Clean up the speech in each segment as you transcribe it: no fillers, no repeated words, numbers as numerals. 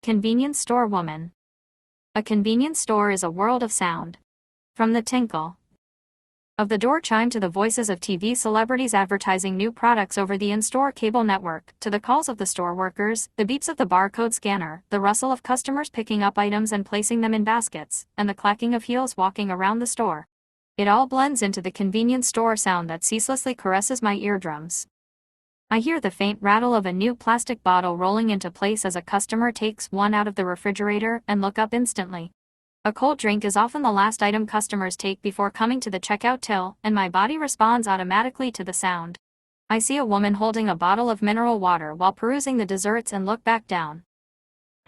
Convenience store woman. A convenience store is a world of sound. From the tinkle of the door chime to the voices of TV celebrities advertising new products over the in-store cable network, to the calls of the store workers, the beeps of the barcode scanner, the rustle of customers picking up items and placing them in baskets, and the clacking of heels walking around the store. It all blends into the convenience store sound that ceaselessly caresses my eardrums. I hear the faint rattle of a new plastic bottle rolling into place as a customer takes one out of the refrigerator and look up instantly. A cold drink is often the last item customers take before coming to the checkout till, and my body responds automatically to the sound. I see a woman holding a bottle of mineral water while perusing the desserts and look back down.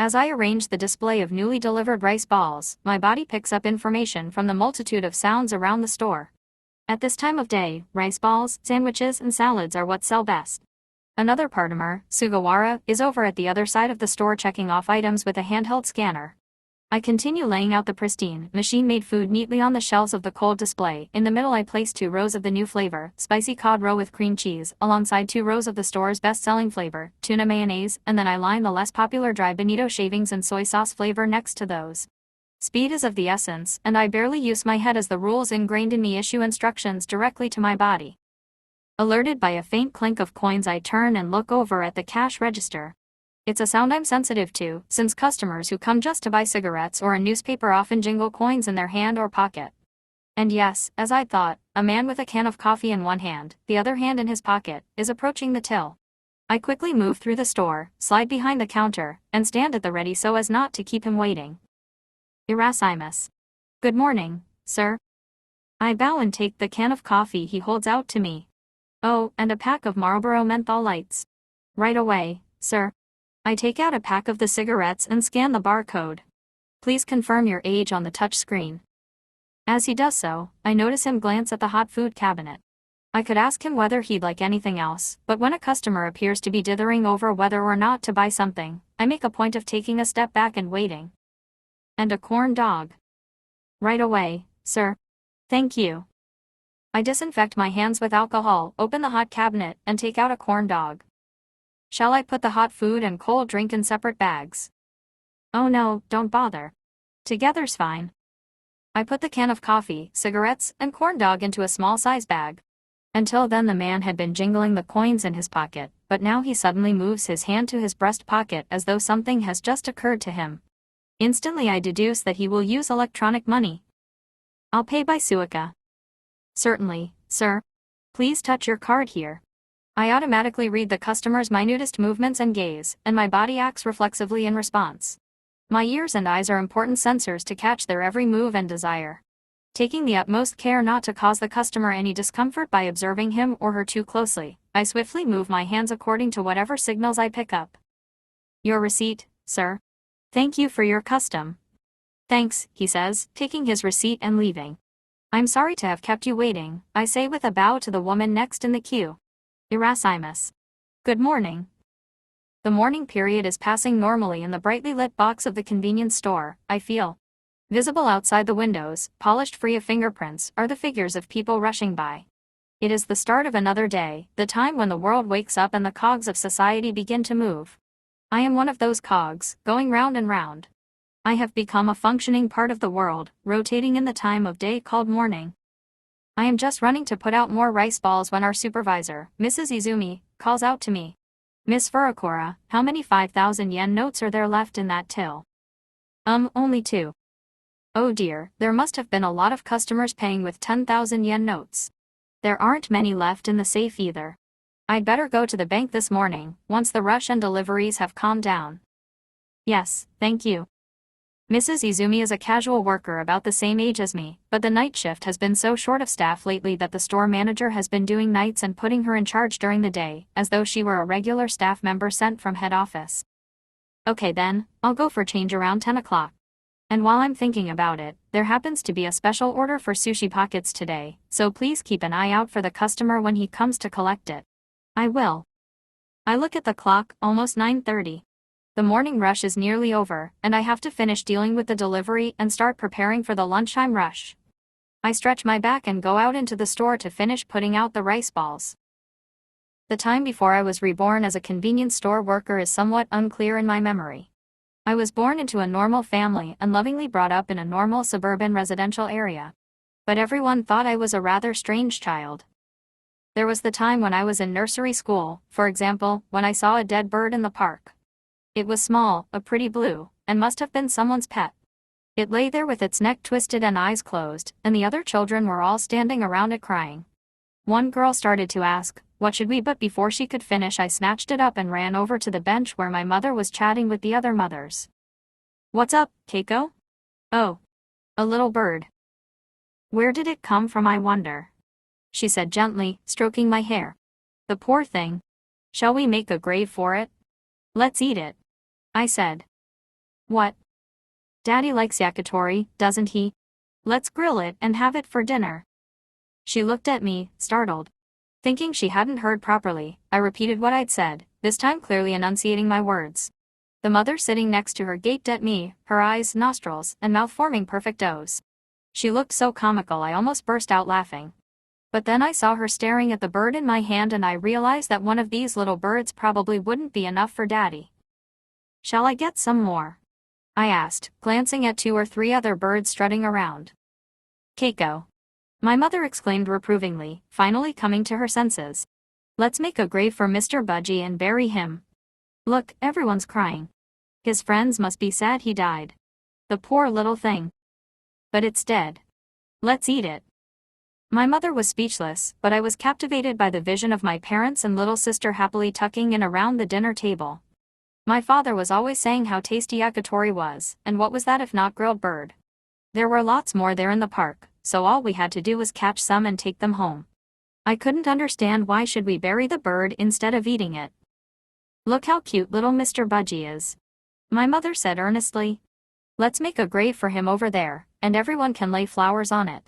As I arrange the display of newly delivered rice balls, my body picks up information from the multitude of sounds around the store. At this time of day, rice balls, sandwiches, and salads are what sell best. Another partner, Sugawara, is over at the other side of the store checking off items with a handheld scanner. I continue laying out the pristine, machine-made food neatly on the shelves of the cold display. In the middle I place 2 rows of the new flavor, spicy cod roe with cream cheese, alongside 2 rows of the store's best-selling flavor, tuna mayonnaise, and then I line the less popular dry bonito shavings and soy sauce flavor next to those. Speed is of the essence, and I barely use my head as the rules ingrained in me issue instructions directly to my body. Alerted by a faint clink of coins, I turn and look over at the cash register. It's a sound I'm sensitive to, since customers who come just to buy cigarettes or a newspaper often jingle coins in their hand or pocket. And yes, as I thought, a man with a can of coffee in one hand, the other hand in his pocket, is approaching the till. I quickly move through the store, slide behind the counter, and stand at the ready so as not to keep him waiting. Irasimus. Good morning, sir. I bow and take the can of coffee he holds out to me. Oh, and a pack of Marlboro menthol lights. Right away, sir. I take out a pack of the cigarettes and scan the barcode. Please confirm your age on the touch screen. As he does so, I notice him glance at the hot food cabinet. I could ask him whether he'd like anything else, but when a customer appears to be dithering over whether or not to buy something, I make a point of taking a step back and waiting. And a corn dog. Right away, sir. Thank you. I disinfect my hands with alcohol, open the hot cabinet, and take out a corn dog. Shall I put the hot food and cold drink in separate bags? Oh no, don't bother. Together's fine. I put the can of coffee, cigarettes, and corn dog into a small size bag. Until then the man had been jingling the coins in his pocket, but now he suddenly moves his hand to his breast pocket as though something has just occurred to him. Instantly I deduce that he will use electronic money. I'll pay by Suica. Certainly, sir. Please touch your card here. I automatically read the customer's minutest movements and gaze, and my body acts reflexively in response. My ears and eyes are important sensors to catch their every move and desire. Taking the utmost care not to cause the customer any discomfort by observing him or her too closely, I swiftly move my hands according to whatever signals I pick up. Your receipt, sir. Thank you for your custom. Thanks, he says, taking his receipt and leaving. I'm sorry to have kept you waiting, I say with a bow to the woman next in the queue. Irasimus. Good morning. The morning period is passing normally in the brightly lit box of the convenience store, I feel. Visible outside the windows, polished free of fingerprints, are the figures of people rushing by. It is the start of another day, the time when the world wakes up and the cogs of society begin to move. I am one of those cogs, going round and round. I have become a functioning part of the world, rotating in the time of day called morning. I am just running to put out more rice balls when our supervisor, Mrs. Izumi, calls out to me. Miss Furukawa, how many 5,000 yen notes are there left in that till? Only 2. Oh dear, there must have been a lot of customers paying with 10,000 yen notes. There aren't many left in the safe either. I'd better go to the bank this morning, once the rush and deliveries have calmed down. Yes, thank you. Mrs. Izumi is a casual worker about the same age as me, but the night shift has been so short of staff lately that the store manager has been doing nights and putting her in charge during the day, as though she were a regular staff member sent from head office. Okay then, I'll go for change around 10 o'clock. And while I'm thinking about it, there happens to be a special order for sushi pockets today, so please keep an eye out for the customer when he comes to collect it. I will. I look at the clock, almost 9:30. The morning rush is nearly over, and I have to finish dealing with the delivery and start preparing for the lunchtime rush. I stretch my back and go out into the store to finish putting out the rice balls. The time before I was reborn as a convenience store worker is somewhat unclear in my memory. I was born into a normal family and lovingly brought up in a normal suburban residential area. But everyone thought I was a rather strange child. There was the time when I was in nursery school, for example, when I saw a dead bird in the park. It was small, a pretty blue, and must have been someone's pet. It lay there with its neck twisted and eyes closed, and the other children were all standing around it crying. One girl started to ask, "What should we?" But before she could finish, I snatched it up and ran over to the bench where my mother was chatting with the other mothers. "What's up, Keiko?" "Oh. A little bird. Where did it come from, I wonder?" she said gently, stroking my hair. "The poor thing. Shall we make a grave for it?" "Let's eat it," I said. "What? Daddy likes yakitori, doesn't he? Let's grill it and have it for dinner." She looked at me, startled. Thinking she hadn't heard properly, I repeated what I'd said, this time clearly enunciating my words. The mother sitting next to her gaped at me, her eyes, nostrils, and mouth forming perfect O's. She looked so comical I almost burst out laughing. But then I saw her staring at the bird in my hand and I realized that one of these little birds probably wouldn't be enough for Daddy. "Shall I get some more?" I asked, glancing at 2 or 3 other birds strutting around. "Keiko," my mother exclaimed reprovingly, finally coming to her senses. "Let's make a grave for Mr. Budgie and bury him. Look, everyone's crying. His friends must be sad he died. The poor little thing. But it's dead. Let's eat it." My mother was speechless, but I was captivated by the vision of my parents and little sister happily tucking in around the dinner table. My father was always saying how tasty yakitori was, and what was that if not grilled bird? There were lots more there in the park, so all we had to do was catch some and take them home. I couldn't understand why should we bury the bird instead of eating it. "Look how cute little Mr. Budgie is," my mother said earnestly. "Let's make a grave for him over there, and everyone can lay flowers on it."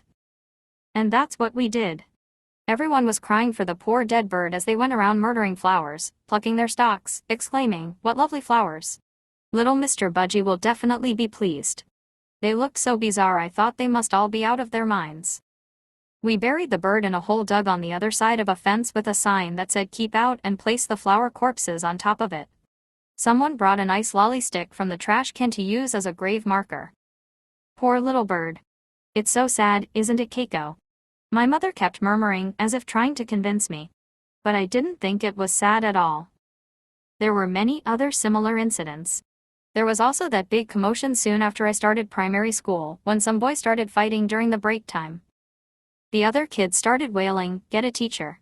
And that's what we did. Everyone was crying for the poor dead bird as they went around murdering flowers, plucking their stalks, exclaiming, "What lovely flowers! Little Mr. Budgie will definitely be pleased." They looked so bizarre I thought they must all be out of their minds. We buried the bird in a hole dug on the other side of a fence with a sign that said "Keep out" and placed the flower corpses on top of it. Someone brought an ice lolly stick from the trash can to use as a grave marker. Poor little bird. It's so sad, isn't it, Keiko? My mother kept murmuring, as if trying to convince me. But I didn't think it was sad at all. There were many other similar incidents. There was also that big commotion soon after I started primary school, when some boys started fighting during the break time. The other kids started wailing, "Get a teacher."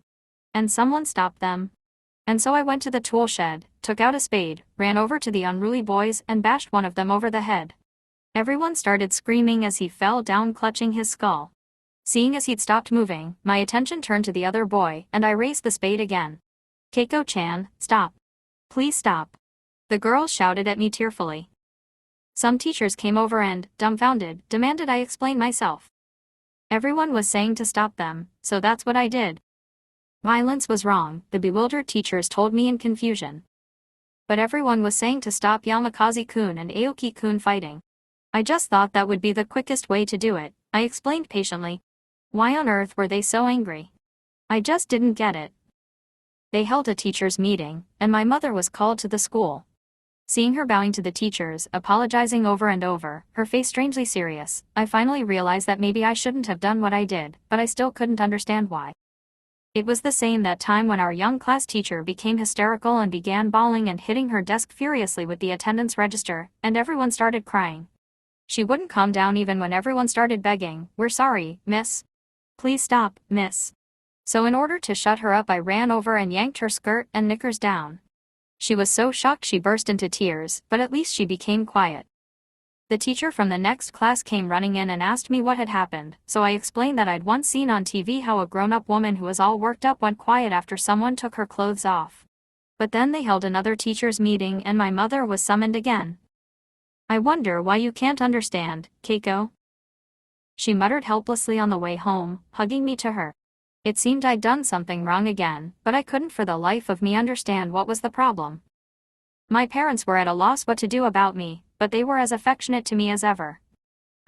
And someone stopped them. And so I went to the tool shed, took out a spade, ran over to the unruly boys and bashed one of them over the head. Everyone started screaming as he fell down clutching his skull. Seeing as he'd stopped moving, my attention turned to the other boy, and I raised the spade again. "Keiko-chan, stop. Please stop." The girls shouted at me tearfully. Some teachers came over and, dumbfounded, demanded I explain myself. Everyone was saying to stop them, so that's what I did. Violence was wrong, the bewildered teachers told me in confusion. But everyone was saying to stop Yamakaze-kun and Aoki-kun fighting. I just thought that would be the quickest way to do it, I explained patiently. Why on earth were they so angry? I just didn't get it. They held a teachers' meeting, and my mother was called to the school. Seeing her bowing to the teachers, apologizing over and over, her face strangely serious, I finally realized that maybe I shouldn't have done what I did, but I still couldn't understand why. It was the same that time when our young class teacher became hysterical and began bawling and hitting her desk furiously with the attendance register, and everyone started crying. She wouldn't calm down even when everyone started begging, "We're sorry, miss. Please stop, miss." So in order to shut her up I ran over and yanked her skirt and knickers down. She was so shocked she burst into tears, but at least she became quiet. The teacher from the next class came running in and asked me what had happened, so I explained that I'd once seen on TV how a grown-up woman who was all worked up went quiet after someone took her clothes off. But then they held another teachers' meeting and my mother was summoned again. "I wonder why you can't understand, Keiko," she muttered helplessly on the way home, hugging me to her. It seemed I'd done something wrong again, but I couldn't for the life of me understand what was the problem. My parents were at a loss what to do about me, but they were as affectionate to me as ever.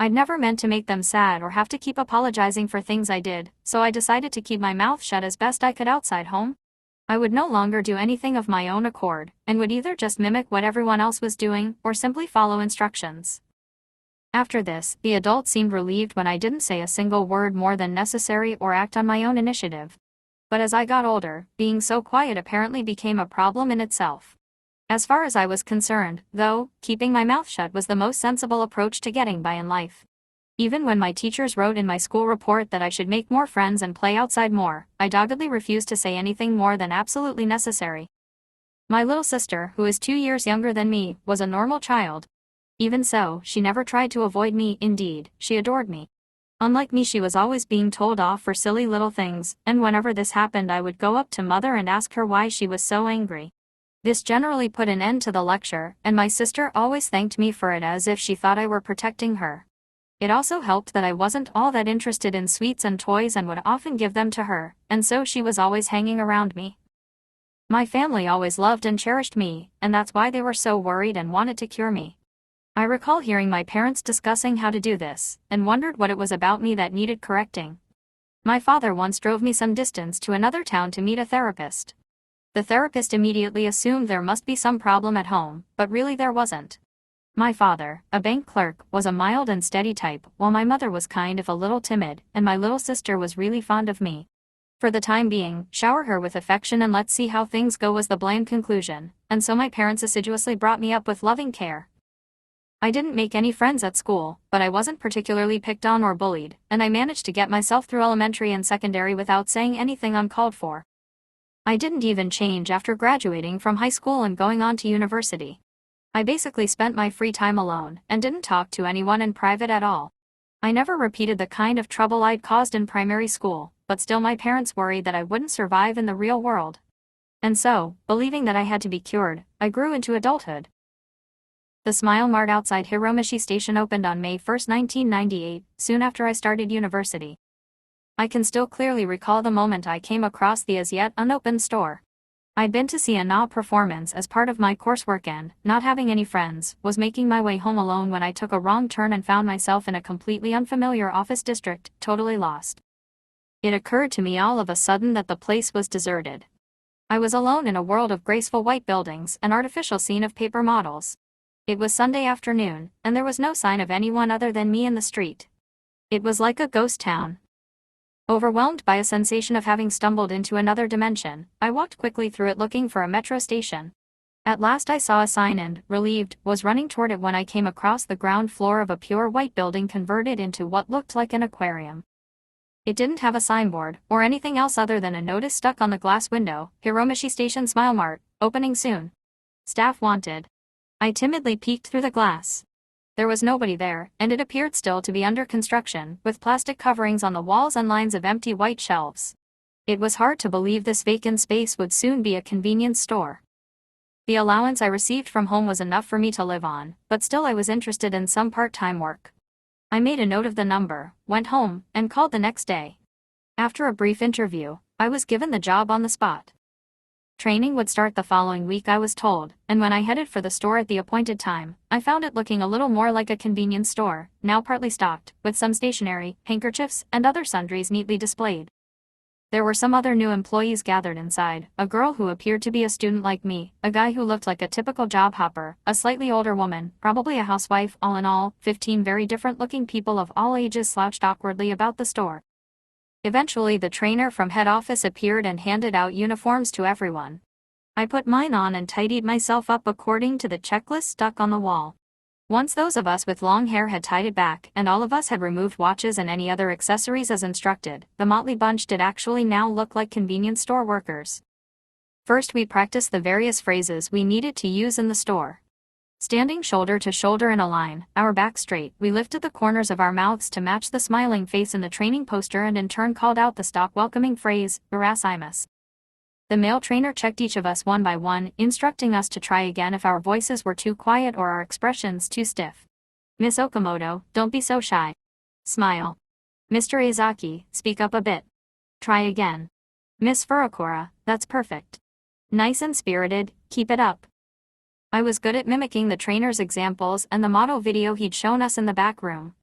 I'd never meant to make them sad or have to keep apologizing for things I did, so I decided to keep my mouth shut as best I could outside home. I would no longer do anything of my own accord, and would either just mimic what everyone else was doing or simply follow instructions. After this, the adult seemed relieved when I didn't say a single word more than necessary or act on my own initiative. But as I got older, being so quiet apparently became a problem in itself. As far as I was concerned, though, keeping my mouth shut was the most sensible approach to getting by in life. Even when my teachers wrote in my school report that I should make more friends and play outside more, I doggedly refused to say anything more than absolutely necessary. My little sister, who is 2 years younger than me, was a normal child. Even so, she never tried to avoid me. Indeed, she adored me. Unlike me, she was always being told off for silly little things, and whenever this happened I would go up to Mother and ask her why she was so angry. This generally put an end to the lecture, and my sister always thanked me for it as if she thought I were protecting her. It also helped that I wasn't all that interested in sweets and toys and would often give them to her, and so she was always hanging around me. My family always loved and cherished me, and that's why they were so worried and wanted to cure me. I recall hearing my parents discussing how to do this, and wondered what it was about me that needed correcting. My father once drove me some distance to another town to meet a therapist. The therapist immediately assumed there must be some problem at home, but really there wasn't. My father, a bank clerk, was a mild and steady type, while my mother was kind of a little timid, and my little sister was really fond of me. For the time being, shower her with affection and let's see how things go was the bland conclusion, and so my parents assiduously brought me up with loving care. I didn't make any friends at school, but I wasn't particularly picked on or bullied, and I managed to get myself through elementary and secondary without saying anything uncalled for. I didn't even change after graduating from high school and going on to university. I basically spent my free time alone, and didn't talk to anyone in private at all. I never repeated the kind of trouble I'd caused in primary school, but still my parents worried that I wouldn't survive in the real world. And so, believing that I had to be cured, I grew into adulthood. The Smile Mart outside Hiromichi Station opened on May 1, 1998, soon after I started university. I can still clearly recall the moment I came across the as yet unopened store. I'd been to see a Na performance as part of my coursework and, not having any friends, was making my way home alone when I took a wrong turn and found myself in a completely unfamiliar office district, totally lost. It occurred to me all of a sudden that the place was deserted. I was alone in a world of graceful white buildings, an artificial scene of paper models. It was Sunday afternoon, and there was no sign of anyone other than me in the street. It was like a ghost town. Overwhelmed by a sensation of having stumbled into another dimension, I walked quickly through it looking for a metro station. At last I saw a sign and, relieved, was running toward it when I came across the ground floor of a pure white building converted into what looked like an aquarium. It didn't have a signboard, or anything else other than a notice stuck on the glass window, Hiromichi Station Smile Mart, opening soon. Staff wanted. I timidly peeked through the glass. There was nobody there, and it appeared still to be under construction, with plastic coverings on the walls and lines of empty white shelves. It was hard to believe this vacant space would soon be a convenience store. The allowance I received from home was enough for me to live on, but still I was interested in some part-time work. I made a note of the number, went home, and called the next day. After a brief interview, I was given the job on the spot. Training would start the following week, I was told, and when I headed for the store at the appointed time, I found it looking a little more like a convenience store, now partly stocked, with some stationery, handkerchiefs, and other sundries neatly displayed. There were some other new employees gathered inside, a girl who appeared to be a student like me, a guy who looked like a typical job hopper, a slightly older woman, probably a housewife. All in all, 15 very different-looking people of all ages slouched awkwardly about the store. Eventually the trainer from head office appeared and handed out uniforms to everyone. I put mine on and tidied myself up according to the checklist stuck on the wall. Once those of us with long hair had tied it back and all of us had removed watches and any other accessories as instructed, the motley bunch did actually now look like convenience store workers. First we practiced the various phrases we needed to use in the store. Standing shoulder to shoulder in a line, our back straight, we lifted the corners of our mouths to match the smiling face in the training poster and in turn called out the stock welcoming phrase, "Urasaimasu." The male trainer checked each of us one by one, instructing us to try again if our voices were too quiet or our expressions too stiff. "Miss Okamoto, don't be so shy. Smile. Mr. Izaki, speak up a bit. Try again. Miss Furukawa, that's perfect. Nice and spirited, keep it up." I was good at mimicking the trainer's examples and the model video he'd shown us in the back room.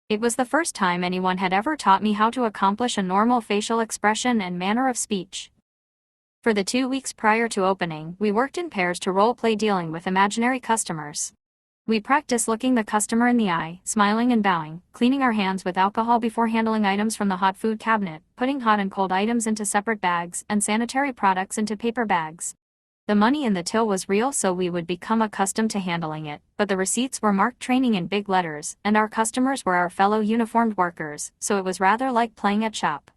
It was the first time anyone had ever taught me how to accomplish a normal facial expression and manner of speech. For the 2 weeks prior to opening, we worked in pairs to role-play dealing with imaginary customers. We practiced looking the customer in the eye, smiling and bowing, cleaning our hands with alcohol before handling items from the hot food cabinet, putting hot and cold items into separate bags, and sanitary products into paper bags. The money in the till was real, so we would become accustomed to handling it, but the receipts were marked training in big letters, and our customers were our fellow uniformed workers, so it was rather like playing at shop.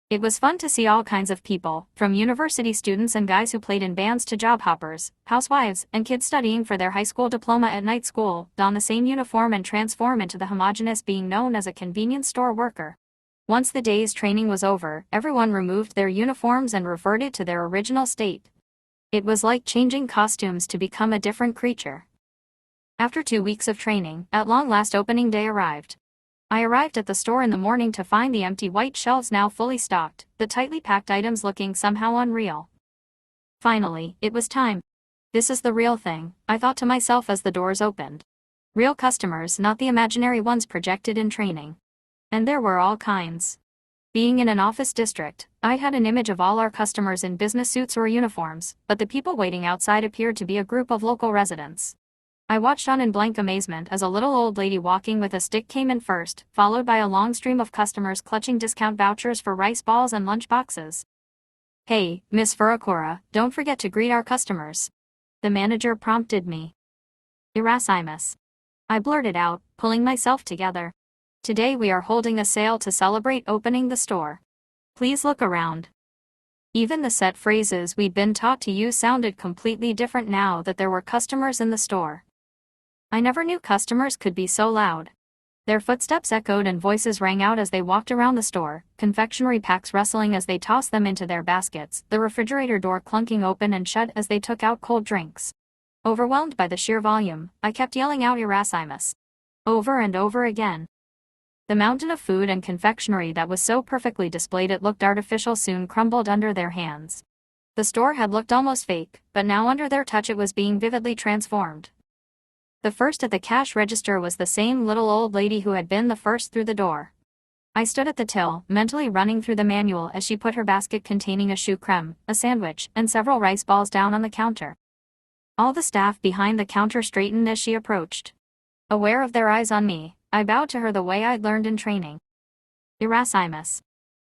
It was fun to see all kinds of people, from university students and guys who played in bands to job hoppers, housewives, and kids studying for their high school diploma at night school, don the same uniform and transform into the homogeneous being known as a convenience store worker. Once the day's training was over, everyone removed their uniforms and reverted to their original state. It was like changing costumes to become a different creature. After 2 weeks of training, at long last opening day arrived. I arrived at the store in the morning to find the empty white shelves now fully stocked, the tightly packed items looking somehow unreal. Finally, it was time. This is the real thing, I thought to myself as the doors opened. Real customers, not the imaginary ones projected in training. And there were all kinds. Being in an office district, I had an image of all our customers in business suits or uniforms, but the people waiting outside appeared to be a group of local residents. I watched on in blank amazement as a little old lady walking with a stick came in first, followed by a long stream of customers clutching discount vouchers for rice balls and lunch boxes. "Hey, Miss Furakura, don't forget to greet our customers," the manager prompted me. "Irasimus," I blurted out, pulling myself together. "Today we are holding a sale to celebrate opening the store. Please look around." Even the set phrases we'd been taught to use sounded completely different now that there were customers in the store. I never knew customers could be so loud. Their footsteps echoed and voices rang out as they walked around the store, confectionery packs rustling as they tossed them into their baskets, the refrigerator door clunking open and shut as they took out cold drinks. Overwhelmed by the sheer volume, I kept yelling out "Irasimus" over and over again. The mountain of food and confectionery that was so perfectly displayed it looked artificial soon crumbled under their hands. The store had looked almost fake, but now under their touch it was being vividly transformed. The first at the cash register was the same little old lady who had been the first through the door. I stood at the till, mentally running through the manual as she put her basket containing a choux crème, a sandwich, and several rice balls down on the counter. All the staff behind the counter straightened as she approached. Aware of their eyes on me, I bowed to her the way I'd learned in training. "Irasimus,"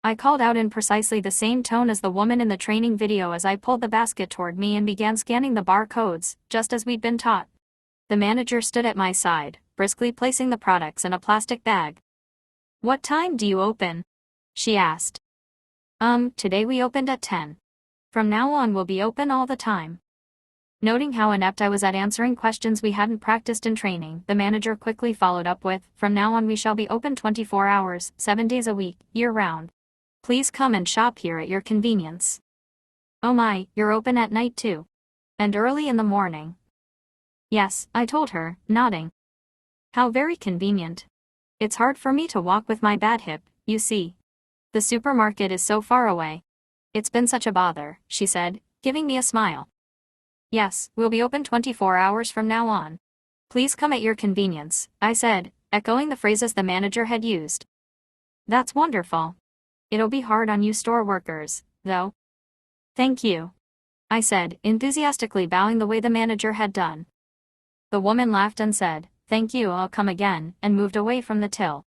I called out in precisely the same tone as the woman in the training video as I pulled the basket toward me and began scanning the barcodes, just as we'd been taught. The manager stood at my side, briskly placing the products in a plastic bag. "What time do you open?" she asked. Today we opened at 10. From now on we'll be open all the time." Noting how inept I was at answering questions we hadn't practiced in training, the manager quickly followed up with, "From now on we shall be open 24 hours, 7 days a week, year-round. Please come and shop here at your convenience." "Oh my, you're open at night too? And early in the morning?" "Yes," I told her, nodding. "How very convenient. It's hard for me to walk with my bad hip, you see. The supermarket is so far away. It's been such a bother," she said, giving me a smile. "Yes, we'll be open 24 hours from now on. Please come at your convenience," I said, echoing the phrases the manager had used. "That's wonderful. It'll be hard on you store workers, though." "Thank you," I said, enthusiastically bowing the way the manager had done. The woman laughed and said, "Thank you, I'll come again," and moved away from the till.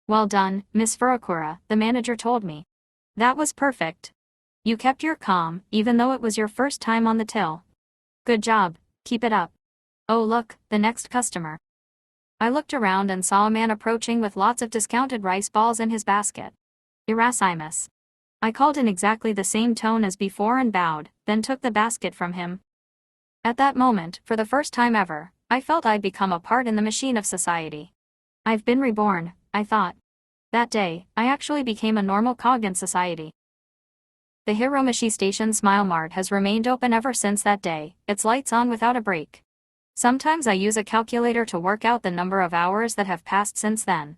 "Well done, Miss Furakura," the manager told me. "That was perfect. You kept your calm, even though it was your first time on the till. Good job, keep it up. Oh look, the next customer." I looked around and saw a man approaching with lots of discounted rice balls in his basket. "Irasimus," I called in exactly the same tone as before and bowed, then took the basket from him. At that moment, for the first time ever, I felt I'd become a part in the machine of society. I've been reborn, I thought. That day, I actually became a normal cog in society. The Hiromichi Station Smile Mart has remained open ever since that day, its lights on without a break. Sometimes I use a calculator to work out the number of hours that have passed since then.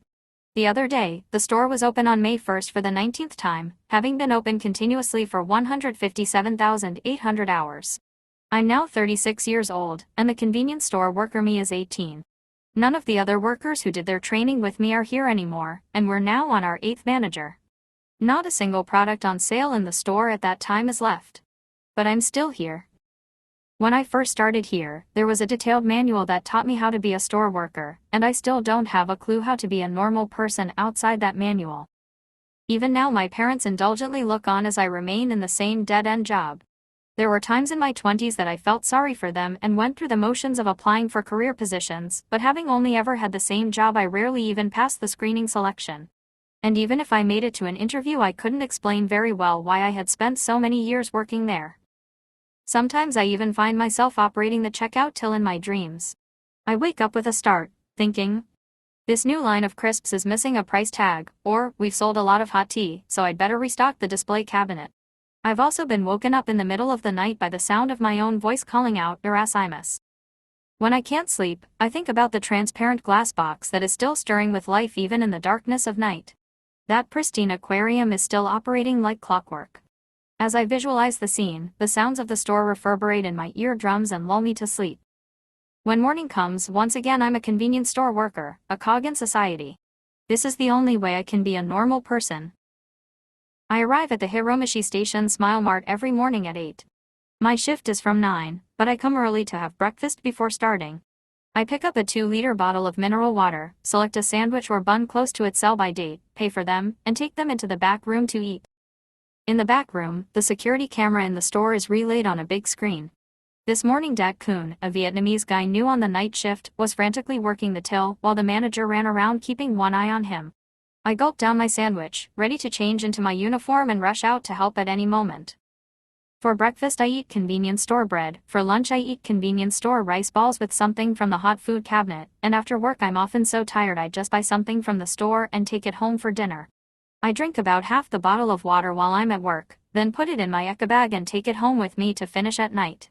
The other day, the store was open on May 1st for the 19th time, having been open continuously for 157,800 hours. I'm now 36 years old, and the convenience store worker me is 18. None of the other workers who did their training with me are here anymore, and we're now on our 8th manager. Not a single product on sale in the store at that time is left. But I'm still here. When I first started here, there was a detailed manual that taught me how to be a store worker, and I still don't have a clue how to be a normal person outside that manual. Even now my parents indulgently look on as I remain in the same dead-end job. There were times in my 20s that I felt sorry for them and went through the motions of applying for career positions, but having only ever had the same job, I rarely even passed the screening selection. And even if I made it to an interview, I couldn't explain very well why I had spent so many years working there. Sometimes I even find myself operating the checkout till in my dreams. I wake up with a start, thinking, this new line of crisps is missing a price tag, or we've sold a lot of hot tea, so I'd better restock the display cabinet. I've also been woken up in the middle of the night by the sound of my own voice calling out Erasmus. When I can't sleep, I think about the transparent glass box that is still stirring with life even in the darkness of night. That pristine aquarium is still operating like clockwork. As I visualize the scene, the sounds of the store reverberate in my eardrums and lull me to sleep. When morning comes, once again I'm a convenience store worker, a cog in society. This is the only way I can be a normal person. I arrive at the Hiromichi Station Smile Mart every morning at 8. My shift is from 9, but I come early to have breakfast before starting. I pick up a 2-liter bottle of mineral water, select a sandwich or bun close to its sell-by date, pay for them, and take them into the back room to eat. In the back room, the security camera in the store is relayed on a big screen. This morning Dat Kun, a Vietnamese guy new on the night shift, was frantically working the till while the manager ran around keeping one eye on him. I gulp down my sandwich, ready to change into my uniform and rush out to help at any moment. For breakfast I eat convenience store bread, for lunch I eat convenience store rice balls with something from the hot food cabinet, and after work I'm often so tired I just buy something from the store and take it home for dinner. I drink about half the bottle of water while I'm at work, then put it in my eco bag and take it home with me to finish at night.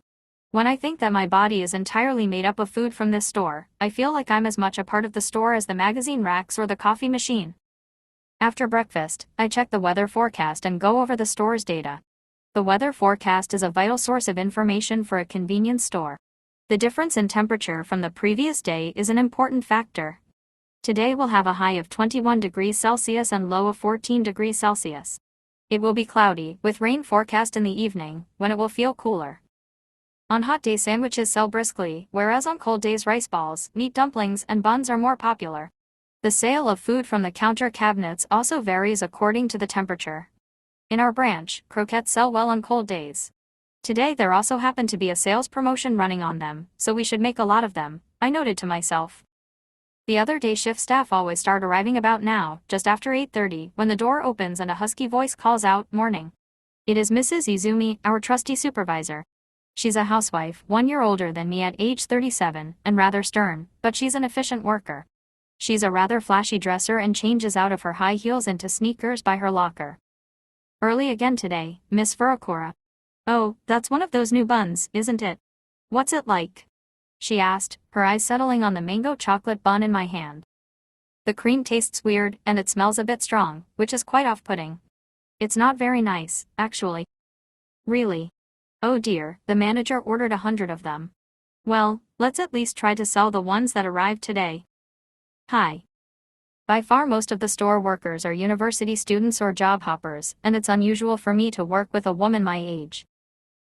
When I think that my body is entirely made up of food from this store, I feel like I'm as much a part of the store as the magazine racks or the coffee machine. After breakfast, I check the weather forecast and go over the store's data. The weather forecast is a vital source of information for a convenience store. The difference in temperature from the previous day is an important factor. Today we'll have a high of 21 degrees Celsius and low of 14 degrees Celsius. It will be cloudy, with rain forecast in the evening, when it will feel cooler. On hot days sandwiches sell briskly, whereas on cold days rice balls, meat dumplings and buns are more popular. The sale of food from the counter cabinets also varies according to the temperature. In our branch, croquettes sell well on cold days. Today there also happened to be a sales promotion running on them, so we should make a lot of them, I noted to myself. The other day shift staff always start arriving about now, just after 8:30, when the door opens and a husky voice calls out, "Morning." It is Mrs. Izumi, our trusty supervisor. She's a housewife, 1 year older than me at age 37, and rather stern, but she's an efficient worker. She's a rather flashy dresser and changes out of her high heels into sneakers by her locker. Early again today, Miss Furukawa. "Oh, that's one of those new buns, isn't it? What's it like?" she asked, her eyes settling on the mango chocolate bun in my hand. "The cream tastes weird, and it smells a bit strong, which is quite off-putting. It's not very nice, actually." "Really? Oh dear," the manager ordered 100 of them. "Well, let's at least try to sell the ones that arrived today." Hi. By far most of the store workers are university students or job hoppers, and it's unusual for me to work with a woman my age.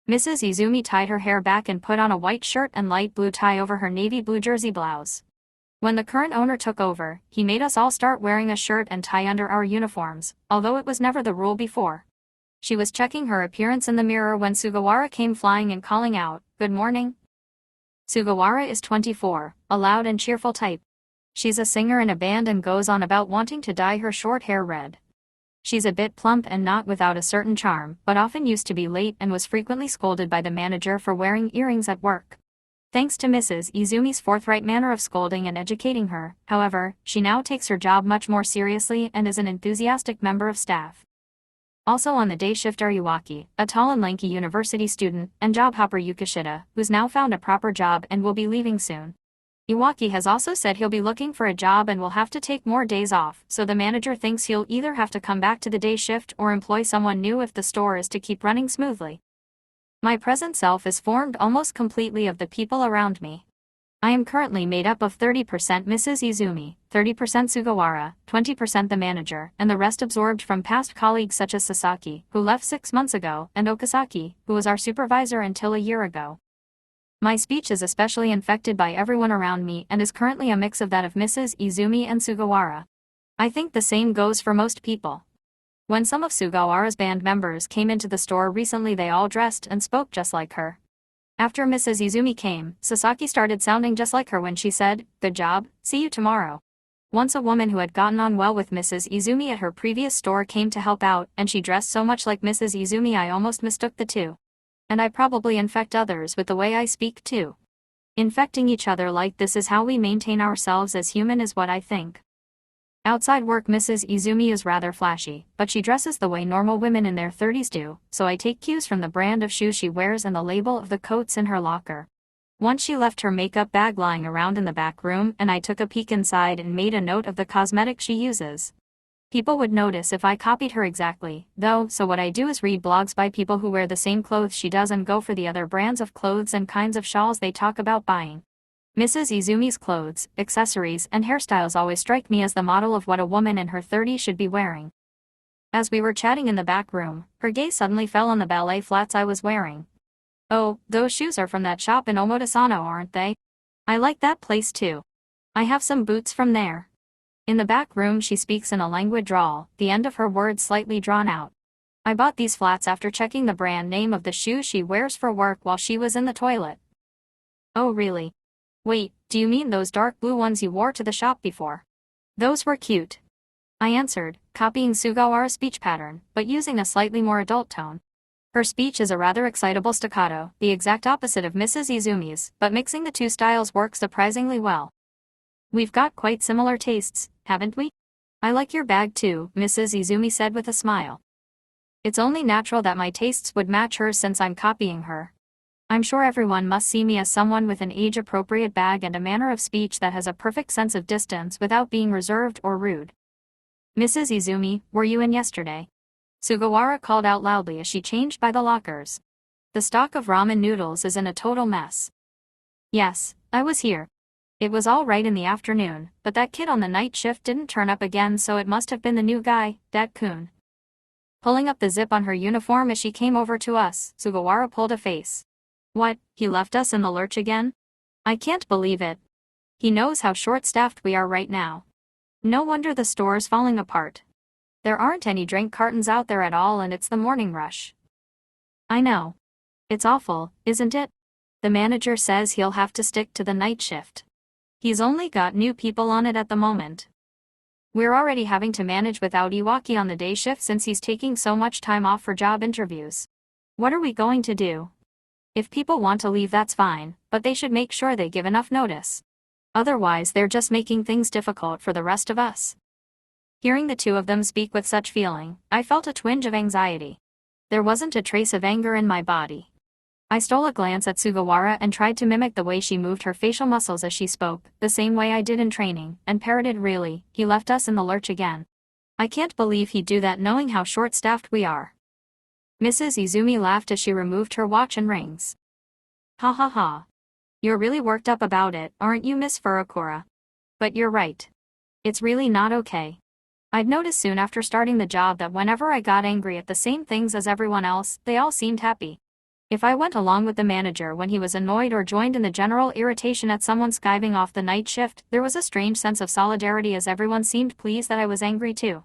Mrs. Izumi tied her hair back and put on a white shirt and light blue tie over her navy blue jersey blouse. When the current owner took over, he made us all start wearing a shirt and tie under our uniforms, although it was never the rule before. She was checking her appearance in the mirror when Sugawara came flying and calling out, "Good morning." Sugawara is 24, a loud and cheerful type. She's a singer in a band and goes on about wanting to dye her short hair red. She's a bit plump and not without a certain charm, but often used to be late and was frequently scolded by the manager for wearing earrings at work. Thanks to Mrs. Izumi's forthright manner of scolding and educating her, however, she now takes her job much more seriously and is an enthusiastic member of staff. Also on the day shift are Iwaki, a tall and lanky university student, and job hopper Yukishida, who's now found a proper job and will be leaving soon. Iwaki has also said he'll be looking for a job and will have to take more days off, so the manager thinks he'll either have to come back to the day shift or employ someone new if the store is to keep running smoothly. My present self is formed almost completely of the people around me. I am currently made up of 30% Mrs. Izumi, 30% Sugawara, 20% the manager, and the rest absorbed from past colleagues such as Sasaki, who left 6 months ago, and Okazaki, who was our supervisor until a year ago. My speech is especially infected by everyone around me and is currently a mix of that of Mrs. Izumi and Sugawara. I think the same goes for most people. When some of Sugawara's band members came into the store recently, they all dressed and spoke just like her. After Mrs. Izumi came, Sasaki started sounding just like her when she said, "Good job, see you tomorrow." Once a woman who had gotten on well with Mrs. Izumi at her previous store came to help out, and she dressed so much like Mrs. Izumi I almost mistook the two. And I probably infect others with the way I speak too. Infecting each other like this is how we maintain ourselves as human, is what I think. Outside work, Mrs. Izumi is rather flashy, but she dresses the way normal women in their 30s do, so I take cues from the brand of shoes she wears and the label of the coats in her locker. Once she left her makeup bag lying around in the back room, and I took a peek inside and made a note of the cosmetics she uses. People would notice if I copied her exactly, though, so what I do is read blogs by people who wear the same clothes she does and go for the other brands of clothes and kinds of shawls they talk about buying. Mrs. Izumi's clothes, accessories, and hairstyles always strike me as the model of what a woman in her 30s should be wearing. As we were chatting in the back room, her gaze suddenly fell on the ballet flats I was wearing. "Oh, those shoes are from that shop in Omotesano, aren't they? I like that place too. I have some boots from there." In the back room she speaks in a languid drawl, the end of her words slightly drawn out. "I bought these flats after checking the brand name of the shoes she wears for work while she was in the toilet." "Oh really? Wait, do you mean those dark blue ones you wore to the shop before? Those were cute," I answered, copying Sugawara's speech pattern, but using a slightly more adult tone. Her speech is a rather excitable staccato, the exact opposite of Mrs. Izumi's, but mixing the two styles works surprisingly well. "We've got quite similar tastes, haven't we? I like your bag too," Mrs. Izumi said with a smile. "It's only natural that my tastes would match hers since I'm copying her. I'm sure everyone must see me as someone with an age-appropriate bag and a manner of speech that has a perfect sense of distance without being reserved or rude." "Mrs. Izumi, were you in yesterday?" Sugawara called out loudly as she changed by the lockers. "The stock of ramen noodles is in a total mess." "Yes, I was here. It was all right in the afternoon, but that kid on the night shift didn't turn up again, so it must have been the new guy, that Kun." Pulling up the zip on her uniform as she came over to us, Sugawara pulled a face. "What, he left us in the lurch again? I can't believe it. He knows how short-staffed we are right now. No wonder the store's falling apart. There aren't any drink cartons out there at all, and it's the morning rush." "I know. It's awful, isn't it? The manager says he'll have to stick to the night shift. He's only got new people on it at the moment. We're already having to manage without Iwaki on the day shift since he's taking so much time off for job interviews. What are we going to do? If people want to leave, that's fine, but they should make sure they give enough notice. Otherwise they're just making things difficult for the rest of us." Hearing the two of them speak with such feeling, I felt a twinge of anxiety. There wasn't a trace of anger in my body. I stole a glance at Sugawara and tried to mimic the way she moved her facial muscles as she spoke, the same way I did in training, and parroted, "Really, he left us in the lurch again. I can't believe he'd do that knowing how short-staffed we are." Mrs. Izumi laughed as she removed her watch and rings. "Ha ha ha. You're really worked up about it, aren't you, Miss Furukawa? But you're right. It's really not okay. I'd noticed soon after starting the job that whenever I got angry at the same things as everyone else, they all seemed happy. If I went along with the manager when he was annoyed or joined in the general irritation at someone skiving off the night shift, there was a strange sense of solidarity as everyone seemed pleased that I was angry too.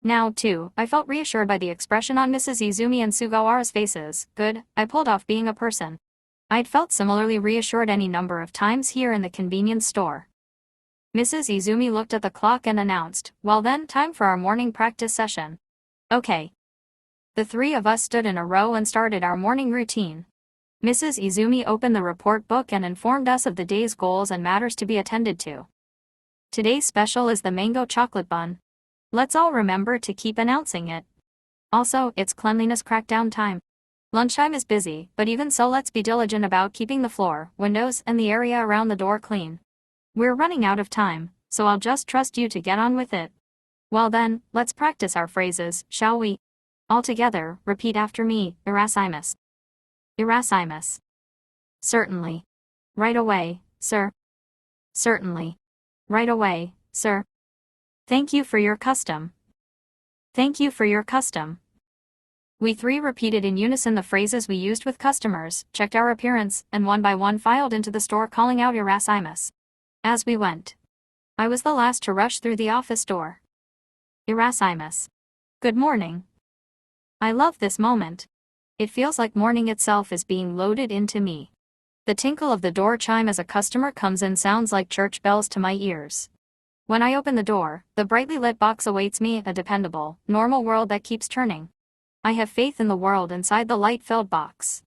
Now, too, I felt reassured by the expression on Mrs. Izumi and Sugawara's faces. Good, I pulled off being a person. I'd felt similarly reassured any number of times here in the convenience store. Mrs. Izumi looked at the clock and announced, "Well then, time for our morning practice session." "Okay." The three of us stood in a row and started our morning routine. Mrs. Izumi opened the report book and informed us of the day's goals and matters to be attended to. "Today's special is the mango chocolate bun. Let's all remember to keep announcing it. Also, it's cleanliness crackdown time. Lunchtime is busy, but even so let's be diligent about keeping the floor, windows, and the area around the door clean. We're running out of time, so I'll just trust you to get on with it. Well then, let's practice our phrases, shall we? All together, repeat after me, Irasimus." "Irasimus." "Certainly. Right away, sir. Certainly. Right away, sir. Thank you for your custom. Thank you for your custom. We three repeated in unison the phrases we used with customers, checked our appearance, and one by one filed into the store calling out Erasmus. As we went, I was the last to rush through the office door. Erasmus. Good morning. I love this moment. It feels like morning itself is being loaded into me. The tinkle of the door chime as a customer comes in sounds like church bells to my ears. When I open the door, the brightly lit box awaits me, a dependable, normal world that keeps turning. I have faith in the world inside the light-filled box.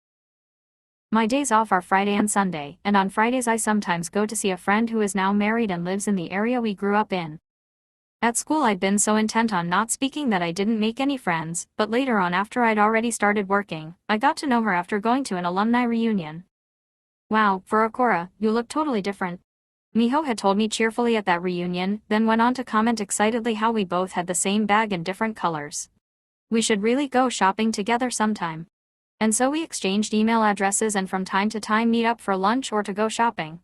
My days off are Friday and Sunday, and on Fridays I sometimes go to see a friend who is now married and lives in the area we grew up in. At school I'd been so intent on not speaking that I didn't make any friends, but later on after I'd already started working, I got to know her after going to an alumni reunion. Wow, Furukawa, you look totally different. Miho had told me cheerfully at that reunion, then went on to comment excitedly how we both had the same bag in different colors. We should really go shopping together sometime. And so we exchanged email addresses and from time to time meet up for lunch or to go shopping.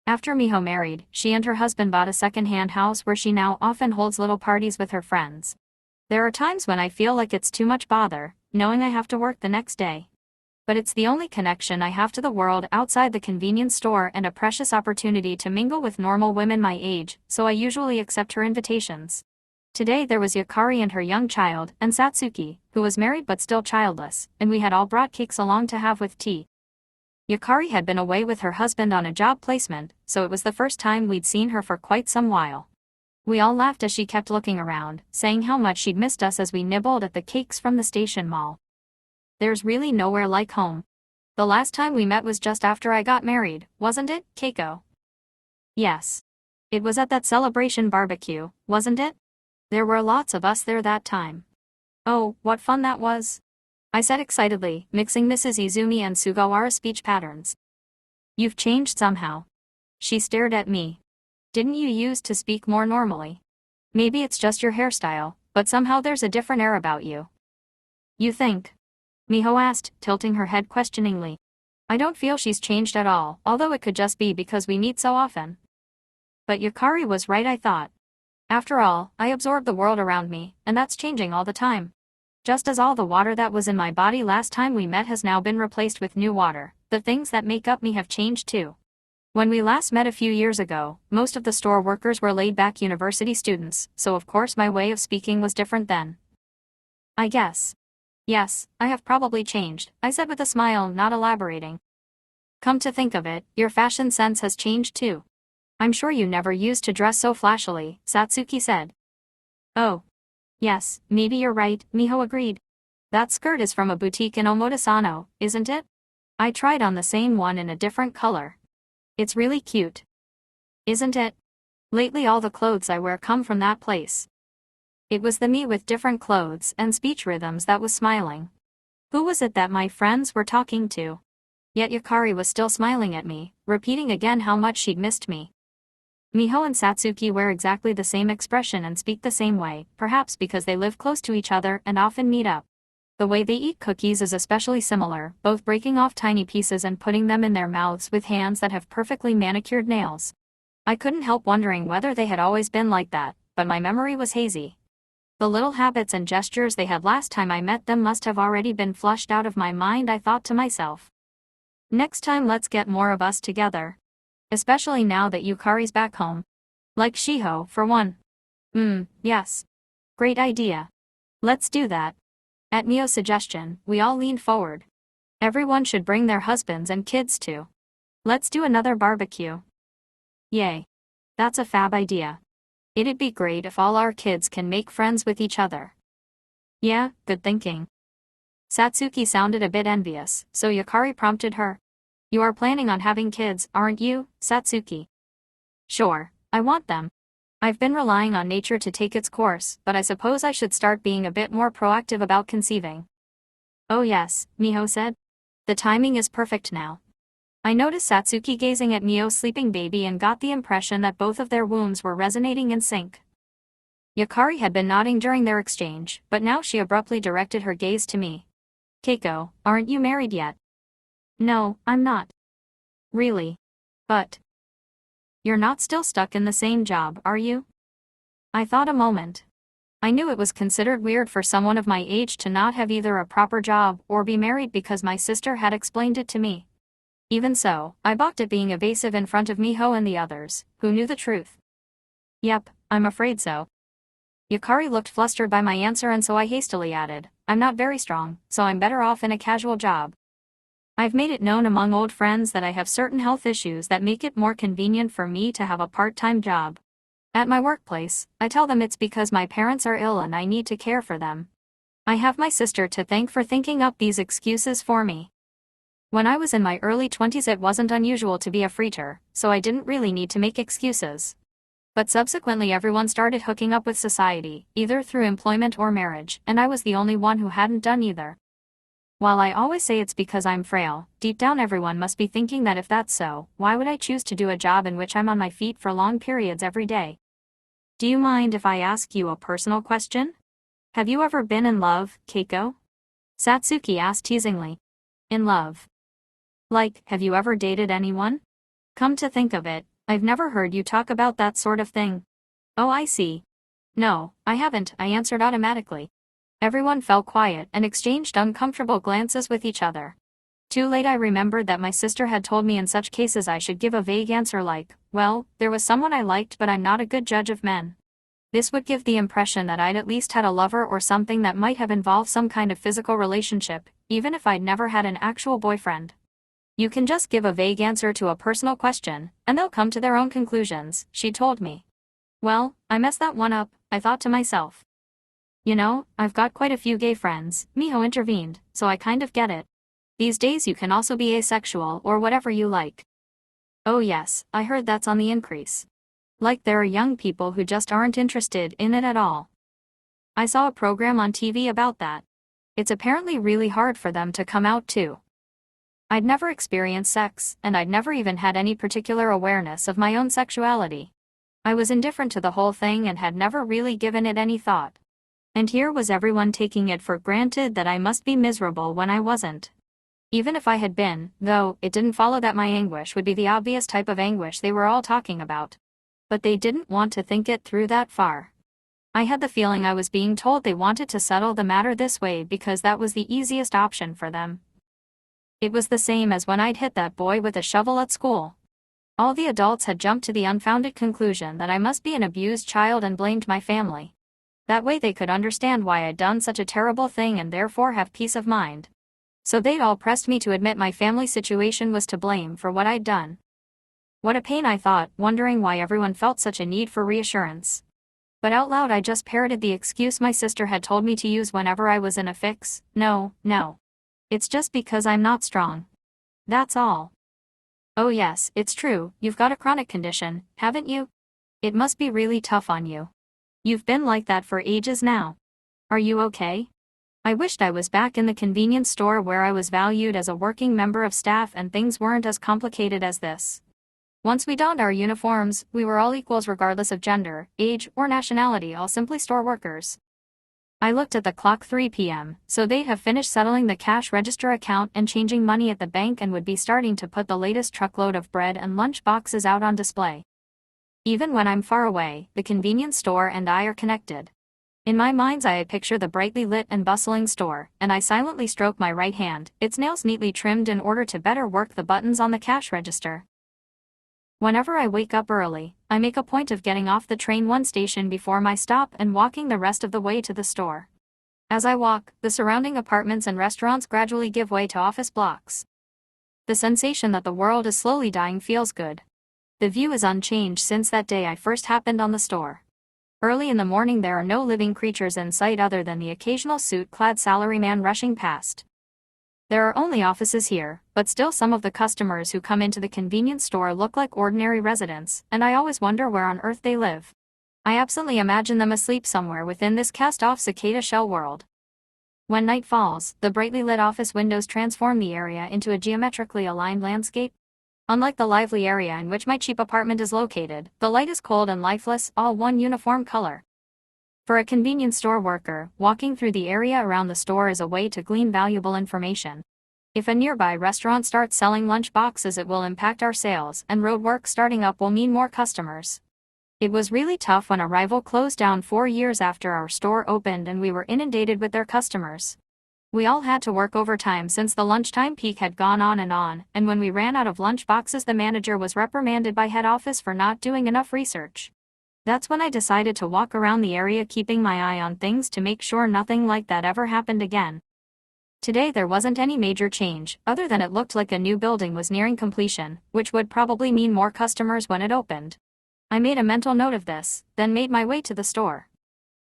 After Miho married, she and her husband bought a second-hand house where she now often holds little parties with her friends. There are times when I feel like it's too much bother, knowing I have to work the next day. But it's the only connection I have to the world outside the convenience store and a precious opportunity to mingle with normal women my age, so I usually accept her invitations. Today there was Yukari and her young child, and Satsuki, who was married but still childless, and we had all brought cakes along to have with tea. Yukari had been away with her husband on a job placement, so it was the first time we'd seen her for quite some while. We all laughed as she kept looking around, saying how much she'd missed us as we nibbled at the cakes from the station mall. There's really nowhere like home. The last time we met was just after I got married, wasn't it, Keiko? Yes. It was at that celebration barbecue, wasn't it? There were lots of us there that time. Oh, what fun that was! I said excitedly, mixing Mrs. Izumi and Sugawara's speech patterns. You've changed somehow. She stared at me. Didn't you used to speak more normally? Maybe it's just your hairstyle, but somehow there's a different air about you. You think? Miho asked, tilting her head questioningly. I don't feel she's changed at all, although it could just be because we meet so often. But Yukari was right, I thought. After all, I absorb the world around me, and that's changing all the time. Just as all the water that was in my body last time we met has now been replaced with new water, the things that make up me have changed too. When we last met a few years ago, most of the store workers were laid-back university students, so of course my way of speaking was different then. I guess. Yes, I have probably changed, I said with a smile, not elaborating. Come to think of it, your fashion sense has changed too. I'm sure you never used to dress so flashily, Satsuki said. Oh. Yes, maybe you're right, Miho agreed. That skirt is from a boutique in Omotesano, isn't it? I tried on the same one in a different color. It's really cute. Isn't it? Lately all the clothes I wear come from that place. It was the me with different clothes and speech rhythms that was smiling. Who was it that my friends were talking to? Yet Yukari was still smiling at me, repeating again how much she'd missed me. Miho and Satsuki wear exactly the same expression and speak the same way, perhaps because they live close to each other and often meet up. The way they eat cookies is especially similar, both breaking off tiny pieces and putting them in their mouths with hands that have perfectly manicured nails. I couldn't help wondering whether they had always been like that, but my memory was hazy. The little habits and gestures they had last time I met them must have already been flushed out of my mind, I thought to myself. Next time let's get more of us together. Especially now that Yukari's back home. Like Shiho, for one. Yes. Great idea. Let's do that. At Mio's suggestion, we all leaned forward. Everyone should bring their husbands and kids too. Let's do another barbecue. Yay. That's a fab idea. It'd be great if all our kids can make friends with each other. Yeah, good thinking. Satsuki sounded a bit envious, so Yukari prompted her. You are planning on having kids, aren't you, Satsuki? Sure, I want them. I've been relying on nature to take its course, but I suppose I should start being a bit more proactive about conceiving. Oh yes, Miho said. The timing is perfect now. I noticed Satsuki gazing at Mio's sleeping baby and got the impression that both of their wombs were resonating in sync. Yukari had been nodding during their exchange, but now she abruptly directed her gaze to me. Keiko, aren't you married yet? No, I'm not. Really? But You're not still stuck in the same job, are you? I thought a moment. I knew it was considered weird for someone of my age to not have either a proper job or be married because my sister had explained it to me. Even so, I balked at being evasive in front of Miho and the others, who knew the truth. Yep, I'm afraid so. Yukari looked flustered by my answer, and so I hastily added, I'm not very strong, so I'm better off in a casual job. I've made it known among old friends that I have certain health issues that make it more convenient for me to have a part-time job. At my workplace, I tell them it's because my parents are ill and I need to care for them. I have my sister to thank for thinking up these excuses for me. When I was in my early 20s, it wasn't unusual to be a freeter, so I didn't really need to make excuses. But subsequently everyone started hooking up with society, either through employment or marriage, and I was the only one who hadn't done either. While I always say it's because I'm frail, deep down everyone must be thinking that if that's so, why would I choose to do a job in which I'm on my feet for long periods every day? Do you mind if I ask you a personal question? Have you ever been in love, Keiko? Satsuki asked teasingly. In love? Like, have you ever dated anyone? Come to think of it, I've never heard you talk about that sort of thing. Oh, I see. No, I haven't, I answered automatically. Everyone fell quiet and exchanged uncomfortable glances with each other. Too late I remembered that my sister had told me in such cases I should give a vague answer like, well, there was someone I liked but I'm not a good judge of men. This would give the impression that I'd at least had a lover or something that might have involved some kind of physical relationship, even if I'd never had an actual boyfriend. You can just give a vague answer to a personal question, and they'll come to their own conclusions, she told me. Well, I messed that one up, I thought to myself. You know, I've got quite a few gay friends, Miho intervened, so I kind of get it. These days you can also be asexual or whatever you like. Oh yes, I heard that's on the increase. Like there are young people who just aren't interested in it at all. I saw a program on TV about that. It's apparently really hard for them to come out too. I'd never experienced sex, and I'd never even had any particular awareness of my own sexuality. I was indifferent to the whole thing and had never really given it any thought. And here was everyone taking it for granted that I must be miserable when I wasn't. Even if I had been, though, it didn't follow that my anguish would be the obvious type of anguish they were all talking about. But they didn't want to think it through that far. I had the feeling I was being told they wanted to settle the matter this way because that was the easiest option for them. It was the same as when I'd hit that boy with a shovel at school. All the adults had jumped to the unfounded conclusion that I must be an abused child and blamed my family. That way they could understand why I'd done such a terrible thing and therefore have peace of mind. So they'd all pressed me to admit my family situation was to blame for what I'd done. What a pain, I thought, wondering why everyone felt such a need for reassurance. But out loud I just parroted the excuse my sister had told me to use whenever I was in a fix, no. It's just because I'm not strong. That's all. Oh yes, it's true, you've got a chronic condition, haven't you? It must be really tough on you. You've been like that for ages now. Are you okay? I wished I was back in the convenience store where I was valued as a working member of staff and things weren't as complicated as this. Once we donned our uniforms, we were all equals regardless of gender, age, or nationality, all simply store workers. I looked at the clock, 3 p.m., so they'd have finished settling the cash register account and changing money at the bank and would be starting to put the latest truckload of bread and lunch boxes out on display. Even when I'm far away, the convenience store and I are connected. In my mind's eye I picture the brightly lit and bustling store, and I silently stroke my right hand, its nails neatly trimmed in order to better work the buttons on the cash register. Whenever I wake up early, I make a point of getting off the train one station before my stop and walking the rest of the way to the store. As I walk, the surrounding apartments and restaurants gradually give way to office blocks. The sensation that the world is slowly dying feels good. The view is unchanged since that day I first happened on the store. Early in the morning there are no living creatures in sight other than the occasional suit-clad salaryman rushing past. There are only offices here, but still some of the customers who come into the convenience store look like ordinary residents, and I always wonder where on earth they live. I absently imagine them asleep somewhere within this cast-off cicada shell world. When night falls, the brightly lit office windows transform the area into a geometrically aligned landscape. Unlike the lively area in which my cheap apartment is located, the light is cold and lifeless, all one uniform color. For a convenience store worker, walking through the area around the store is a way to glean valuable information. If a nearby restaurant starts selling lunch boxes, it will impact our sales, and road work starting up will mean more customers. It was really tough when a rival closed down 4 years after our store opened and we were inundated with their customers. We all had to work overtime since the lunchtime peak had gone on, and when we ran out of lunch boxes, the manager was reprimanded by head office for not doing enough research. That's when I decided to walk around the area, keeping my eye on things to make sure nothing like that ever happened again. Today there wasn't any major change, other than it looked like a new building was nearing completion, which would probably mean more customers when it opened. I made a mental note of this, then made my way to the store.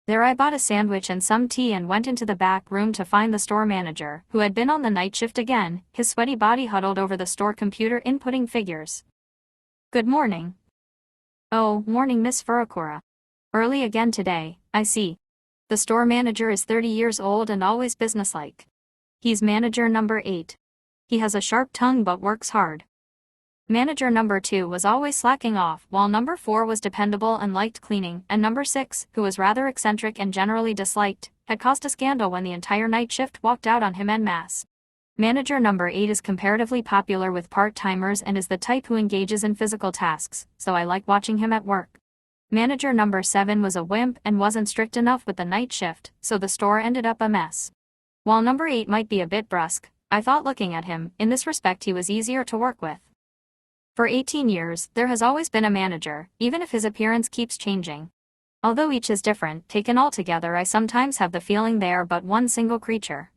There I bought a sandwich and some tea and went into the back room to find the store manager, who had been on the night shift again, his sweaty body huddled over the store computer inputting figures. "Good morning." "Oh, morning, Miss Furukawa. Early again today, I see." The store manager is 30 years old and always businesslike. He's manager number 8. He has a sharp tongue but works hard. Manager number 2 was always slacking off, while number 4 was dependable and liked cleaning, and number 6, who was rather eccentric and generally disliked, had caused a scandal when the entire night shift walked out on him en masse. Manager number 8 is comparatively popular with part-timers and is the type who engages in physical tasks, so I like watching him at work. Manager number 7 was a wimp and wasn't strict enough with the night shift, so the store ended up a mess. While number 8 might be a bit brusque, I thought looking at him, in this respect he was easier to work with. For 18 years, there has always been a manager, even if his appearance keeps changing. Although each is different, taken all together I sometimes have the feeling they are but one single creature.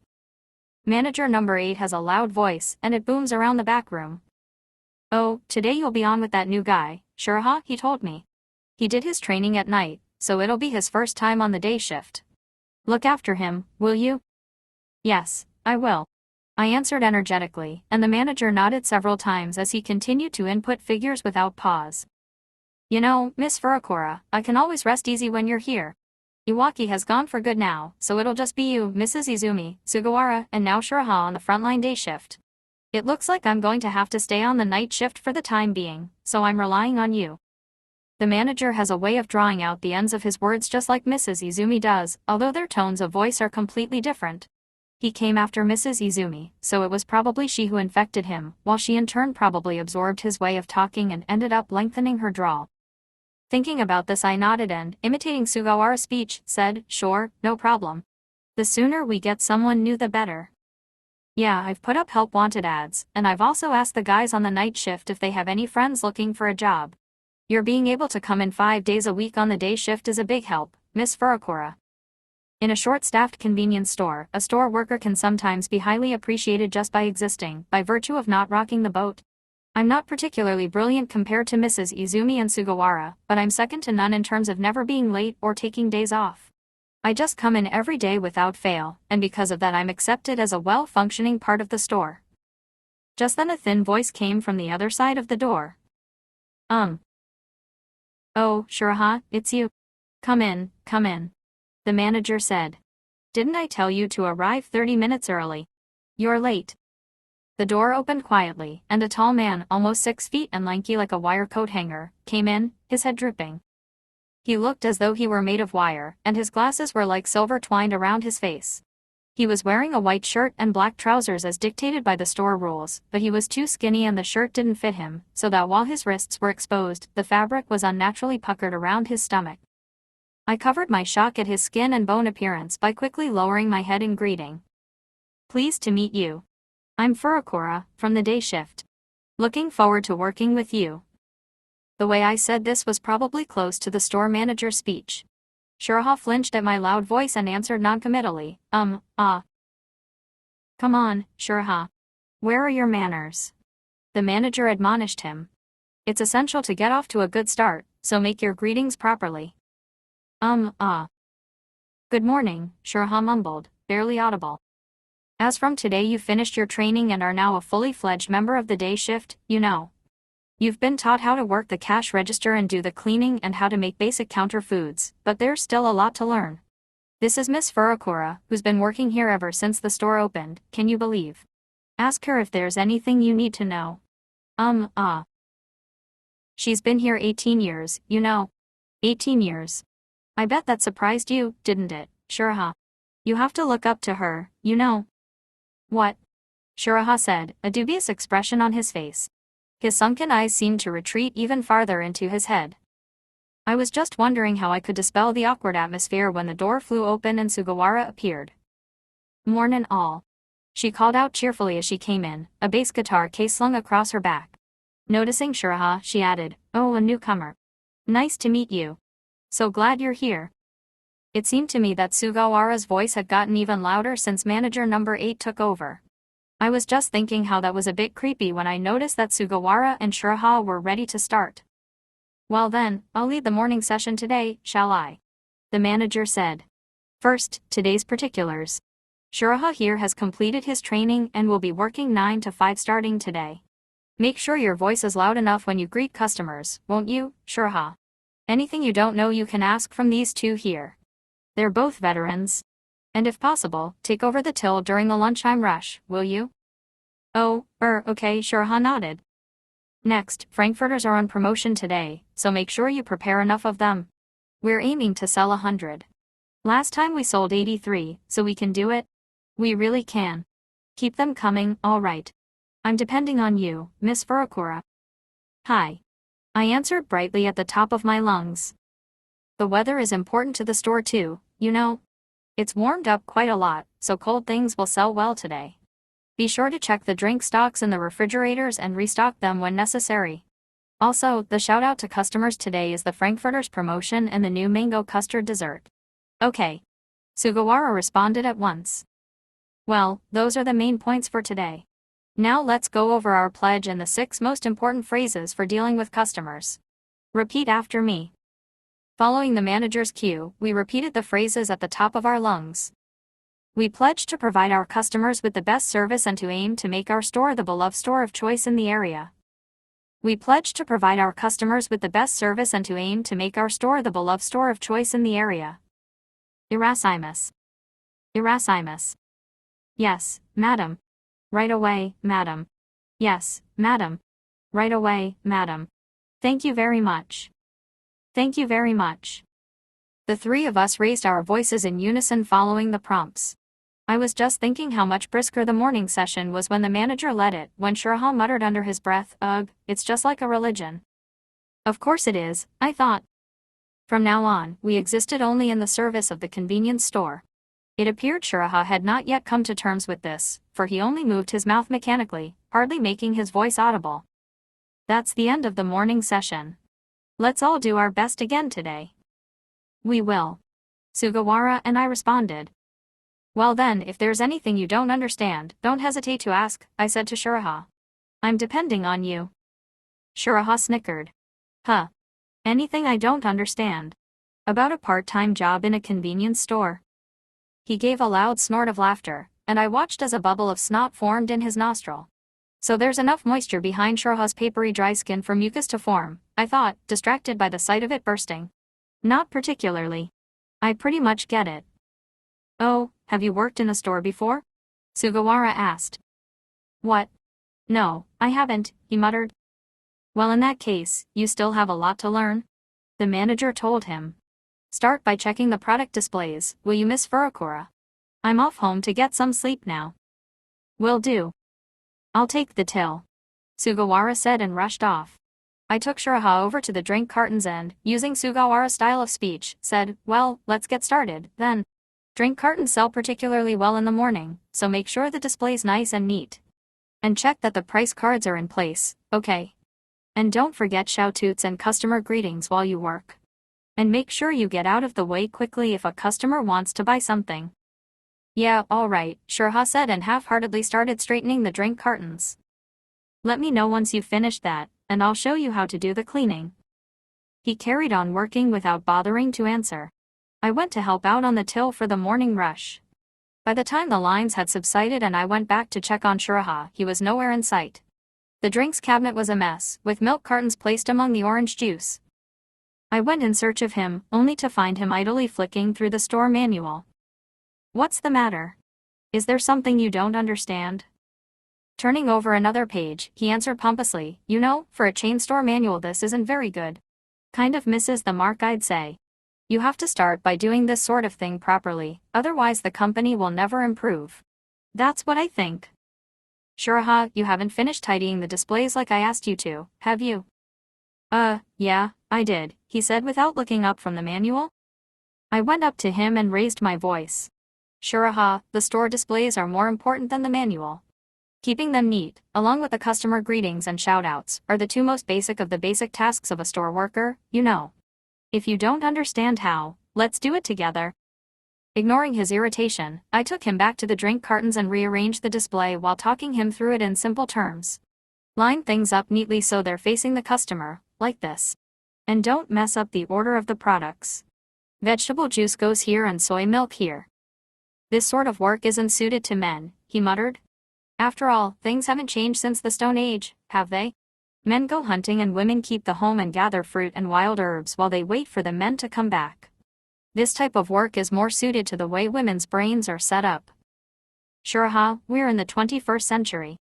Manager number 8 has a loud voice, and it booms around the back room. "Oh, today you'll be on with that new guy, Shuraha," he told me. "He did his training at night, so it'll be his first time on the day shift. Look after him, will you?" "Yes, I will," I answered energetically, and the manager nodded several times as he continued to input figures without pause. "You know, Miss Furukawa, I can always rest easy when you're here. Iwaki has gone for good now, so it'll just be you, Mrs. Izumi, Sugawara, and now Shuraha on the frontline day shift. It looks like I'm going to have to stay on the night shift for the time being, so I'm relying on you." The manager has a way of drawing out the ends of his words just like Mrs. Izumi does, although their tones of voice are completely different. He came after Mrs. Izumi, so it was probably she who infected him, while she in turn probably absorbed his way of talking and ended up lengthening her drawl. Thinking about this I nodded and, imitating Sugawara's speech, said, "Sure, no problem. The sooner we get someone new the better. Yeah, I've put up help wanted ads, and I've also asked the guys on the night shift if they have any friends looking for a job. Your being able to come in 5 days a week on the day shift is a big help, Miss Furukawa." In a short-staffed convenience store, a store worker can sometimes be highly appreciated just by existing, by virtue of not rocking the boat. I'm not particularly brilliant compared to Mrs. Izumi and Sugawara, but I'm second to none in terms of never being late or taking days off. I just come in every day without fail, and because of that I'm accepted as a well-functioning part of the store. Just then a thin voice came from the other side of the door. "Oh, Shuraha, it's you. Come in, come in," the manager said. "Didn't I tell you to arrive 30 minutes early? You're late." The door opened quietly, and a tall man, almost 6 feet and lanky like a wire coat hanger, came in, his head drooping. He looked as though he were made of wire, and his glasses were like silver twined around his face. He was wearing a white shirt and black trousers as dictated by the store rules, but he was too skinny and the shirt didn't fit him, so that while his wrists were exposed, the fabric was unnaturally puckered around his stomach. I covered my shock at his skin and bone appearance by quickly lowering my head in greeting. "Pleased to meet you. I'm Furukawa, from the day shift. Looking forward to working with you." The way I said this was probably close to the store manager's speech. Shuraha flinched at my loud voice and answered noncommittally, Come on, Shuraha. Where are your manners?" The manager admonished him. "It's essential to get off to a good start, so make your greetings properly." "Good morning," Shuraha mumbled, barely audible. "As from today you finished your training and are now a fully fledged member of the day shift, you know. You've been taught how to work the cash register and do the cleaning and how to make basic counter foods, but there's still a lot to learn. This is Miss Furukawa, who's been working here ever since the store opened, can you believe? Ask her if there's anything you need to know." She's been here 18 years, you know. 18 years. I bet that surprised you, didn't it, Shuraha? You have to look up to her, you know." "What? Shiraha said, a dubious expression on his face. His sunken eyes seemed to retreat even farther into his head. I was just wondering how I could dispel the awkward atmosphere when the door flew open and Sugawara appeared. "Mornin' all," she called out cheerfully as she came in, a bass guitar case slung across her back. Noticing Shiraha, she added, "Oh, a newcomer. Nice to meet you. So glad you're here." It seemed to me that Sugawara's voice had gotten even louder since manager number 8 took over. I was just thinking how that was a bit creepy when I noticed that Sugawara and Shiraha were ready to start. "Well then, I'll lead the morning session today, shall I?" the manager said. "First, today's particulars. Shiraha here has completed his training and will be working 9 to 5 starting today. Make sure your voice is loud enough when you greet customers, won't you, Shiraha? Anything you don't know you can ask from these two here. They're both veterans. And if possible, take over the till during the lunchtime rush, will you?" "Oh, okay," Shiraha nodded. "Next, Frankfurters are on promotion today, so make sure you prepare enough of them. We're aiming to sell 100. Last time we sold 83, so we can do it. We really can. Keep them coming, all right. I'm depending on you, Miss Furakura." "Hi," I answered brightly at the top of my lungs. "The weather is important to the store too, you know. It's warmed up quite a lot, so cold things will sell well today. Be sure to check the drink stocks in the refrigerators and restock them when necessary. Also, the shout out to customers today is the Frankfurters promotion and the new mango custard dessert." "Okay," Sugawara responded at once. "Well, those are the main points for today. Now let's go over our pledge and the 6 most important phrases for dealing with customers. Repeat after me." Following the manager's cue, we repeated the phrases at the top of our lungs. We pledge to provide our customers with the best service and to aim to make our store the beloved store of choice in the area. We pledge to provide our customers with the best service and to aim to make our store the beloved store of choice in the area. Irasimus. Irasimus. Yes, madam. Right away, madam. Yes, madam. Right away, madam. Thank you very much. Thank you very much. The 3 of us raised our voices in unison following the prompts. I was just thinking how much brisker the morning session was when the manager led it, when Shiraha muttered under his breath, "Ugh, it's just like a religion." Of course it is, I thought. From now on, we existed only in the service of the convenience store. It appeared Shiraha had not yet come to terms with this, for he only moved his mouth mechanically, hardly making his voice audible. That's the end of the morning session. Let's all do our best again today. "We will," Sugawara and I responded. "Well then, if there's anything you don't understand, don't hesitate to ask," I said to Shiraha. "I'm depending on you." Shiraha snickered. "Huh. Anything I don't understand? About a part-time job in a convenience store?" He gave a loud snort of laughter, and I watched as a bubble of snot formed in his nostril. So there's enough moisture behind Shiraha's papery dry skin for mucus to form, I thought, distracted by the sight of it bursting. "Not particularly. I pretty much get it." "Oh, have you worked in a store before?" Sugawara asked. "What? No, I haven't," he muttered. "Well, in that case, you still have a lot to learn," the manager told him. "Start by checking the product displays, will you, Miss Furakura? I'm off home to get some sleep now." "Will do. I'll take the till," Sugawara said and rushed off. I took Shiraha over to the drink cartons and, using Sugawara's style of speech, said, "Well, let's get started, then. Drink cartons sell particularly well in the morning, so make sure the display's nice and neat. And check that the price cards are in place, okay? And don't forget shout-outs and customer greetings while you work. And make sure you get out of the way quickly if a customer wants to buy something." "Yeah, all right," Shiraha said and half-heartedly started straightening the drink cartons. "Let me know once you've finished that, and I'll show you how to do the cleaning." He carried on working without bothering to answer. I went to help out on the till for the morning rush. By the time the lines had subsided and I went back to check on Shiraha, he was nowhere in sight. The drinks cabinet was a mess, with milk cartons placed among the orange juice. I went in search of him, only to find him idly flicking through the store manual. "What's the matter? Is there something you don't understand?" Turning over another page, he answered pompously, "You know, for a chain store manual this isn't very good. Kind of misses the mark, I'd say. You have to start by doing this sort of thing properly, otherwise the company will never improve. That's what I think." Shuraha, you haven't finished tidying the displays like I asked you to, have you? Yeah, I did, he said without looking up from the manual. I went up to him and raised my voice. Shuraha, the store displays are more important than the manual. Keeping them neat, along with the customer greetings and shoutouts, are the two most basic of the basic tasks of a store worker, you know. If you don't understand how, let's do it together. Ignoring his irritation, I took him back to the drink cartons and rearranged the display while talking him through it in simple terms. Line things up neatly so they're facing the customer, like this. And don't mess up the order of the products. Vegetable juice goes here and soy milk here. This sort of work isn't suited to men, he muttered. After all, things haven't changed since the Stone Age, have they? Men go hunting and women keep the home and gather fruit and wild herbs while they wait for the men to come back. This type of work is more suited to the way women's brains are set up. Shuraha, we're in the 21st century.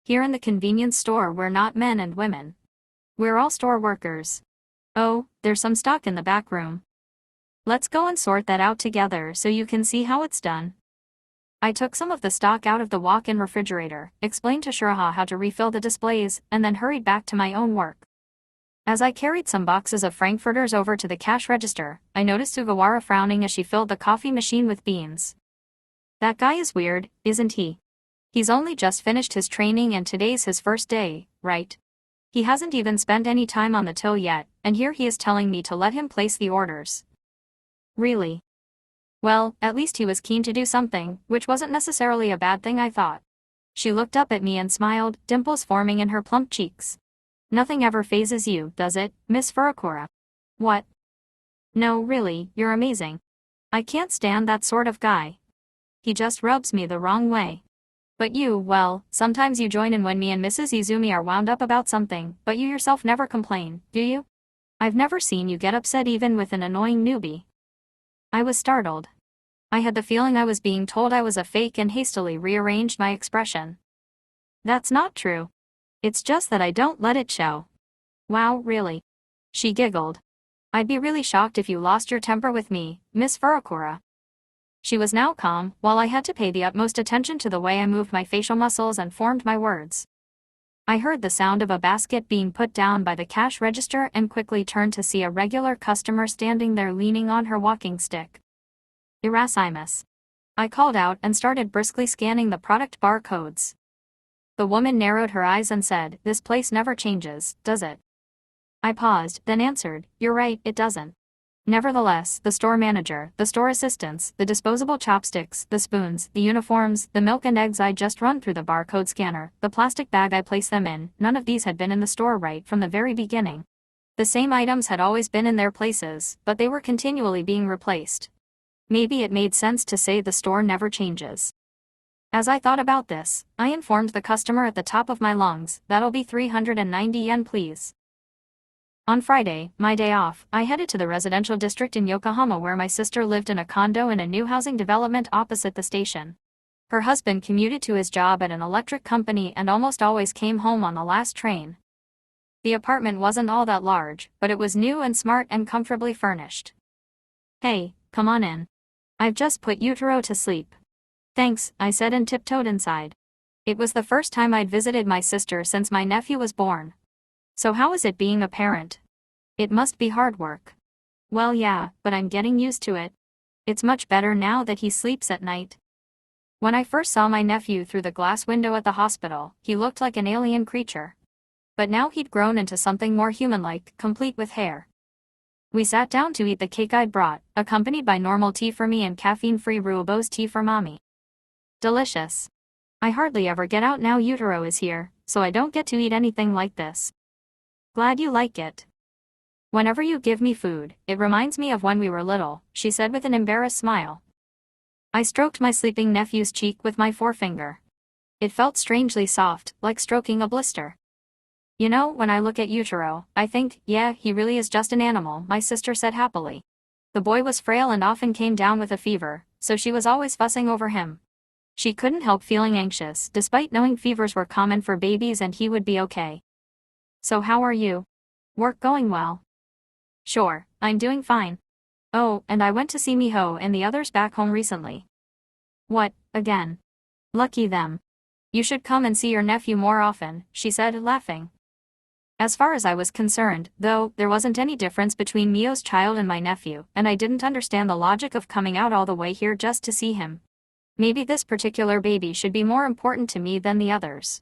Here in the convenience store we're not men and women. We're all store workers. Oh, there's some stock in the back room. Let's go and sort that out together so you can see how it's done. I took some of the stock out of the walk-in refrigerator, explained to Shuraha how to refill the displays, and then hurried back to my own work. As I carried some boxes of frankfurters over to the cash register, I noticed Sugawara frowning as she filled the coffee machine with beans. That guy is weird, isn't he? He's only just finished his training and today's his first day, right? He hasn't even spent any time on the till yet, and here he is telling me to let him place the orders. Really? Well, at least he was keen to do something, which wasn't necessarily a bad thing, I thought. She looked up at me and smiled, dimples forming in her plump cheeks. Nothing ever phases you, does it, Miss Furakura? What? No, really, you're amazing. I can't stand that sort of guy. He just rubs me the wrong way. But you, well, sometimes you join in when me and Mrs. Izumi are wound up about something, but you yourself never complain, do you? I've never seen you get upset even with an annoying newbie. I was startled. I had the feeling I was being told I was a fake and hastily rearranged my expression. That's not true. It's just that I don't let it show. Wow, really? She giggled. I'd be really shocked if you lost your temper with me, Miss Furakura. She was now calm, while I had to pay the utmost attention to the way I moved my facial muscles and formed my words. I heard the sound of a basket being put down by the cash register and quickly turned to see a regular customer standing there leaning on her walking stick. Irasimus. I called out and started briskly scanning the product barcodes. The woman narrowed her eyes and said, "This place never changes, does it?" I paused, then answered, "You're right, it doesn't." Nevertheless, the store manager, the store assistants, the disposable chopsticks, the spoons, the uniforms, the milk and eggs I just run through the barcode scanner, the plastic bag I placed them in, none of these had been in the store right from the very beginning. The same items had always been in their places, but they were continually being replaced. Maybe it made sense to say the store never changes. As I thought about this, I informed the customer at the top of my lungs, "That'll be 390 yen please." On Friday, my day off, I headed to the residential district in Yokohama where my sister lived in a condo in a new housing development opposite the station. Her husband commuted to his job at an electric company and almost always came home on the last train. The apartment wasn't all that large, but it was new and smart and comfortably furnished. "Hey, come on in. I've just put Yutaro to sleep." "Thanks," I said and tiptoed inside. It was the first time I'd visited my sister since my nephew was born. So how is it being a parent? It must be hard work. Well, yeah, but I'm getting used to it. It's much better now that he sleeps at night. When I first saw my nephew through the glass window at the hospital, he looked like an alien creature. But now he'd grown into something more human-like, complete with hair. We sat down to eat the cake I'd brought, accompanied by normal tea for me and caffeine-free Rooibos tea for Mommy. Delicious. I hardly ever get out now Yutaro is here, so I don't get to eat anything like this. Glad you like it. Whenever you give me food, it reminds me of when we were little, she said with an embarrassed smile. I stroked my sleeping nephew's cheek with my forefinger. It felt strangely soft, like stroking a blister. You know, when I look at Yutaro, I think, yeah, he really is just an animal, my sister said happily. The boy was frail and often came down with a fever, so she was always fussing over him. She couldn't help feeling anxious, despite knowing fevers were common for babies and he would be okay. So how are you? Work going well? Sure, I'm doing fine. Oh, and I went to see Miho and the others back home recently. What, again? Lucky them. You should come and see your nephew more often, she said, laughing. As far as I was concerned, though, there wasn't any difference between Mio's child and my nephew, and I didn't understand the logic of coming out all the way here just to see him. Maybe this particular baby should be more important to me than the others.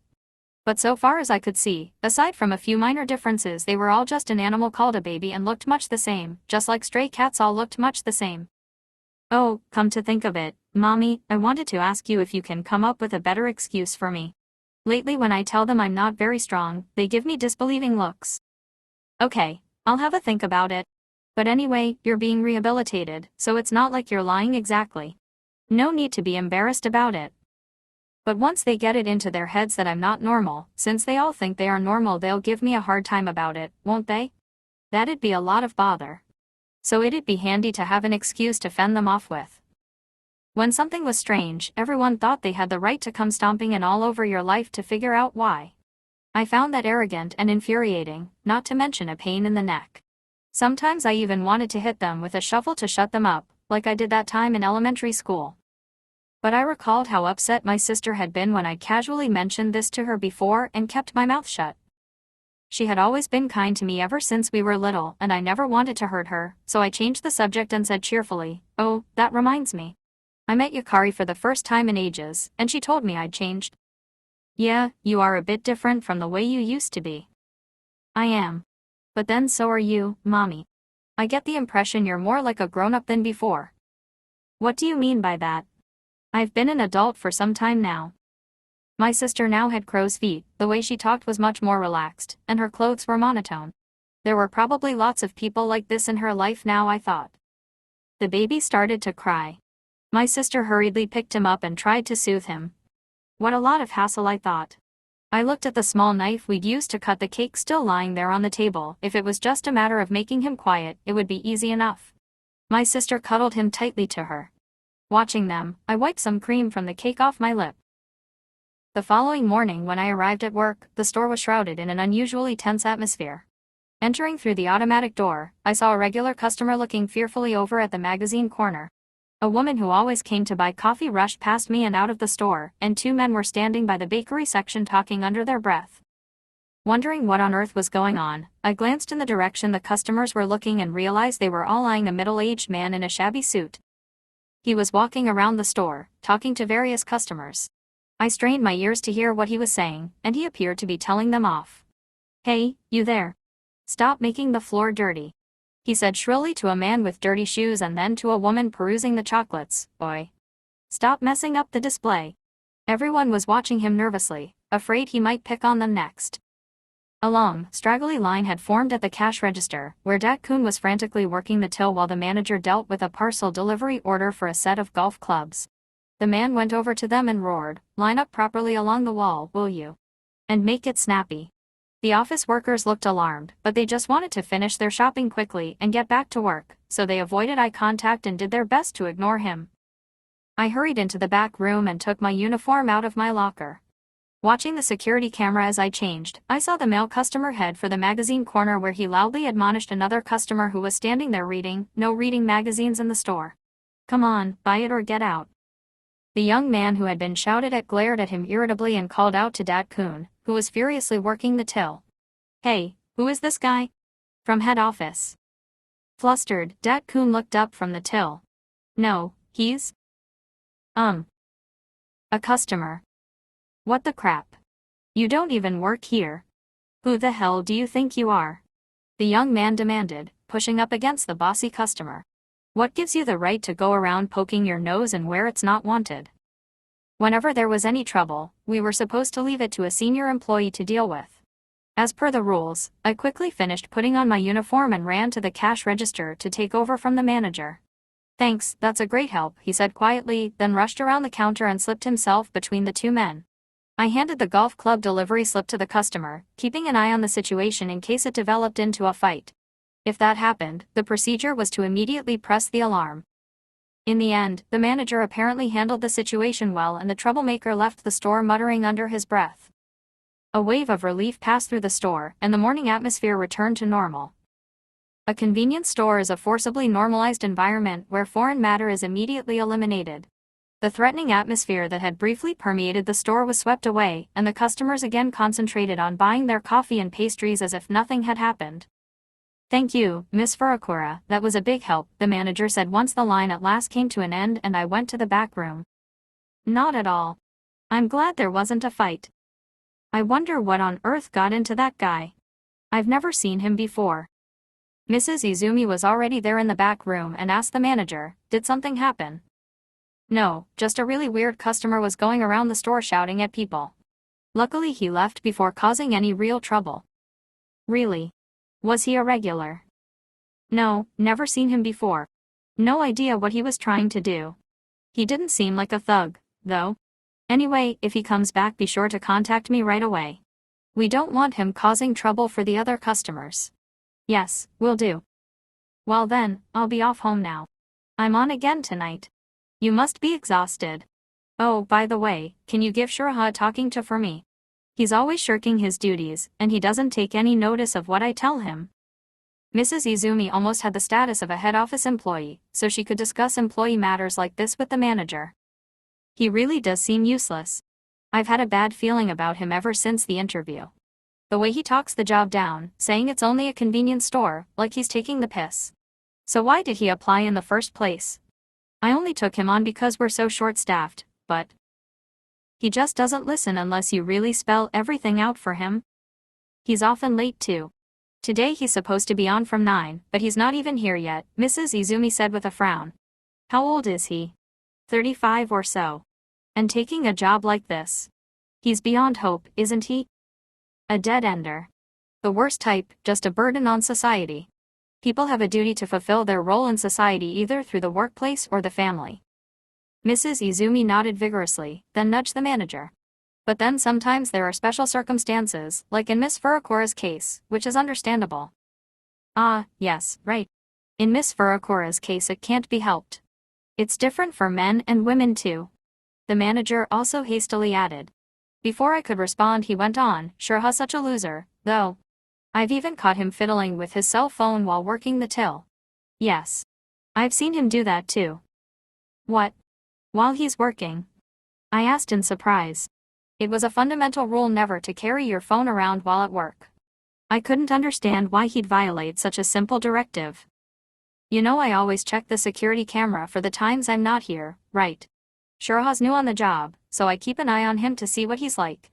But so far as I could see, aside from a few minor differences, they were all just an animal called a baby and looked much the same, just like stray cats all looked much the same. Oh, come to think of it, Mommy, I wanted to ask you if you can come up with a better excuse for me. Lately when I tell them I'm not very strong, they give me disbelieving looks. Okay, I'll have a think about it. But anyway, you're being rehabilitated, so it's not like you're lying exactly. No need to be embarrassed about it. But once they get it into their heads that I'm not normal, since they all think they are normal, they'll give me a hard time about it, won't they? That'd be a lot of bother. So it'd be handy to have an excuse to fend them off with. When something was strange, everyone thought they had the right to come stomping in all over your life to figure out why. I found that arrogant and infuriating, not to mention a pain in the neck. Sometimes I even wanted to hit them with a shovel to shut them up, like I did that time in elementary school. But I recalled how upset my sister had been when I casually mentioned this to her before and kept my mouth shut. She had always been kind to me ever since we were little, and I never wanted to hurt her, so I changed the subject and said cheerfully, "Oh, that reminds me. I met Yukari for the first time in ages, and she told me I'd changed." "Yeah, you are a bit different from the way you used to be." "I am. But then so are you, Mommy. I get the impression you're more like a grown-up than before." "What do you mean by that?" "I've been an adult for some time now." My sister now had crow's feet, the way she talked was much more relaxed, and her clothes were monotone. There were probably lots of people like this in her life now, I thought. The baby started to cry. My sister hurriedly picked him up and tried to soothe him. What a lot of hassle, I thought. I looked at the small knife we'd used to cut the cake still lying there on the table. If it was just a matter of making him quiet, it would be easy enough. My sister cuddled him tightly to her. Watching them, I wiped some cream from the cake off my lip. The following morning when I arrived at work, the store was shrouded in an unusually tense atmosphere. Entering through the automatic door, I saw a regular customer looking fearfully over at the magazine corner. A woman who always came to buy coffee rushed past me and out of the store, and two men were standing by the bakery section talking under their breath. Wondering what on earth was going on, I glanced in the direction the customers were looking and realized they were all eyeing a middle-aged man in a shabby suit. He was walking around the store, talking to various customers. I strained my ears to hear what he was saying, and he appeared to be telling them off. "Hey, you there. Stop making the floor dirty," he said shrilly to a man with dirty shoes and then to a woman perusing the chocolates. "Boy. Stop messing up the display." Everyone was watching him nervously, afraid he might pick on them next. A long, straggly line had formed at the cash register, where Dat-kun was frantically working the till while the manager dealt with a parcel delivery order for a set of golf clubs. The man went over to them and roared, "Line up properly along the wall, will you? And make it snappy." The office workers looked alarmed, but they just wanted to finish their shopping quickly and get back to work, so they avoided eye contact and did their best to ignore him. I hurried into the back room and took my uniform out of my locker. Watching the security camera as I changed, I saw the male customer head for the magazine corner where he loudly admonished another customer who was standing there reading, "No reading magazines in the store. Come on, buy it or get out." The young man who had been shouted at glared at him irritably and called out to Dat-kun, who was furiously working the till. "Hey, who is this guy?" "From head office." Flustered, Dat-kun looked up from the till. "No, he's a customer." "What the crap? You don't even work here. Who the hell do you think you are?" the young man demanded, pushing up against the bossy customer. "What gives you the right to go around poking your nose in where it's not wanted?" Whenever there was any trouble, we were supposed to leave it to a senior employee to deal with. As per the rules, I quickly finished putting on my uniform and ran to the cash register to take over from the manager. "Thanks, that's a great help," he said quietly, then rushed around the counter and slipped himself between the two men. I handed the golf club delivery slip to the customer, keeping an eye on the situation in case it developed into a fight. If that happened, the procedure was to immediately press the alarm. In the end, the manager apparently handled the situation well and the troublemaker left the store muttering under his breath. A wave of relief passed through the store, and the morning atmosphere returned to normal. A convenience store is a forcibly normalized environment where foreign matter is immediately eliminated. The threatening atmosphere that had briefly permeated the store was swept away, and the customers again concentrated on buying their coffee and pastries as if nothing had happened. "Thank you, Miss Furakura, that was a big help," the manager said once the line at last came to an end and I went to the back room. "Not at all. I'm glad there wasn't a fight. I wonder what on earth got into that guy. I've never seen him before." Mrs. Izumi was already there in the back room and asked the manager, "Did something happen?" "No, just a really weird customer was going around the store shouting at people. Luckily he left before causing any real trouble." "Really? Was he a regular?" "No, never seen him before. No idea what he was trying to do. He didn't seem like a thug, though. Anyway, if he comes back be sure to contact me right away. We don't want him causing trouble for the other customers." "Yes, will do." "Well then, I'll be off home now. I'm on again tonight. You must be exhausted. Oh, by the way, can you give Shuraha a talking to for me? He's always shirking his duties, and he doesn't take any notice of what I tell him." Mrs. Izumi almost had the status of a head office employee, so she could discuss employee matters like this with the manager. "He really does seem useless. I've had a bad feeling about him ever since the interview. The way he talks the job down, saying it's only a convenience store, like he's taking the piss. So why did he apply in the first place? I only took him on because we're so short-staffed, but he just doesn't listen unless you really spell everything out for him. He's often late too. Today he's supposed to be on from 9, but he's not even here yet," Mrs. Izumi said with a frown. "How old is he? 35 or so. And taking a job like this. He's beyond hope, isn't he? A dead-ender. The worst type, just a burden on society. People have a duty to fulfill their role in society either through the workplace or the family." Mrs. Izumi nodded vigorously, then nudged the manager. "But then sometimes there are special circumstances, like in Miss Furakura's case, which is understandable." "Ah, yes, right. In Miss Furakura's case it can't be helped. It's different for men and women too," the manager also hastily added. Before I could respond he went on, "Shuraha's such a loser, though. I've even caught him fiddling with his cell phone while working the till. Yes. I've seen him do that too." "What? While he's working?" I asked in surprise. It was a fundamental rule never to carry your phone around while at work. I couldn't understand why he'd violate such a simple directive. "You know I always check the security camera for the times I'm not here, right? Shuraha's new on the job, so I keep an eye on him to see what he's like.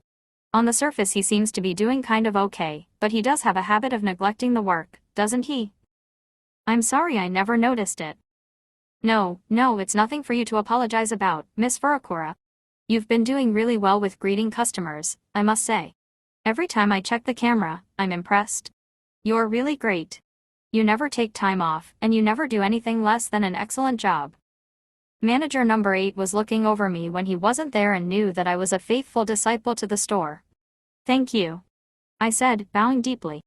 On the surface he seems to be doing kind of okay, but he does have a habit of neglecting the work, doesn't he?" "I'm sorry I never noticed it." No, it's nothing for you to apologize about, Miss Furakura. You've been doing really well with greeting customers, I must say. Every time I check the camera, I'm impressed. You're really great. You never take time off, and you never do anything less than an excellent job." Manager number 8 was looking over me when he wasn't there and knew that I was a faithful disciple to the store. "Thank you," I said, bowing deeply.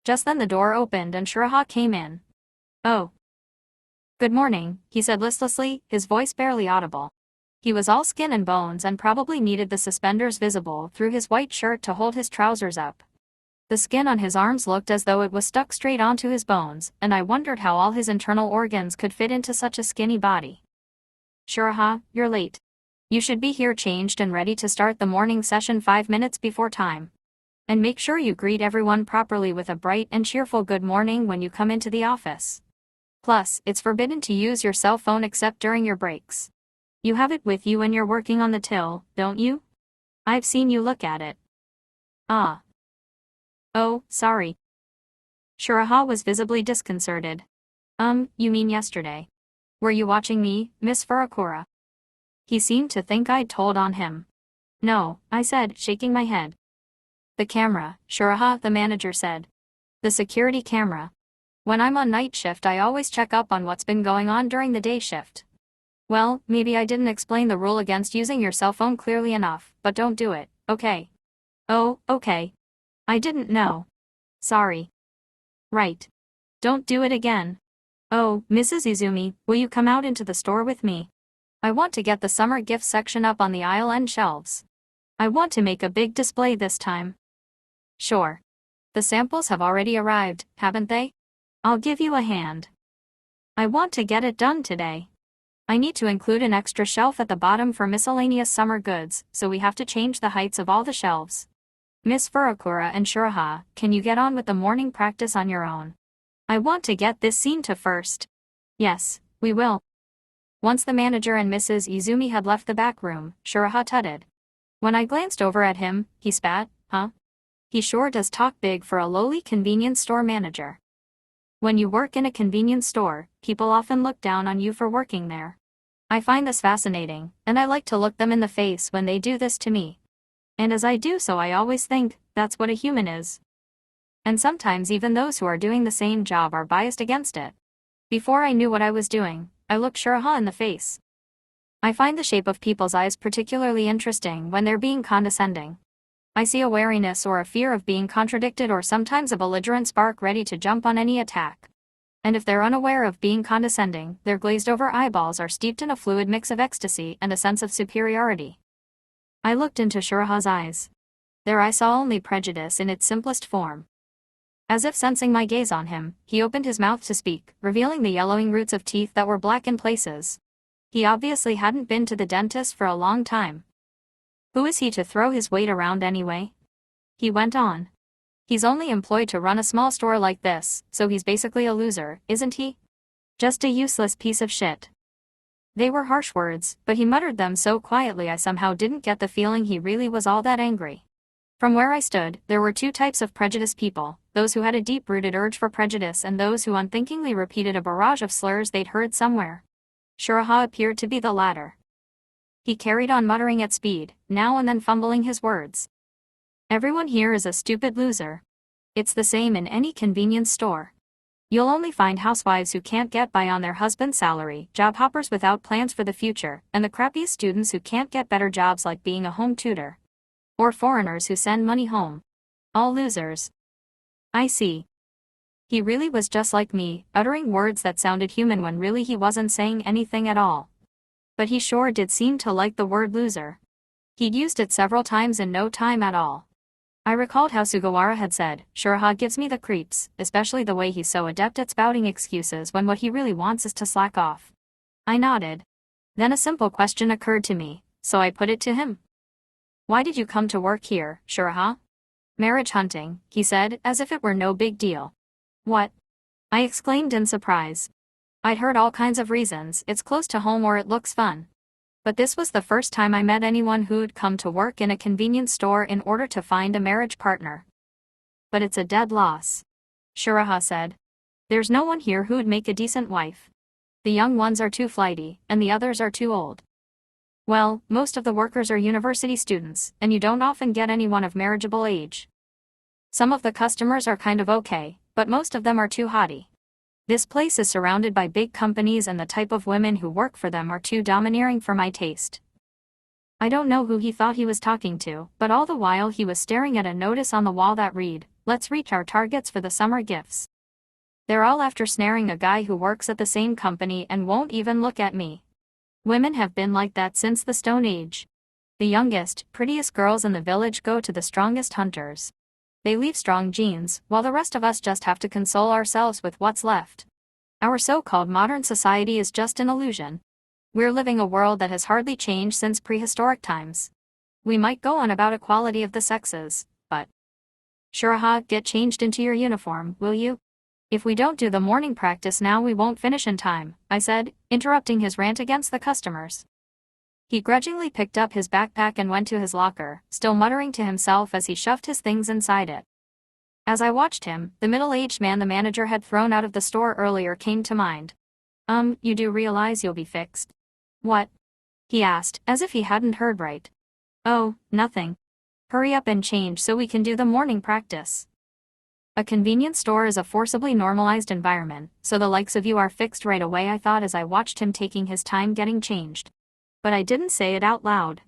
Just then the door opened and Shuraha came in. "Oh. Good morning," he said listlessly, his voice barely audible. He was all skin and bones and probably needed the suspenders visible through his white shirt to hold his trousers up. The skin on his arms looked as though it was stuck straight onto his bones, and I wondered how all his internal organs could fit into such a skinny body. "Shuraha, you're late. You should be here changed and ready to start the morning session 5 minutes before time. And make sure you greet everyone properly with a bright and cheerful good morning when you come into the office. Plus, it's forbidden to use your cell phone except during your breaks. You have it with you when you're working on the till, don't you? I've seen you look at it." "Ah. Oh, sorry." Shuraha was visibly disconcerted. You mean yesterday? Were you watching me, Miss Furakura?" He seemed to think I'd told on him. "No," I said, shaking my head. "The camera, Shuraha," the manager said. "The security camera. When I'm on night shift I always check up on what's been going on during the day shift." "Well, maybe I didn't explain the rule against using your cell phone clearly enough, but don't do it, okay?" "Oh, okay. I didn't know. Sorry." "Right. Don't do it again. Oh, Mrs. Izumi, will you come out into the store with me? I want to get the summer gift section up on the aisle and shelves. I want to make a big display this time." "Sure. The samples have already arrived, haven't they? I'll give you a hand. I want to get it done today." I need to include an extra shelf at the bottom for miscellaneous summer goods, so we have to change the heights of all the shelves. Miss Furakura and Shuraha, can you get on with the morning practice on your own? I want to get this scene to first. Yes, we will. Once the manager and Mrs. Izumi had left the back room, Shuraha tutted. When I glanced over at him, he spat, huh? He sure does talk big for a lowly convenience store manager. When you work in a convenience store, people often look down on you for working there. I find this fascinating, and I like to look them in the face when they do this to me. And as I do so, I always think, that's what a human is. And sometimes even those who are doing the same job are biased against it. Before I knew what I was doing, I looked Shuraha in the face. I find the shape of people's eyes particularly interesting when they're being condescending. I see a wariness or a fear of being contradicted, or sometimes a belligerent spark ready to jump on any attack. And if they're unaware of being condescending, their glazed-over eyeballs are steeped in a fluid mix of ecstasy and a sense of superiority. I looked into Shuraha's eyes. There I saw only prejudice in its simplest form. As if sensing my gaze on him, he opened his mouth to speak, revealing the yellowing roots of teeth that were black in places. He obviously hadn't been to the dentist for a long time. Who is he to throw his weight around anyway? He went on. He's only employed to run a small store like this, so he's basically a loser, isn't he? Just a useless piece of shit. They were harsh words, but he muttered them so quietly I somehow didn't get the feeling he really was all that angry. From where I stood, there were two types of prejudiced people, those who had a deep-rooted urge for prejudice and those who unthinkingly repeated a barrage of slurs they'd heard somewhere. Shuraha appeared to be the latter. He carried on muttering at speed, now and then fumbling his words. Everyone here is a stupid loser. It's the same in any convenience store. You'll only find housewives who can't get by on their husband's salary, job hoppers without plans for the future, and the crappiest students who can't get better jobs like being a home tutor. Or foreigners who send money home. All losers. I see. He really was just like me, uttering words that sounded human when really he wasn't saying anything at all. But he sure did seem to like the word loser. He'd used it several times in no time at all. I recalled how Sugawara had said, Shuraha gives me the creeps, especially the way he's so adept at spouting excuses when what he really wants is to slack off. I nodded. Then a simple question occurred to me, so I put it to him. Why did you come to work here, Shuraha? Marriage hunting, he said, as if it were no big deal. What? I exclaimed in surprise. I'd heard all kinds of reasons, it's close to home or it looks fun. But this was the first time I met anyone who'd come to work in a convenience store in order to find a marriage partner. But it's a dead loss. Shuraha said. There's no one here who'd make a decent wife. The young ones are too flighty, and the others are too old. Well, most of the workers are university students, and you don't often get anyone of marriageable age. Some of the customers are kind of okay, but most of them are too haughty. This place is surrounded by big companies and the type of women who work for them are too domineering for my taste. I don't know who he thought he was talking to, but all the while he was staring at a notice on the wall that read, "Let's reach our targets for the summer gifts." They're all after snaring a guy who works at the same company and won't even look at me. Women have been like that since the Stone Age. The youngest, prettiest girls in the village go to the strongest hunters. They leave strong genes, while the rest of us just have to console ourselves with what's left. Our so-called modern society is just an illusion. We're living a world that has hardly changed since prehistoric times. We might go on about equality of the sexes, but... Shuraha, get changed into your uniform, will you? If we don't do the morning practice now we won't finish in time, I said, interrupting his rant against the customers. He grudgingly picked up his backpack and went to his locker, still muttering to himself as he shoved his things inside it. As I watched him, the middle-aged man the manager had thrown out of the store earlier came to mind. You do realize you'll be fixed? What? He asked, as if he hadn't heard right. Oh, nothing. Hurry up and change so we can do the morning practice. A convenience store is a forcibly normalized environment, so the likes of you are fixed right away, I thought as I watched him taking his time getting changed. But I didn't say it out loud.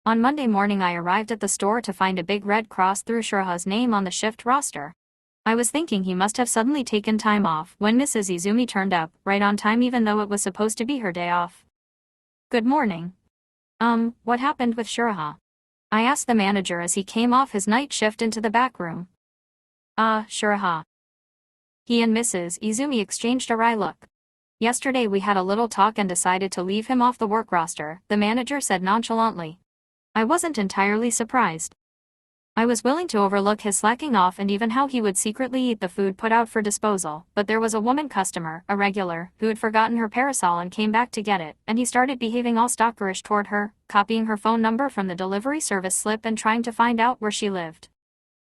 On Monday morning I arrived at the store to find a big red cross through Shuraha's name on the shift roster. I was thinking he must have suddenly taken time off when Mrs. Izumi turned up, right on time even though it was supposed to be her day off. Good morning. What happened with Shuraha? I asked the manager as he came off his night shift into the back room. Shuraha. He and Mrs. Izumi exchanged a wry look. Yesterday we had a little talk and decided to leave him off the work roster, the manager said nonchalantly. I wasn't entirely surprised. I was willing to overlook his slacking off and even how he would secretly eat the food put out for disposal, but there was a woman customer, a regular, who had forgotten her parasol and came back to get it, and he started behaving all stalkerish toward her, copying her phone number from the delivery service slip and trying to find out where she lived.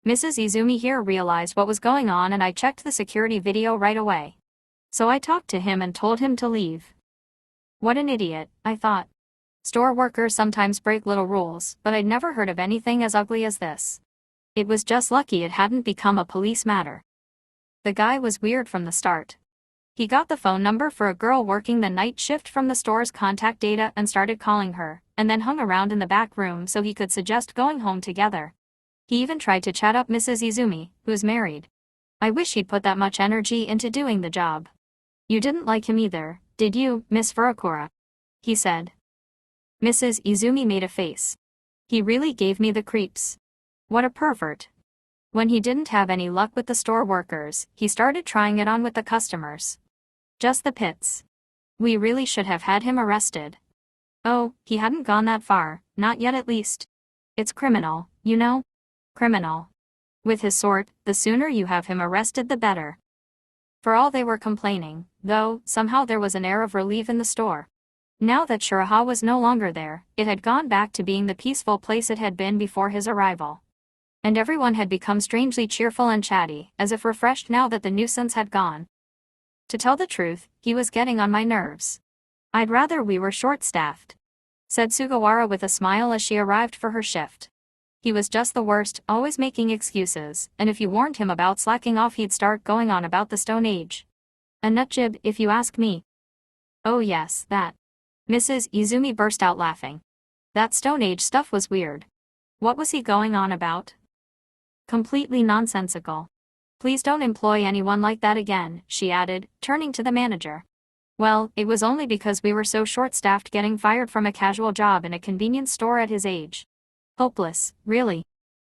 Mrs. Izumi here realized what was going on and I checked the security video right away. So I talked to him and told him to leave. What an idiot, I thought. Store workers sometimes break little rules, but I'd never heard of anything as ugly as this. It was just lucky it hadn't become a police matter. The guy was weird from the start. He got the phone number for a girl working the night shift from the store's contact data and started calling her, and then hung around in the back room so he could suggest going home together. He even tried to chat up Mrs. Izumi, who's married. I wish he'd put that much energy into doing the job. You didn't like him either, did you, Miss Furukawa? He said. Mrs. Izumi made a face. He really gave me the creeps. What a pervert. When he didn't have any luck with the store workers, he started trying it on with the customers. Just the pits. We really should have had him arrested. Oh, he hadn't gone that far, not yet at least. It's criminal, you know? Criminal. With his sort, the sooner you have him arrested the better. For all they were complaining, though, somehow there was an air of relief in the store. Now that Shiraha was no longer there, it had gone back to being the peaceful place it had been before his arrival. And everyone had become strangely cheerful and chatty, as if refreshed now that the nuisance had gone. To tell the truth, he was getting on my nerves. I'd rather we were short-staffed, said Sugawara with a smile as she arrived for her shift. He was just the worst, always making excuses, and if you warned him about slacking off he'd start going on about the Stone Age. A nutjob, if you ask me. Oh yes, that. Mrs. Izumi burst out laughing. That Stone Age stuff was weird. What was he going on about? Completely nonsensical. Please don't employ anyone like that again, she added, turning to the manager. Well, it was only because we were so short-staffed getting fired from a casual job in a convenience store at his age. Hopeless, really.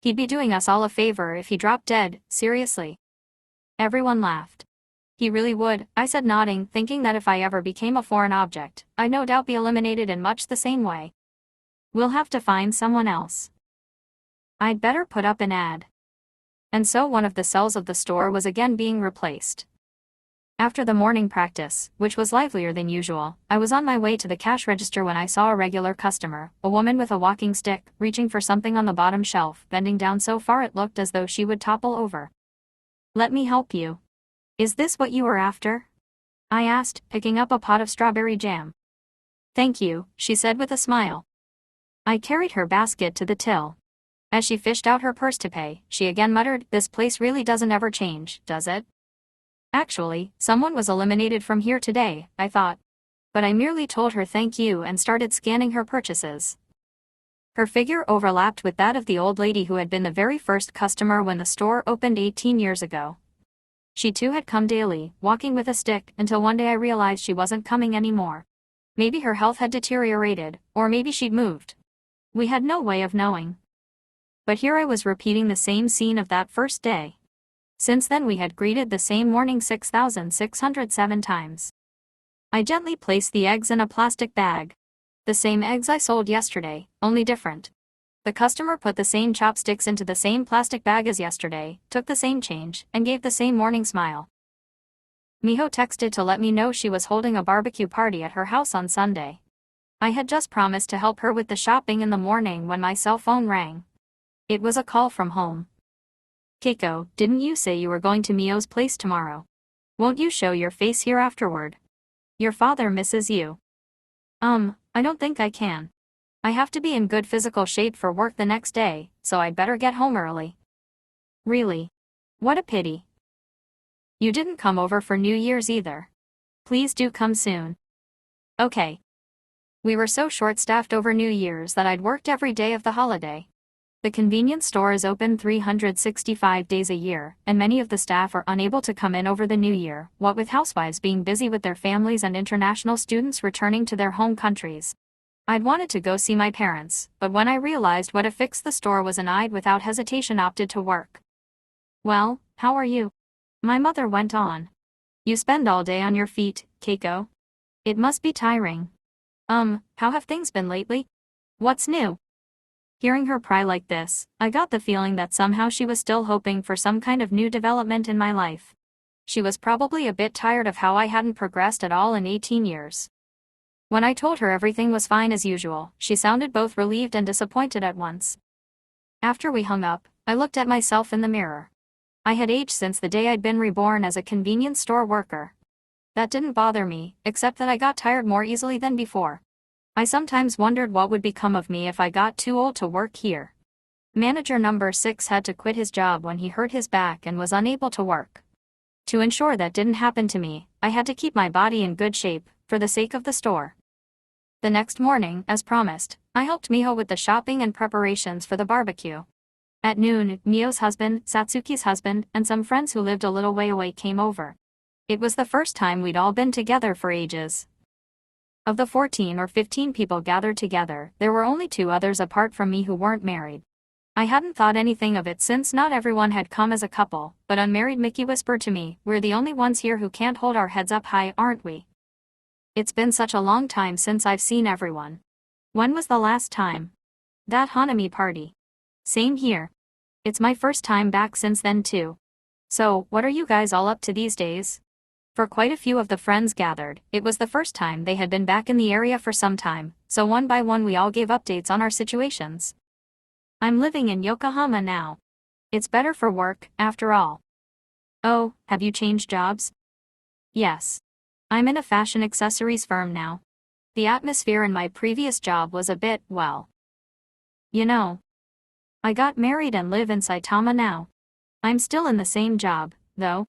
He'd be doing us all a favor if he dropped dead, seriously. Everyone laughed. He really would, I said nodding, thinking that if I ever became a foreign object, I'd no doubt be eliminated in much the same way. We'll have to find someone else. I'd better put up an ad. And so one of the cells of the store was again being replaced. After the morning practice, which was livelier than usual, I was on my way to the cash register when I saw a regular customer, a woman with a walking stick, reaching for something on the bottom shelf, bending down so far it looked as though she would topple over. Let me help you. Is this what you were after? I asked, picking up a pot of strawberry jam. Thank you, she said with a smile. I carried her basket to the till. As she fished out her purse to pay, she again muttered, "This place really doesn't ever change, does it?" Actually, someone was eliminated from here today, I thought. But I merely told her thank you and started scanning her purchases. Her figure overlapped with that of the old lady who had been the very first customer when the store opened 18 years ago. She too had come daily, walking with a stick, until one day I realized she wasn't coming anymore. Maybe her health had deteriorated, or maybe she'd moved. We had no way of knowing. But here I was repeating the same scene of that first day. Since then we had greeted the same morning 6,607 times. I gently placed the eggs in a plastic bag. The same eggs I sold yesterday, only different. The customer put the same chopsticks into the same plastic bag as yesterday, took the same change, and gave the same morning smile. Miho texted to let me know she was holding a barbecue party at her house on Sunday. I had just promised to help her with the shopping in the morning when my cell phone rang. It was a call from home. Keiko, didn't you say you were going to Mio's place tomorrow? Won't you show your face here afterward? Your father misses you. I don't think I can. I have to be in good physical shape for work the next day, so I'd better get home early. Really? What a pity. You didn't come over for New Year's either. Please do come soon. Okay. We were so short-staffed over New Year's that I'd worked every day of the holiday. The convenience store is open 365 days a year, and many of the staff are unable to come in over the new year, what with housewives being busy with their families and international students returning to their home countries. I'd wanted to go see my parents, but when I realized what a fix the store was in, I'd without hesitation opted to work. Well, how are you? My mother went on. You spend all day on your feet, Keiko. It must be tiring. How have things been lately? What's new? Hearing her pry like this, I got the feeling that somehow she was still hoping for some kind of new development in my life. She was probably a bit tired of how I hadn't progressed at all in 18 years. When I told her everything was fine as usual, she sounded both relieved and disappointed at once. After we hung up, I looked at myself in the mirror. I had aged since the day I'd been reborn as a convenience store worker. That didn't bother me, except that I got tired more easily than before. I sometimes wondered what would become of me if I got too old to work here. Manager number 6 had to quit his job when he hurt his back and was unable to work. To ensure that didn't happen to me, I had to keep my body in good shape, for the sake of the store. The next morning, as promised, I helped Miho with the shopping and preparations for the barbecue. At noon, Mio's husband, Satsuki's husband, and some friends who lived a little way away came over. It was the first time we'd all been together for ages. Of the 14 or 15 people gathered together, there were only 2 others apart from me who weren't married. I hadn't thought anything of it since not everyone had come as a couple, but unmarried Mickey whispered to me, "We're the only ones here who can't hold our heads up high, aren't we? It's been such a long time since I've seen everyone." "When was the last time?" "That Hanami party." "Same here. It's my first time back since then too." "So, what are you guys all up to these days?" For quite a few of the friends gathered, it was the first time they had been back in the area for some time, so one by one we all gave updates on our situations. "I'm living in Yokohama now. It's better for work, after all." "Oh, have you changed jobs?" "Yes. I'm in a fashion accessories firm now. The atmosphere in my previous job was a bit, well. You know. I got married and live in Saitama now. I'm still in the same job, though.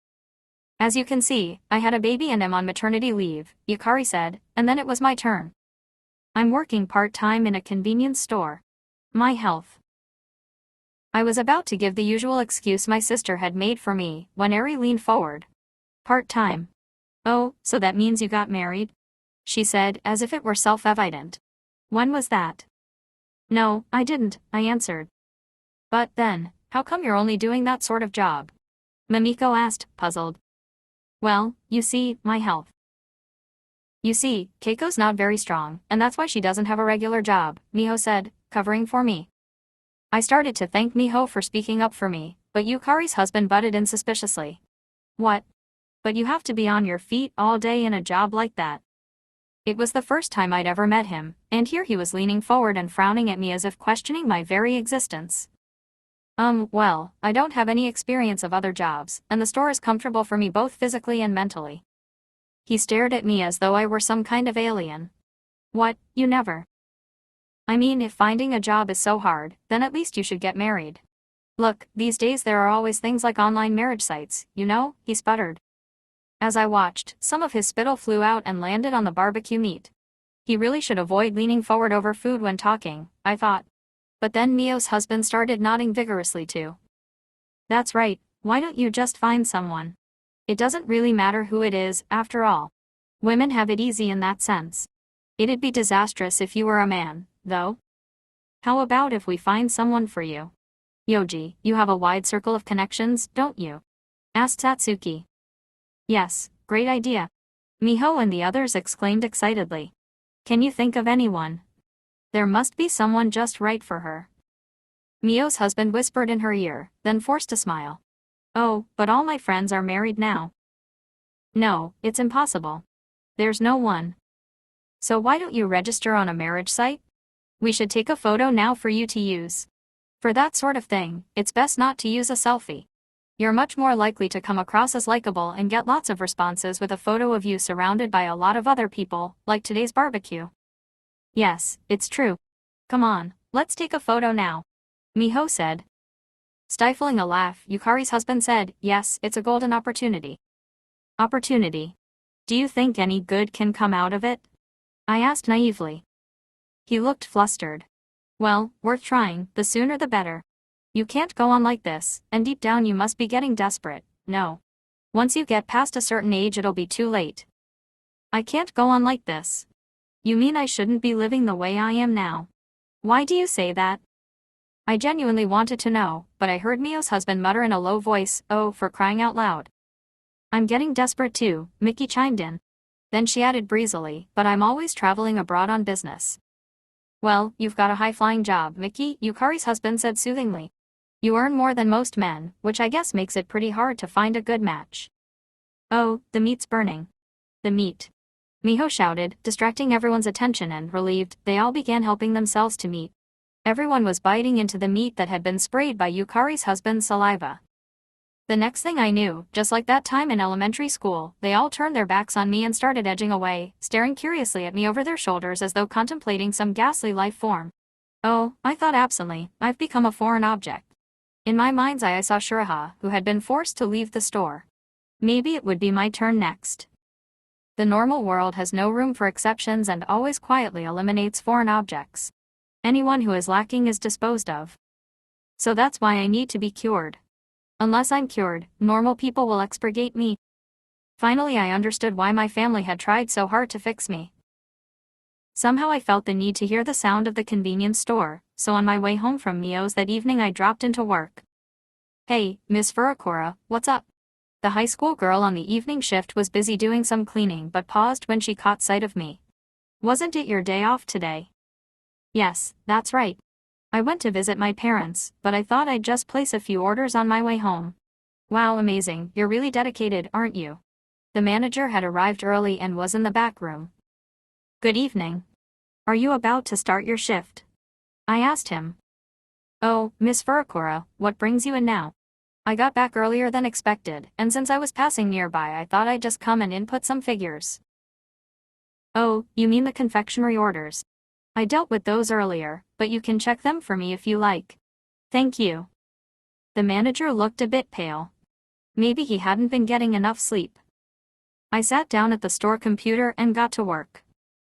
As you can see, I had a baby and am on maternity leave," Yukari said, and then it was my turn. "I'm working part-time in a convenience store. My health." I was about to give the usual excuse my sister had made for me, when Eri leaned forward. "Part-time. Oh, so that means you got married?" she said, as if it were self-evident. "When was that?" "No, I didn't," I answered. "But then, how come you're only doing that sort of job?" Mamiko asked, puzzled. "Well, you see, my health. You see, Keiko's not very strong, and that's why she doesn't have a regular job," Miho said, covering for me. I started to thank Miho for speaking up for me, but Yukari's husband butted in suspiciously. "What? But you have to be on your feet all day in a job like that." It was the first time I'd ever met him, and here he was leaning forward and frowning at me as if questioning my very existence. Well, I don't have any experience of other jobs, and the store is comfortable for me both physically and mentally." He stared at me as though I were some kind of alien. "What, you never? I mean, if finding a job is so hard, then at least you should get married. Look, these days there are always things like online marriage sites, you know," he sputtered. As I watched, some of his spittle flew out and landed on the barbecue meat. He really should avoid leaning forward over food when talking, I thought. But then Mio's husband started nodding vigorously too. "That's right, why don't you just find someone? It doesn't really matter who it is, after all. Women have it easy in that sense. It'd be disastrous if you were a man, though. How about if we find someone for you? Yoji, you have a wide circle of connections, don't you?" asked Satsuki. "Yes, great idea." Miho and the others exclaimed excitedly. "Can you think of anyone? There must be someone just right for her." Mio's husband whispered in her ear, then forced a smile. "Oh, but all my friends are married now." "No, it's impossible. There's no one. So why don't you register on a marriage site? We should take a photo now for you to use. For that sort of thing, it's best not to use a selfie. You're much more likely to come across as likable and get lots of responses with a photo of you surrounded by a lot of other people, like today's barbecue." "Yes, it's true. Come on, let's take a photo now," Miho said. Stifling a laugh, Yukari's husband said, "Yes, it's a golden opportunity." "Opportunity? Do you think any good can come out of it?" I asked naively. He looked flustered. "Well, worth trying, the sooner the better. You can't go on like this, and deep down you must be getting desperate, no. Once you get past a certain age it'll be too late." "I can't go on like this." "You mean I shouldn't be living the way I am now?" "Why do you say that?" I genuinely wanted to know, but I heard Mio's husband mutter in a low voice, "Oh, for crying out loud." "I'm getting desperate too," Mickey chimed in. Then she added breezily, but I'm always traveling abroad on business. Well, you've got a high-flying job, Mickey, Yukari's husband said soothingly. You earn more than most men, which I guess makes it pretty hard to find a good match. Oh, the meat's burning. The meat. Miho shouted, distracting everyone's attention, and relieved, they all began helping themselves to meat. Everyone was biting into the meat that had been sprayed by Yukari's husband's saliva. The next thing I knew, just like that time in elementary school, they all turned their backs on me and started edging away, staring curiously at me over their shoulders as though contemplating some ghastly life form. Oh, I thought absently, I've become a foreign object. In my mind's eye I saw Shuraha, who had been forced to leave the store. Maybe it would be my turn next. The normal world has no room for exceptions and always quietly eliminates foreign objects. Anyone who is lacking is disposed of. So that's why I need to be cured. Unless I'm cured, normal people will expurgate me. Finally I understood why my family had tried so hard to fix me. Somehow I felt the need to hear the sound of the convenience store, so on my way home from Mio's that evening I dropped into work. Hey, Miss Furukawa, what's up? The high school girl on the evening shift was busy doing some cleaning but paused when she caught sight of me. Wasn't it your day off today? Yes, that's right. I went to visit my parents, but I thought I'd just place a few orders on my way home. Wow, amazing, you're really dedicated, aren't you? The manager had arrived early and was in the back room. Good evening. Are you about to start your shift? I asked him. Oh, Miss Furukawa, what brings you in now? I got back earlier than expected, and since I was passing nearby I thought I'd just come and input some figures. Oh, you mean the confectionery orders? I dealt with those earlier, but you can check them for me if you like. Thank you. The manager looked a bit pale. Maybe he hadn't been getting enough sleep. I sat down at the store computer and got to work.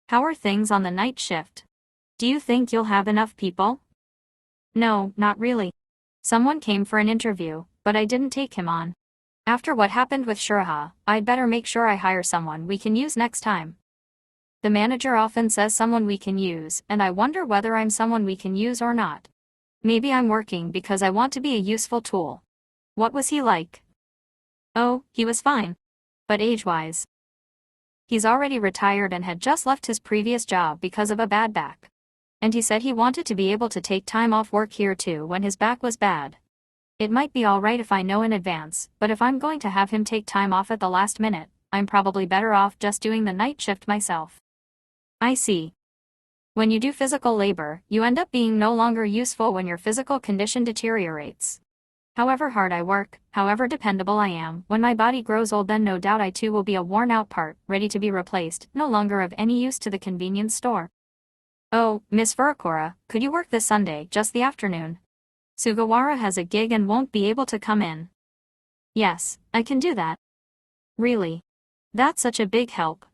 How are things on the night shift? Do you think you'll have enough people? No, not really. Someone came for an interview, but I didn't take him on. After what happened with Shuraha, I'd better make sure I hire someone we can use next time. The manager often says someone we can use, and I wonder whether I'm someone we can use or not. Maybe I'm working because I want to be a useful tool. What was he like? Oh, he was fine. But age-wise. He's already retired and had just left his previous job because of a bad back. And he said he wanted to be able to take time off work here too when his back was bad. It might be alright if I know in advance, but if I'm going to have him take time off at the last minute, I'm probably better off just doing the night shift myself. I see. When you do physical labor, you end up being no longer useful when your physical condition deteriorates. However hard I work, however dependable I am, when my body grows old then no doubt I too will be a worn-out part, ready to be replaced, no longer of any use to the convenience store. Oh, Miss Furukawa, could you work this Sunday, just the afternoon? Sugawara has a gig and won't be able to come in. Yes, I can do that. Really? That's such a big help.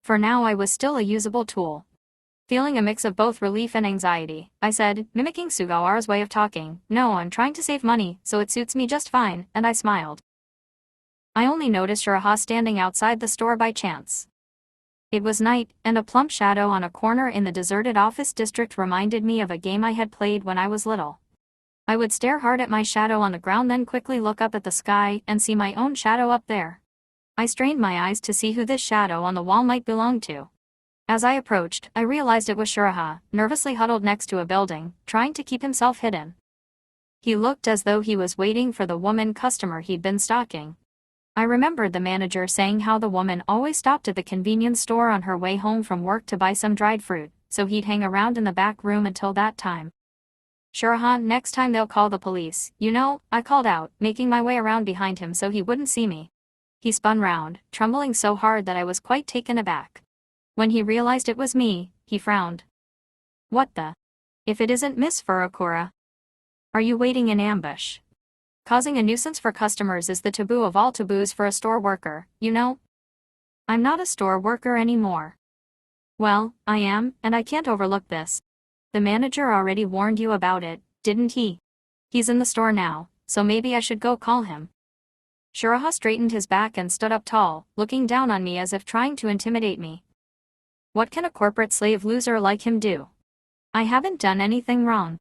For now I was still a usable tool. Feeling a mix of both relief and anxiety, I said, mimicking Sugawara's way of talking, no, I'm trying to save money, so it suits me just fine, and I smiled. I only noticed Shuraha standing outside the store by chance. It was night, and a plump shadow on a corner in the deserted office district reminded me of a game I had played when I was little. I would stare hard at my shadow on the ground, then quickly look up at the sky and see my own shadow up there. I strained my eyes to see who this shadow on the wall might belong to. As I approached, I realized it was Shuraha, nervously huddled next to a building, trying to keep himself hidden. He looked as though he was waiting for the woman customer he'd been stalking. I remembered the manager saying how the woman always stopped at the convenience store on her way home from work to buy some dried fruit, so he'd hang around in the back room until that time. Shuraha, next time they'll call the police, you know, I called out, making my way around behind him so he wouldn't see me. He spun round, trembling so hard that I was quite taken aback. When he realized it was me, he frowned. What the? If it isn't Miss Furukawa? Are you waiting in ambush? Causing a nuisance for customers is the taboo of all taboos for a store worker, you know? I'm not a store worker anymore. Well, I am, and I can't overlook this. The manager already warned you about it, didn't he? He's in the store now, so maybe I should go call him. Shuraha straightened his back and stood up tall, looking down on me as if trying to intimidate me. What can a corporate slave loser like him do? I haven't done anything wrong.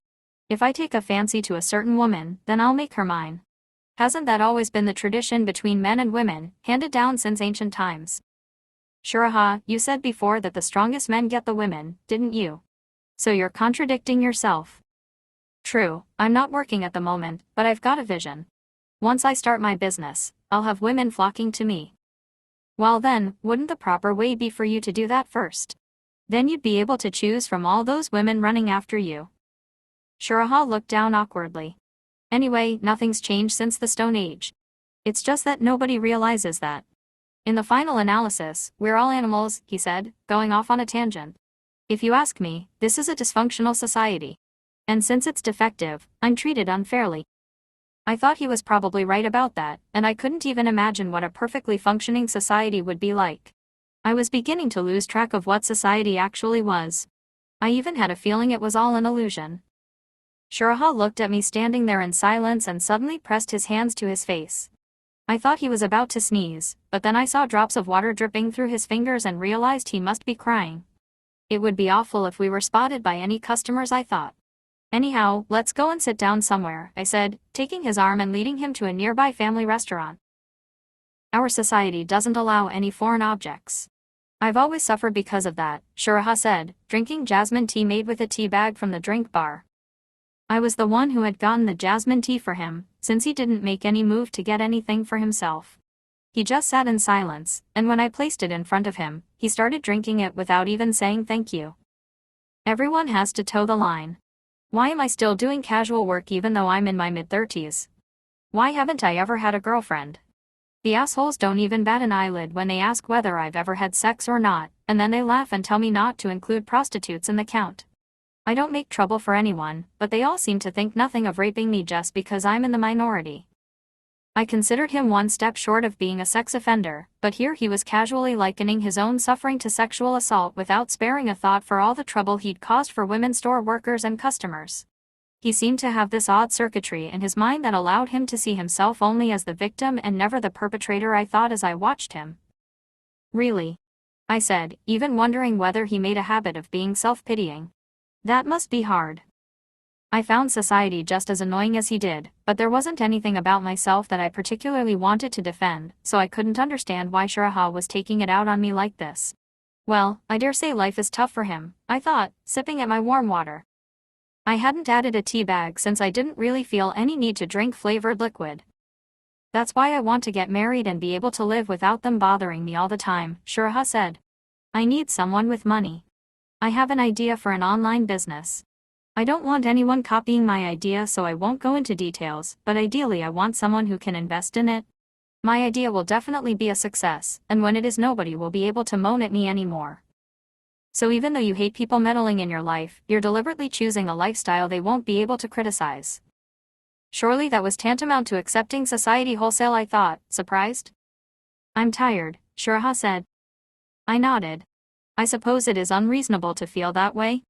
If I take a fancy to a certain woman, then I'll make her mine. Hasn't that always been the tradition between men and women, handed down since ancient times? Shuraha, you said before that the strongest men get the women, didn't you? So you're contradicting yourself. True, I'm not working at the moment, but I've got a vision. Once I start my business, I'll have women flocking to me. Well then, wouldn't the proper way be for you to do that first? Then you'd be able to choose from all those women running after you. Shuraha looked down awkwardly. Anyway, nothing's changed since the Stone Age. It's just that nobody realizes that. In the final analysis, we're all animals, he said, going off on a tangent. If you ask me, this is a dysfunctional society. And since it's defective, I'm treated unfairly. I thought he was probably right about that, and I couldn't even imagine what a perfectly functioning society would be like. I was beginning to lose track of what society actually was. I even had a feeling it was all an illusion. Shuraha looked at me standing there in silence and suddenly pressed his hands to his face. I thought he was about to sneeze, but then I saw drops of water dripping through his fingers and realized he must be crying. It would be awful if we were spotted by any customers, I thought. Anyhow, let's go and sit down somewhere, I said, taking his arm and leading him to a nearby family restaurant. Our society doesn't allow any foreign objects. I've always suffered because of that, Shuraha said, drinking jasmine tea made with a tea bag from the drink bar. I was the one who had gotten the jasmine tea for him, since he didn't make any move to get anything for himself. He just sat in silence, and when I placed it in front of him, he started drinking it without even saying thank you. Everyone has to toe the line. Why am I still doing casual work even though I'm in my mid-30s? Why haven't I ever had a girlfriend? The assholes don't even bat an eyelid when they ask whether I've ever had sex or not, and then they laugh and tell me not to include prostitutes in the count. I don't make trouble for anyone, but they all seem to think nothing of raping me just because I'm in the minority. I considered him one step short of being a sex offender, but here he was casually likening his own suffering to sexual assault without sparing a thought for all the trouble he'd caused for women store workers and customers. He seemed to have this odd circuitry in his mind that allowed him to see himself only as the victim and never the perpetrator, I thought as I watched him. Really? I said, even wondering whether he made a habit of being self-pitying. That must be hard. I found society just as annoying as he did, but there wasn't anything about myself that I particularly wanted to defend, so I couldn't understand why Shuraha was taking it out on me like this. Well, I dare say life is tough for him, I thought, sipping at my warm water. I hadn't added a tea bag since I didn't really feel any need to drink flavored liquid. That's why I want to get married and be able to live without them bothering me all the time, Shuraha said. I need someone with money. I have an idea for an online business. I don't want anyone copying my idea, so I won't go into details, but ideally I want someone who can invest in it. My idea will definitely be a success, and when it is, nobody will be able to moan at me anymore. So even though you hate people meddling in your life, you're deliberately choosing a lifestyle they won't be able to criticize. Surely that was tantamount to accepting society wholesale, I thought, surprised. I'm tired, Shuraha said. I nodded. I suppose it is unreasonable to feel that way.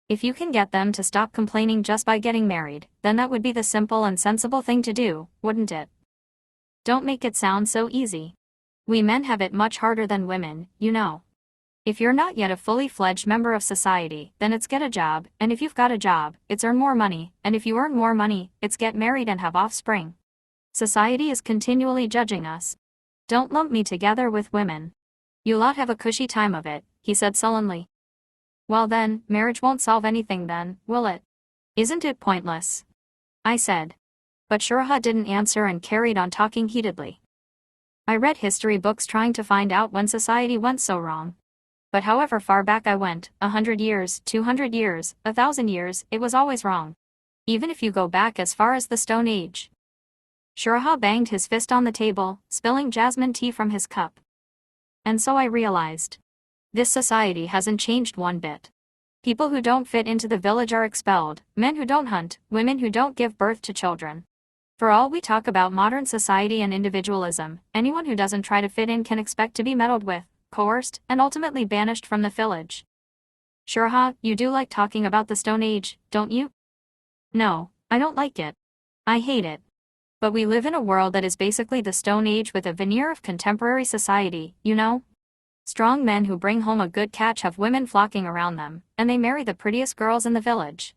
If you can get them to stop complaining just by getting married, then that would be the simple and sensible thing to do, wouldn't it? Don't make it sound so easy. We men have it much harder than women, you know. If you're not yet a fully fledged member of society, then it's get a job, and if you've got a job, it's earn more money, and if you earn more money, it's get married and have offspring. Society is continually judging us. Don't lump me together with women. You lot have a cushy time of it, he said sullenly. Well then, marriage won't solve anything then, will it? Isn't it pointless? I said. But Shuraha didn't answer and carried on talking heatedly. I read history books trying to find out when society went so wrong. But however far back I went, 100 years, 200 years, 1,000 years, it was always wrong. Even if you go back as far as the Stone Age. Shuraha banged his fist on the table, spilling jasmine tea from his cup. And so I realized. This society hasn't changed one bit. People who don't fit into the village are expelled, men who don't hunt, women who don't give birth to children. For all we talk about modern society and individualism, anyone who doesn't try to fit in can expect to be meddled with, coerced, and ultimately banished from the village. Shuraha, you do like talking about the Stone Age, don't you? No, I don't like it. I hate it. But we live in a world that is basically the Stone Age with a veneer of contemporary society, you know? Strong men who bring home a good catch have women flocking around them, and they marry the prettiest girls in the village.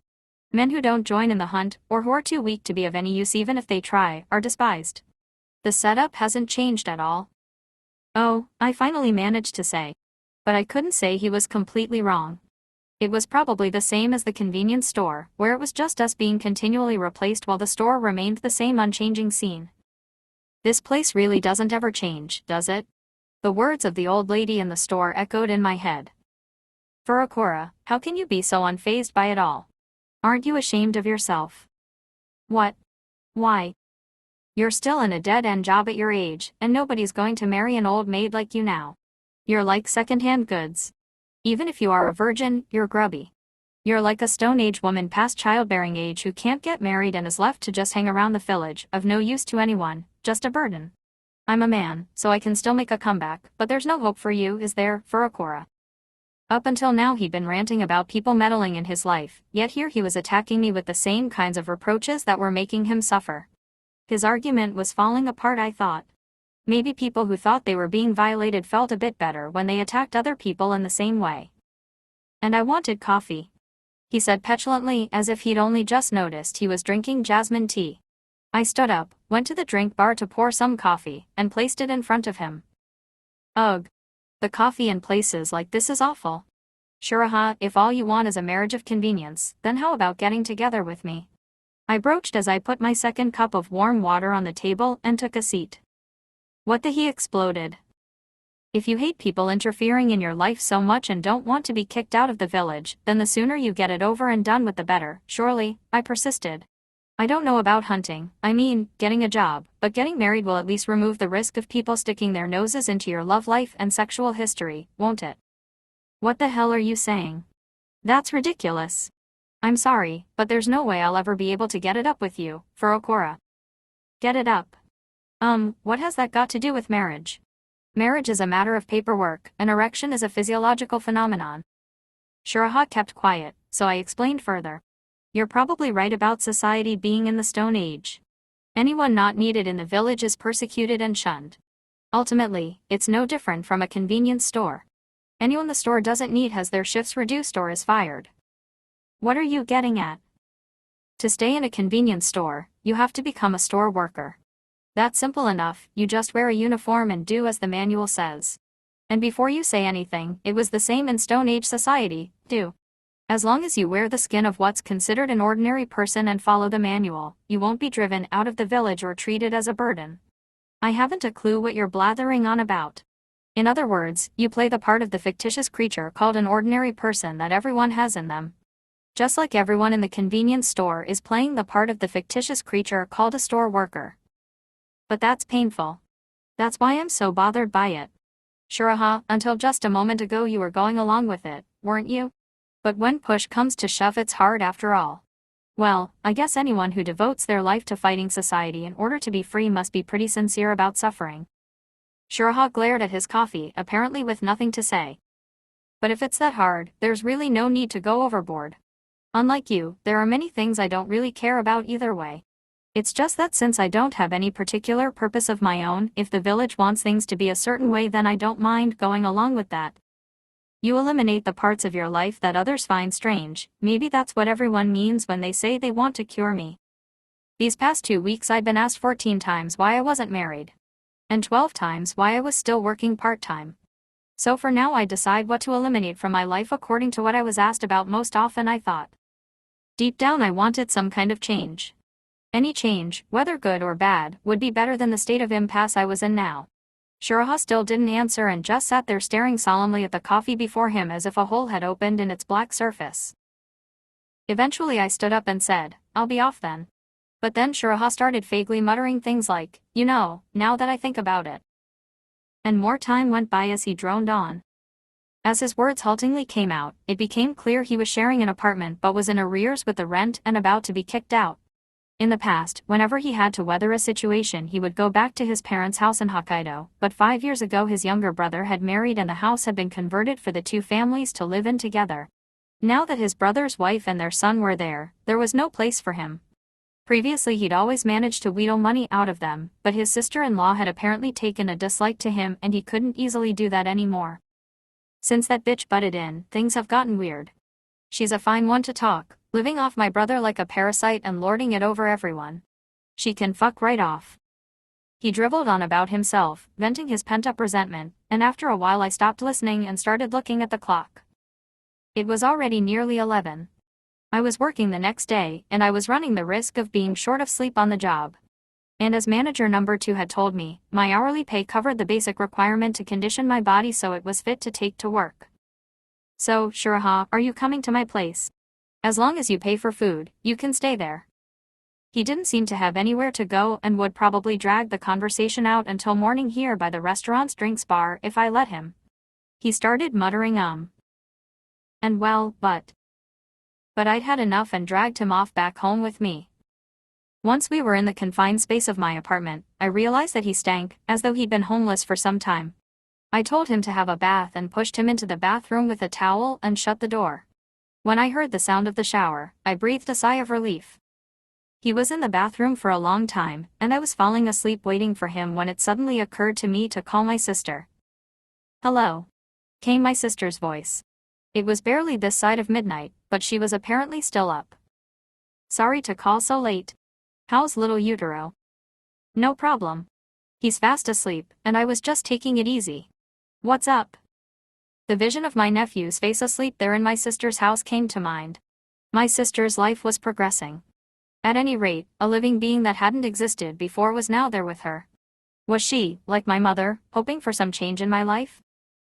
Men who don't join in the hunt, or who are too weak to be of any use even if they try, are despised. The setup hasn't changed at all. Oh, I finally managed to say. But I couldn't say he was completely wrong. It was probably the same as the convenience store, where it was just us being continually replaced while the store remained the same unchanging scene. This place really doesn't ever change, does it? The words of the old lady in the store echoed in my head. Furukawa, how can you be so unfazed by it all? Aren't you ashamed of yourself? What? Why? You're still in a dead-end job at your age, and nobody's going to marry an old maid like you now. You're like second-hand goods. Even if you are a virgin, you're grubby. You're like a Stone Age woman past childbearing age who can't get married and is left to just hang around the village, of no use to anyone, just a burden. I'm a man, so I can still make a comeback, but there's no hope for you, is there, Furukawa? Up until now he'd been ranting about people meddling in his life, yet here he was attacking me with the same kinds of reproaches that were making him suffer. His argument was falling apart, I thought. Maybe people who thought they were being violated felt a bit better when they attacked other people in the same way. And I wanted coffee, he said petulantly, as if he'd only just noticed he was drinking jasmine tea. I stood up, went to the drink bar to pour some coffee, and placed it in front of him. Ugh. The coffee in places like this is awful. Shuraha, if all you want is a marriage of convenience, then how about getting together with me? I broached as I put my second cup of warm water on the table and took a seat. What the he exploded. If you hate people interfering in your life so much and don't want to be kicked out of the village, then the sooner you get it over and done with the better, surely, I persisted. I don't know about hunting, I mean, getting a job, but getting married will at least remove the risk of people sticking their noses into your love life and sexual history, won't it? What the hell are you saying? That's ridiculous. I'm sorry, but there's no way I'll ever be able to get it up with you, Furukawa. Get it up? What has that got to do with marriage? Marriage is a matter of paperwork, an erection is a physiological phenomenon. Shuraha kept quiet, so I explained further. You're probably right about society being in the Stone Age. Anyone not needed in the village is persecuted and shunned. Ultimately, it's no different from a convenience store. Anyone the store doesn't need has their shifts reduced or is fired. What are you getting at? To stay in a convenience store, you have to become a store worker. That's simple enough, you just wear a uniform and do as the manual says. And before you say anything, it was the same in Stone Age society, do. As long as you wear the skin of what's considered an ordinary person and follow the manual, you won't be driven out of the village or treated as a burden. I haven't a clue what you're blathering on about. In other words, you play the part of the fictitious creature called an ordinary person that everyone has in them. Just like everyone in the convenience store is playing the part of the fictitious creature called a store worker. But that's painful. That's why I'm so bothered by it. Shuraha, until just a moment ago you were going along with it, weren't you? But when push comes to shove, it's hard after all. Well, I guess anyone who devotes their life to fighting society in order to be free must be pretty sincere about suffering. Shuraha glared at his coffee, apparently with nothing to say. But if it's that hard, there's really no need to go overboard. Unlike you, there are many things I don't really care about either way. It's just that since I don't have any particular purpose of my own, if the village wants things to be a certain way, then I don't mind going along with that. You eliminate the parts of your life that others find strange. Maybe that's what everyone means when they say they want to cure me. These past 2 weeks I'd been asked 14 times why I wasn't married. And 12 times why I was still working part-time. So for now I decide what to eliminate from my life according to what I was asked about most often, I thought. Deep down I wanted some kind of change. Any change, whether good or bad, would be better than the state of impasse I was in now. Shuraha still didn't answer and just sat there staring solemnly at the coffee before him as if a hole had opened in its black surface. Eventually I stood up and said, I'll be off then. But then Shuraha started vaguely muttering things like, you know, now that I think about it. And more time went by as he droned on. As his words haltingly came out, it became clear he was sharing an apartment but was in arrears with the rent and about to be kicked out. In the past, whenever he had to weather a situation, he would go back to his parents' house in Hokkaido, but 5 years ago his younger brother had married and the house had been converted for the two families to live in together. Now that his brother's wife and their son were there was no place for him. Previously he'd always managed to wheedle money out of them, but his sister-in-law had apparently taken a dislike to him and he couldn't easily do that anymore. Since that bitch butted in, things have gotten weird. She's a fine one to talk, living off my brother like a parasite and lording it over everyone. She can fuck right off. He dribbled on about himself, venting his pent-up resentment, and after a while I stopped listening and started looking at the clock. It was already nearly 11. I was working the next day, and I was running the risk of being short of sleep on the job. And as manager number 2 had told me, my hourly pay covered the basic requirement to condition my body so it was fit to take to work. So, Shiraha, are you coming to my place? As long as you pay for food, you can stay there. He didn't seem to have anywhere to go and would probably drag the conversation out until morning here by the restaurant's drinks bar if I let him. He started muttering and well, but I'd had enough and dragged him off back home with me. Once we were in the confined space of my apartment, I realized that he stank, as though he'd been homeless for some time. I told him to have a bath and pushed him into the bathroom with a towel and shut the door. When I heard the sound of the shower, I breathed a sigh of relief. He was in the bathroom for a long time, and I was falling asleep waiting for him when it suddenly occurred to me to call my sister. "Hello," came my sister's voice. It was barely this side of midnight, but she was apparently still up. "Sorry to call so late. How's little Utero?" "No problem. He's fast asleep, and I was just taking it easy. What's up?" The vision of my nephew's face asleep there in my sister's house came to mind. My sister's life was progressing. At any rate, a living being that hadn't existed before was now there with her. Was she, like my mother, hoping for some change in my life?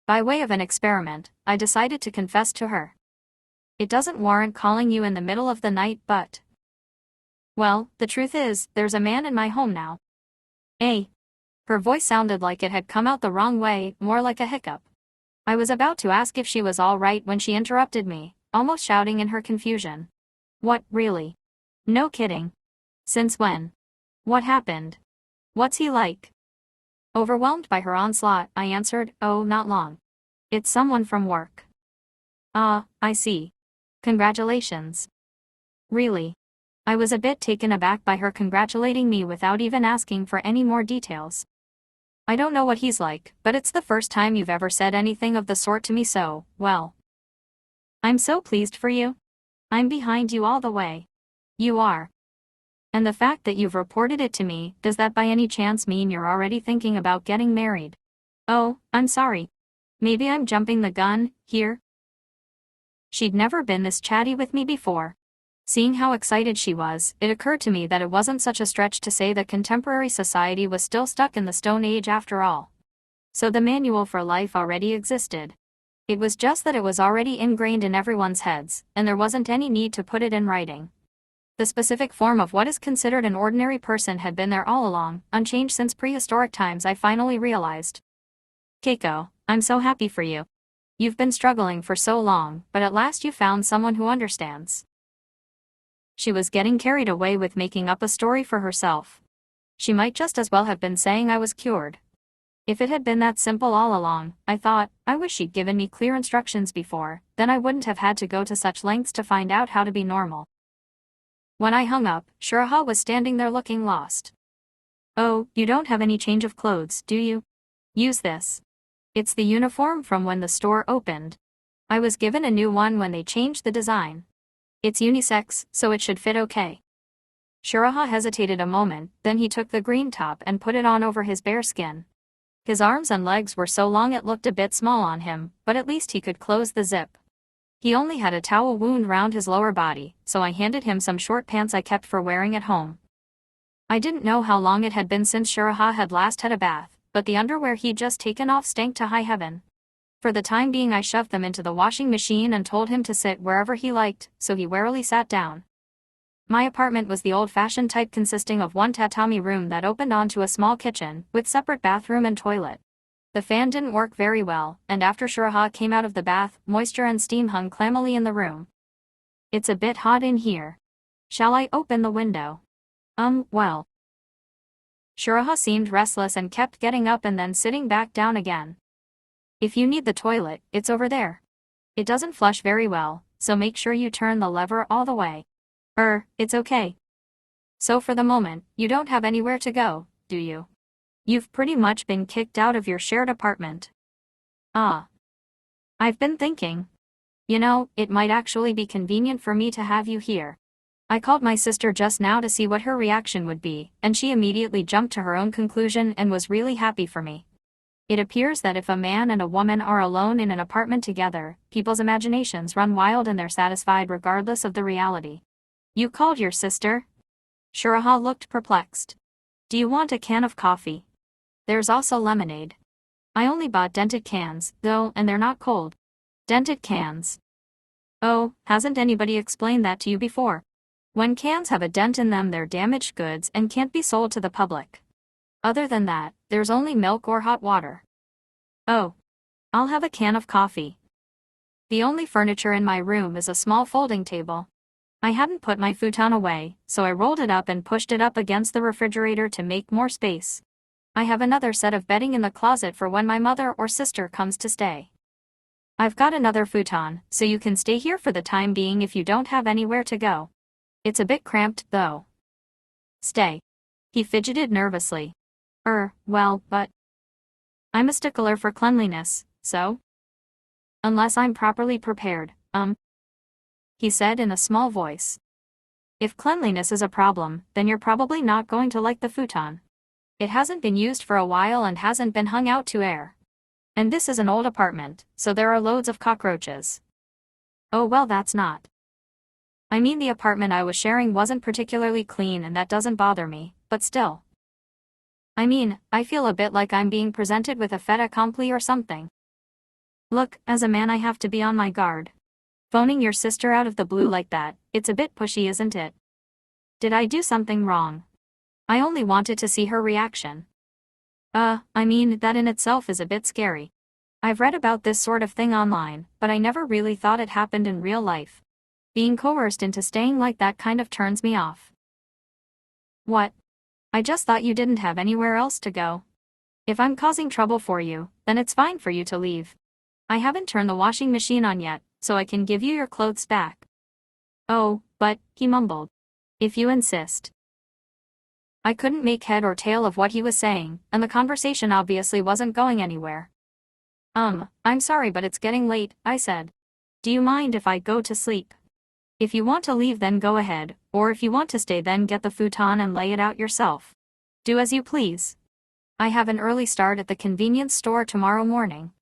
By way of an experiment, I decided to confess to her. "It doesn't warrant calling you in the middle of the night, but well, the truth is, there's a man in my home now." "Eh?" Her voice sounded like it had come out the wrong way, more like a hiccup. I was about to ask if she was all right when she interrupted me, almost shouting in her confusion. "What, really? No kidding. Since when? What happened? What's he like?" Overwhelmed by her onslaught, I answered, "Oh, not long. It's someone from work." "Ah, I see. Congratulations." "Really?" I was a bit taken aback by her congratulating me without even asking for any more details. "I don't know what he's like, but it's the first time you've ever said anything of the sort to me, so, well. I'm so pleased for you. I'm behind you all the way." "You are. And the fact that you've reported it to me, does that by any chance mean you're already thinking about getting married?" "Oh, I'm sorry. Maybe I'm jumping the gun here." She'd never been this chatty with me before. Seeing how excited she was, it occurred to me that it wasn't such a stretch to say that contemporary society was still stuck in the Stone Age after all. So the manual for life already existed. It was just that it was already ingrained in everyone's heads, and there wasn't any need to put it in writing. The specific form of what is considered an ordinary person had been there all along, unchanged since prehistoric times, I finally realized. "Keiko, I'm so happy for you. You've been struggling for so long, but at last you found someone who understands." She was getting carried away with making up a story for herself. She might just as well have been saying I was cured. If it had been that simple all along, I thought, I wish she'd given me clear instructions before, then I wouldn't have had to go to such lengths to find out how to be normal. When I hung up, Shiraha was standing there looking lost. "Oh, you don't have any change of clothes, do you? Use this. It's the uniform from when the store opened. I was given a new one when they changed the design. It's unisex, so it should fit okay." Shiraha hesitated a moment, then he took the green top and put it on over his bare skin. His arms and legs were so long it looked a bit small on him, but at least he could close the zip. He only had a towel wound round his lower body, so I handed him some short pants I kept for wearing at home. I didn't know how long it had been since Shiraha had last had a bath, but the underwear he'd just taken off stank to high heaven. For the time being I shoved them into the washing machine and told him to sit wherever he liked, so he warily sat down. My apartment was the old-fashioned type consisting of one tatami room that opened onto a small kitchen, with separate bathroom and toilet. The fan didn't work very well, and after Shiraha came out of the bath, moisture and steam hung clammily in the room. "It's a bit hot in here. Shall I open the window?" Well. Shiraha seemed restless and kept getting up and then sitting back down again. "If you need the toilet, it's over there. It doesn't flush very well, so make sure you turn the lever all the way." It's okay. So for the moment, you don't have anywhere to go, do you? You've pretty much been kicked out of your shared apartment." "Ah. I've been thinking. You know, it might actually be convenient for me to have you here. I called my sister just now to see what her reaction would be, and she immediately jumped to her own conclusion and was really happy for me. It appears that if a man and a woman are alone in an apartment together, people's imaginations run wild and they're satisfied regardless of the reality. You called your sister? Shuraha looked perplexed. Do you want a can of coffee? There's also lemonade. I only bought dented cans, though, and they're not cold. Dented cans. Oh, hasn't anybody explained that to you before? When cans have a dent in them, they're damaged goods and can't be sold to the public. Other than that, there's only milk or hot water. Oh. I'll have a can of coffee. The only furniture in my room is a small folding table. I hadn't put my futon away, so I rolled it up and pushed it up against the refrigerator to make more space. I have another set of bedding in the closet for when my mother or sister comes to stay. I've got another futon, so you can stay here for the time being if you don't have anywhere to go. It's a bit cramped, though. Stay. He fidgeted nervously. Well, but I'm a stickler for cleanliness, so? Unless I'm properly prepared, he said in a small voice. If cleanliness is a problem, then you're probably not going to like the futon. It hasn't been used for a while and hasn't been hung out to air. And this is an old apartment, so there are loads of cockroaches. Oh well, that's not. I mean, the apartment I was sharing wasn't particularly clean and that doesn't bother me, but still. I mean, I feel a bit like I'm being presented with a fait accompli or something. Look, as a man I have to be on my guard. Phoning your sister out of the blue like that, it's a bit pushy, isn't it? Did I do something wrong? I only wanted to see her reaction. I mean, that in itself is a bit scary. I've read about this sort of thing online, but I never really thought it happened in real life. Being coerced into staying like that kind of turns me off. What? I just thought you didn't have anywhere else to go. If I'm causing trouble for you, then it's fine for you to leave. I haven't turned the washing machine on yet, so I can give you your clothes back. Oh, but, he mumbled. If you insist. I couldn't make head or tail of what he was saying, and the conversation obviously wasn't going anywhere. I'm sorry, but it's getting late, I said. Do you mind if I go to sleep? If you want to leave, then go ahead, or if you want to stay, then get the futon and lay it out yourself. Do as you please. I have an early start at the convenience store tomorrow morning.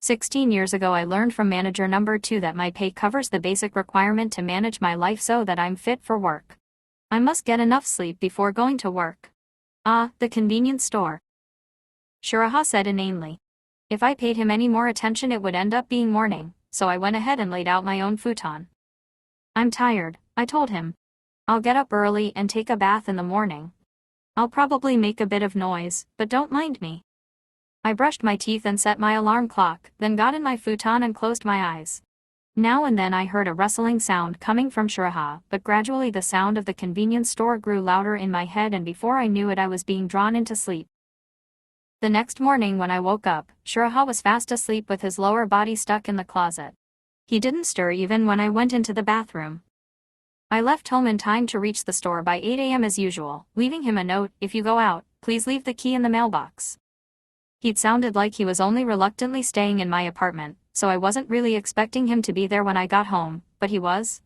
16 years ago I learned from manager number 2 that my pay covers the basic requirement to manage my life so that I'm fit for work. I must get enough sleep before going to work. The convenience store. Shuraha said inanely. If I paid him any more attention it would end up being morning, so I went ahead and laid out my own futon. I'm tired, I told him. I'll get up early and take a bath in the morning. I'll probably make a bit of noise, but don't mind me. I brushed my teeth and set my alarm clock, then got in my futon and closed my eyes. Now and then I heard a rustling sound coming from Shuraha, but gradually the sound of the convenience store grew louder in my head, and before I knew it I was being drawn into sleep. The next morning when I woke up, Shuraha was fast asleep with his lower body stuck in the closet. He didn't stir even when I went into the bathroom. I left home in time to reach the store by 8 a.m. as usual, leaving him a note: if you go out, please leave the key in the mailbox. He'd sounded like he was only reluctantly staying in my apartment, so I wasn't really expecting him to be there when I got home, but he was.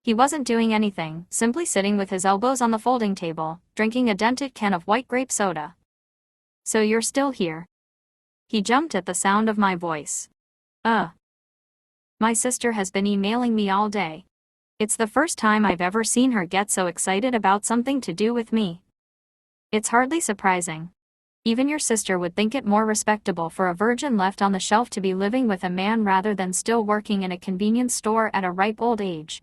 He wasn't doing anything, simply sitting with his elbows on the folding table, drinking a dented can of white grape soda. So you're still here? He jumped at the sound of my voice. My sister has been emailing me all day. It's the first time I've ever seen her get so excited about something to do with me. It's hardly surprising. Even your sister would think it more respectable for a virgin left on the shelf to be living with a man rather than still working in a convenience store at a ripe old age.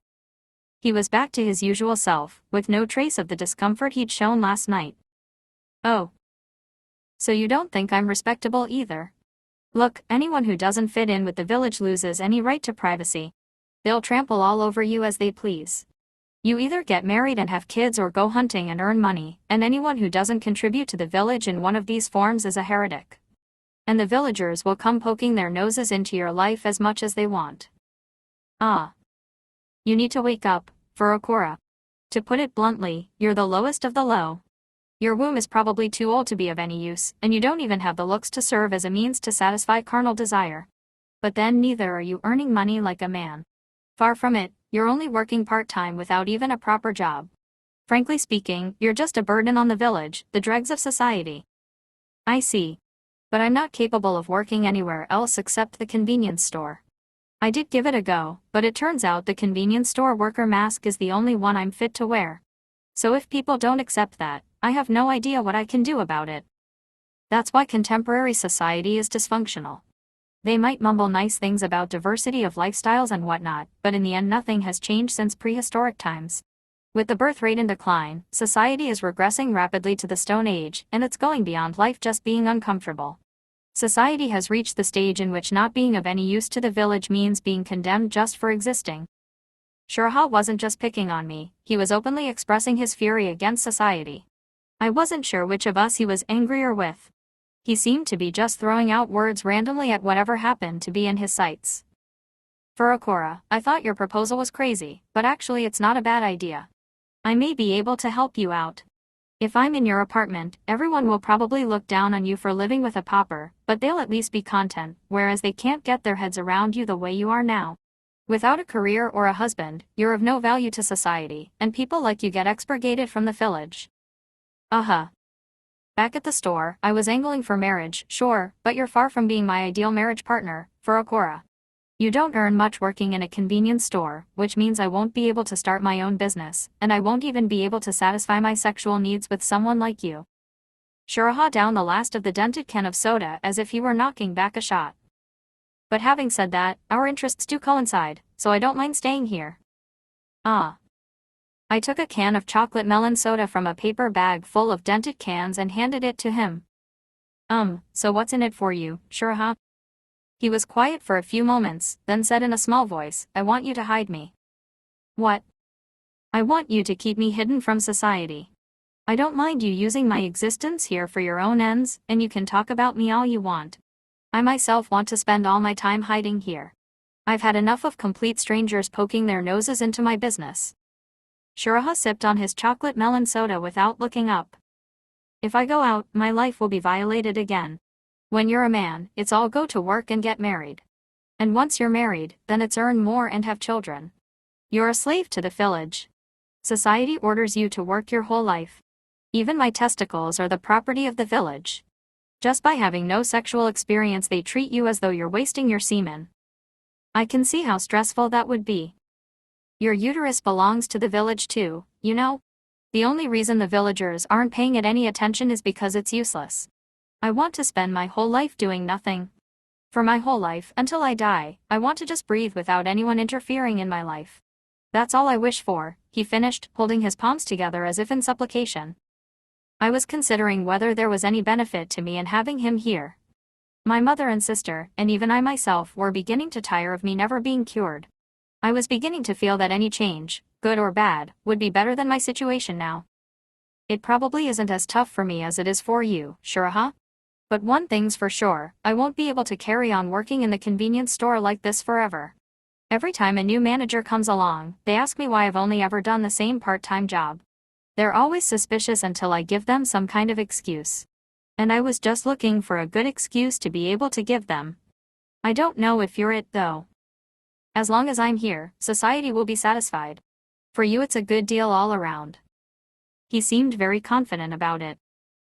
He was back to his usual self, with no trace of the discomfort he'd shown last night. Oh. So you don't think I'm respectable either? Look, anyone who doesn't fit in with the village loses any right to privacy. They'll trample all over you as they please. You either get married and have kids or go hunting and earn money, and anyone who doesn't contribute to the village in one of these forms is a heretic. And the villagers will come poking their noses into your life as much as they want. You need to wake up, Furukawa. To put it bluntly, you're the lowest of the low. Your womb is probably too old to be of any use, and you don't even have the looks to serve as a means to satisfy carnal desire. But then neither are you earning money like a man. Far from it, you're only working part-time without even a proper job. Frankly speaking, you're just a burden on the village, the dregs of society. I see. But I'm not capable of working anywhere else except the convenience store. I did give it a go, but it turns out the convenience store worker mask is the only one I'm fit to wear. So if people don't accept that, I have no idea what I can do about it. That's why contemporary society is dysfunctional. They might mumble nice things about diversity of lifestyles and whatnot, but in the end nothing has changed since prehistoric times. With the birth rate in decline, society is regressing rapidly to the Stone Age, and it's going beyond life just being uncomfortable. Society has reached the stage in which not being of any use to the village means being condemned just for existing. Shuraha wasn't just picking on me, he was openly expressing his fury against society. I wasn't sure which of us he was angrier with. He seemed to be just throwing out words randomly at whatever happened to be in his sights. Furukawa, I thought your proposal was crazy, but actually it's not a bad idea. I may be able to help you out. If I'm in your apartment, everyone will probably look down on you for living with a pauper, but they'll at least be content, whereas they can't get their heads around you the way you are now. Without a career or a husband, you're of no value to society, and people like you get expurgated from the village. Back at the store, I was angling for marriage, sure, but you're far from being my ideal marriage partner, Furukawa. You don't earn much working in a convenience store, which means I won't be able to start my own business, and I won't even be able to satisfy my sexual needs with someone like you. Shuraha downed the last of the dented can of soda as if he were knocking back a shot. But having said that, our interests do coincide, so I don't mind staying here. I took a can of chocolate melon soda from a paper bag full of dented cans and handed it to him. So what's in it for you, Shuraha? He was quiet for a few moments, then said in a small voice, I want you to hide me. What? I want you to keep me hidden from society. I don't mind you using my existence here for your own ends, and you can talk about me all you want. I myself want to spend all my time hiding here. I've had enough of complete strangers poking their noses into my business. Shuraha sipped on his chocolate melon soda without looking up. If I go out, my life will be violated again. When you're a man, it's all go to work and get married. And once you're married, then it's earn more and have children. You're a slave to the village. Society orders you to work your whole life. Even my testicles are the property of the village. Just by having no sexual experience they treat you as though you're wasting your semen. I can see how stressful that would be. Your uterus belongs to the village too, you know? The only reason the villagers aren't paying it any attention is because it's useless. I want to spend my whole life doing nothing. For my whole life, until I die, I want to just breathe without anyone interfering in my life. That's all I wish for, he finished, holding his palms together as if in supplication. I was considering whether there was any benefit to me in having him here. My mother and sister, and even I myself, were beginning to tire of me never being cured. I was beginning to feel that any change, good or bad, would be better than my situation now. It probably isn't as tough for me as it is for you, Shuraha. But one thing's for sure, I won't be able to carry on working in the convenience store like this forever. Every time a new manager comes along, they ask me why I've only ever done the same part-time job. They're always suspicious until I give them some kind of excuse. And I was just looking for a good excuse to be able to give them. I don't know if you're it though. As long as I'm here, society will be satisfied. For you it's a good deal all around. He seemed very confident about it.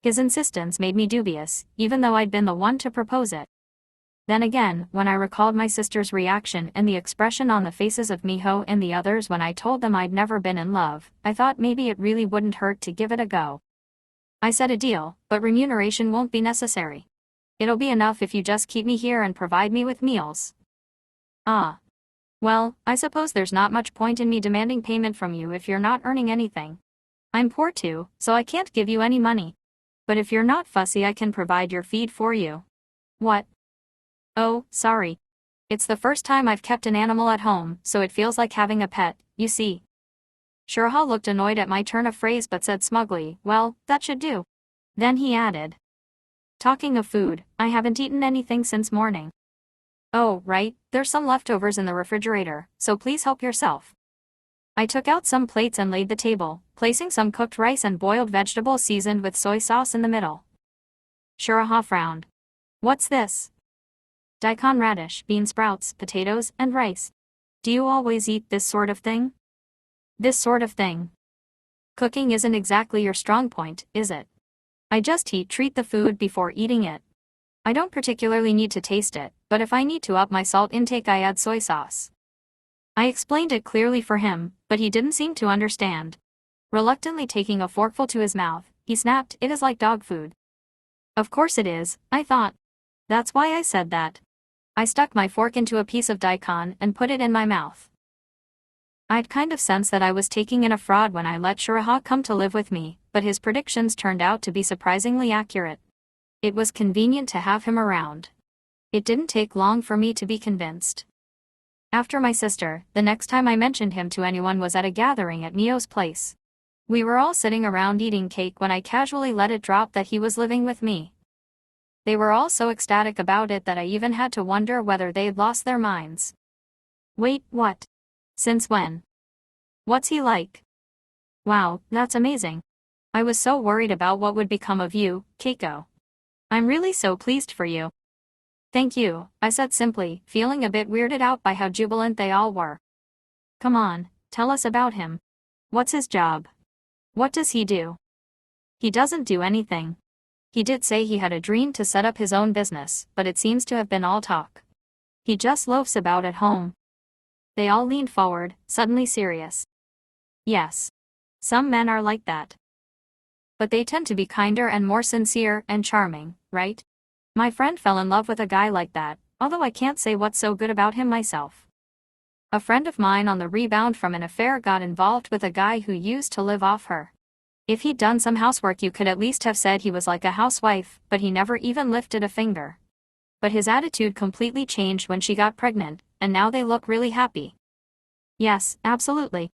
His insistence made me dubious, even though I'd been the one to propose it. Then again, when I recalled my sister's reaction and the expression on the faces of Miho and the others when I told them I'd never been in love, I thought maybe it really wouldn't hurt to give it a go. I said a deal, but remuneration won't be necessary. It'll be enough if you just keep me here and provide me with meals. Well, I suppose there's not much point in me demanding payment from you if you're not earning anything. I'm poor too, so I can't give you any money. But if you're not fussy I can provide your feed for you. What? Oh, sorry. It's the first time I've kept an animal at home, so it feels like having a pet, you see. Shuraha looked annoyed at my turn of phrase but said smugly, well, that should do. Then he added. Talking of food, I haven't eaten anything since morning. Oh, right, there's some leftovers in the refrigerator, so please help yourself. I took out some plates and laid the table, placing some cooked rice and boiled vegetables seasoned with soy sauce in the middle. Shuraha frowned. What's this? Daikon radish, bean sprouts, potatoes, and rice. Do you always eat this sort of thing? This sort of thing. Cooking isn't exactly your strong point, is it? I just treat the food before eating it. I don't particularly need to taste it, but if I need to up my salt intake I add soy sauce. I explained it clearly for him, but he didn't seem to understand. Reluctantly taking a forkful to his mouth, he snapped, "It is like dog food." Of course it is, I thought. That's why I said that. I stuck my fork into a piece of daikon and put it in my mouth. I'd kind of sensed that I was taking in a fraud when I let Shiraha come to live with me, but his predictions turned out to be surprisingly accurate. It was convenient to have him around. It didn't take long for me to be convinced. After my sister, the next time I mentioned him to anyone was at a gathering at Mio's place. We were all sitting around eating cake when I casually let it drop that he was living with me. They were all so ecstatic about it that I even had to wonder whether they'd lost their minds. Wait, what? Since when? What's he like? Wow, that's amazing. I was so worried about what would become of you, Keiko. I'm really so pleased for you. Thank you, I said simply, feeling a bit weirded out by how jubilant they all were. Come on, tell us about him. What's his job? What does he do? He doesn't do anything. He did say he had a dream to set up his own business, but it seems to have been all talk. He just loafs about at home. They all leaned forward, suddenly serious. Yes. Some men are like that. But they tend to be kinder and more sincere and charming, right? My friend fell in love with a guy like that, although I can't say what's so good about him myself. A friend of mine on the rebound from an affair got involved with a guy who used to live off her. If he'd done some housework you could at least have said he was like a housewife, but he never even lifted a finger. But his attitude completely changed when she got pregnant, and now they look really happy. Yes, absolutely.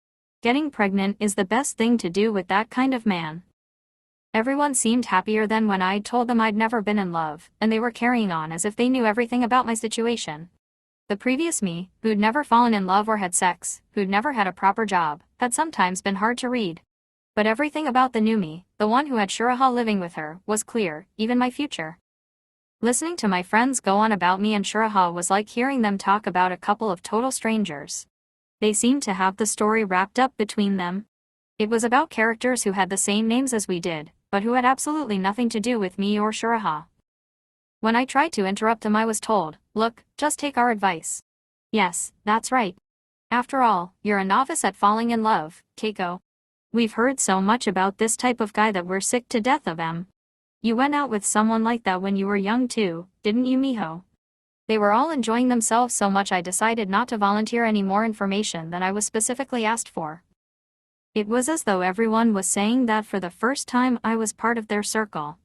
Getting pregnant is the best thing to do with that kind of man. Everyone seemed happier than when I'd told them I'd never been in love, and they were carrying on as if they knew everything about my situation. The previous me, who'd never fallen in love or had sex, who'd never had a proper job, had sometimes been hard to read. But everything about the new me, the one who had Shiraha living with her, was clear, even my future. Listening to my friends go on about me and Shiraha was like hearing them talk about a couple of total strangers. They seemed to have the story wrapped up between them. It was about characters who had the same names as we did, but who had absolutely nothing to do with me or Shiraha. When I tried to interrupt them I was told, "Look, just take our advice." Yes, that's right. After all, you're a novice at falling in love, Keiko. We've heard so much about this type of guy that we're sick to death of him. You went out with someone like that when you were young too, didn't you, Miho? They were all enjoying themselves so much I decided not to volunteer any more information than I was specifically asked for. It was as though everyone was saying that for the first time I was part of their circle.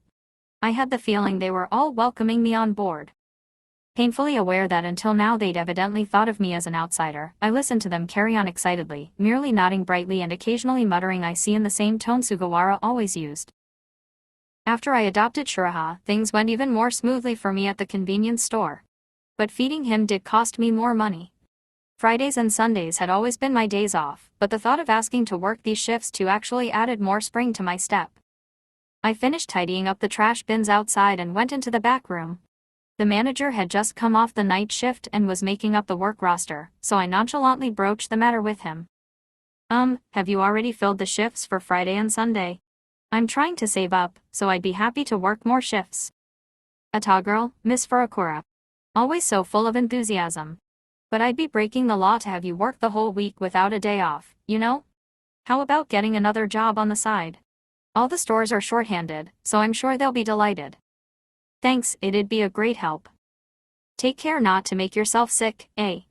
I had the feeling they were all welcoming me on board. Painfully aware that until now they'd evidently thought of me as an outsider, I listened to them carry on excitedly, merely nodding brightly and occasionally muttering I see in the same tone Sugawara always used. After I adopted Shiraha, things went even more smoothly for me at the convenience store. But feeding him did cost me more money. Fridays and Sundays had always been my days off, but the thought of asking to work these shifts too actually added more spring to my step. I finished tidying up the trash bins outside and went into the back room. The manager had just come off the night shift and was making up the work roster, so I nonchalantly broached the matter with him. Have you already filled the shifts for Friday and Sunday? I'm trying to save up, so I'd be happy to work more shifts. A tall girl, Miss Furakura. Always so full of enthusiasm. But I'd be breaking the law to have you work the whole week without a day off, you know? How about getting another job on the side? All the stores are short-handed, so I'm sure they'll be delighted. Thanks, it'd be a great help. Take care not to make yourself sick, eh?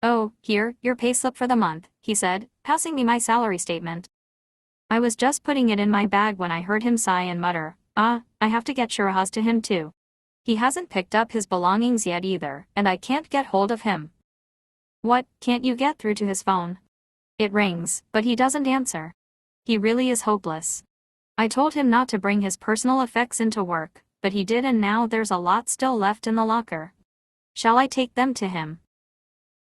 Oh, here, your payslip for the month, he said, passing me my salary statement. I was just putting it in my bag when I heard him sigh and mutter, I have to get Shiraha's to him too. He hasn't picked up his belongings yet either, and I can't get hold of him. What, can't you get through to his phone? It rings, but he doesn't answer. He really is hopeless. I told him not to bring his personal effects into work, but he did and now there's a lot still left in the locker. Shall I take them to him?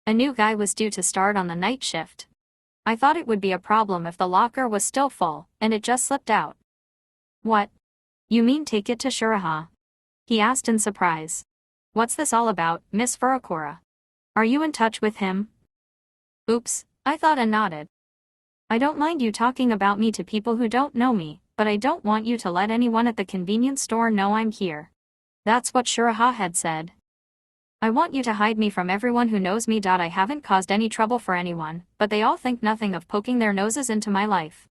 A new guy was due to start on the night shift. I thought it would be a problem if the locker was still full, and it just slipped out. What? You mean take it to Shiraha? He asked in surprise. What's this all about, Miss Furakura? Are you in touch with him? Oops, I thought and nodded. I don't mind you talking about me to people who don't know me, but I don't want you to let anyone at the convenience store know I'm here. That's what Shuraha had said. I want you to hide me from everyone who knows me. I haven't caused any trouble for anyone, but they all think nothing of poking their noses into my life.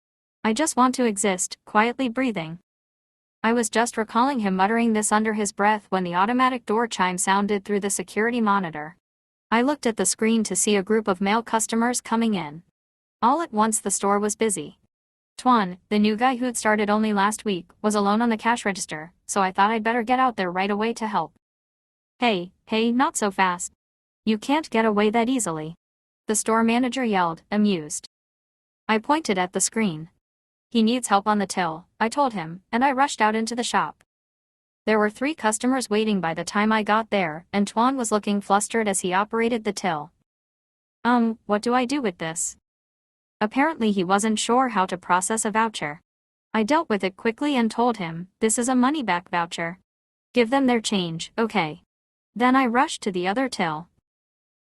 I just want to exist, quietly breathing. I was just recalling him muttering this under his breath when the automatic door chime sounded through the security monitor. I looked at the screen to see a group of male customers coming in. All at once the store was busy. Tuan, the new guy who'd started only last week, was alone on the cash register, so I thought I'd better get out there right away to help. Hey, not so fast. You can't get away that easily. The store manager yelled, amused. I pointed at the screen. He needs help on the till, I told him, and I rushed out into the shop. There were 3 customers waiting by the time I got there, and Tuan was looking flustered as he operated the till. What do I do with this? Apparently he wasn't sure how to process a voucher. I dealt with it quickly and told him, this is a money-back voucher. Give them their change, okay. Then I rushed to the other till.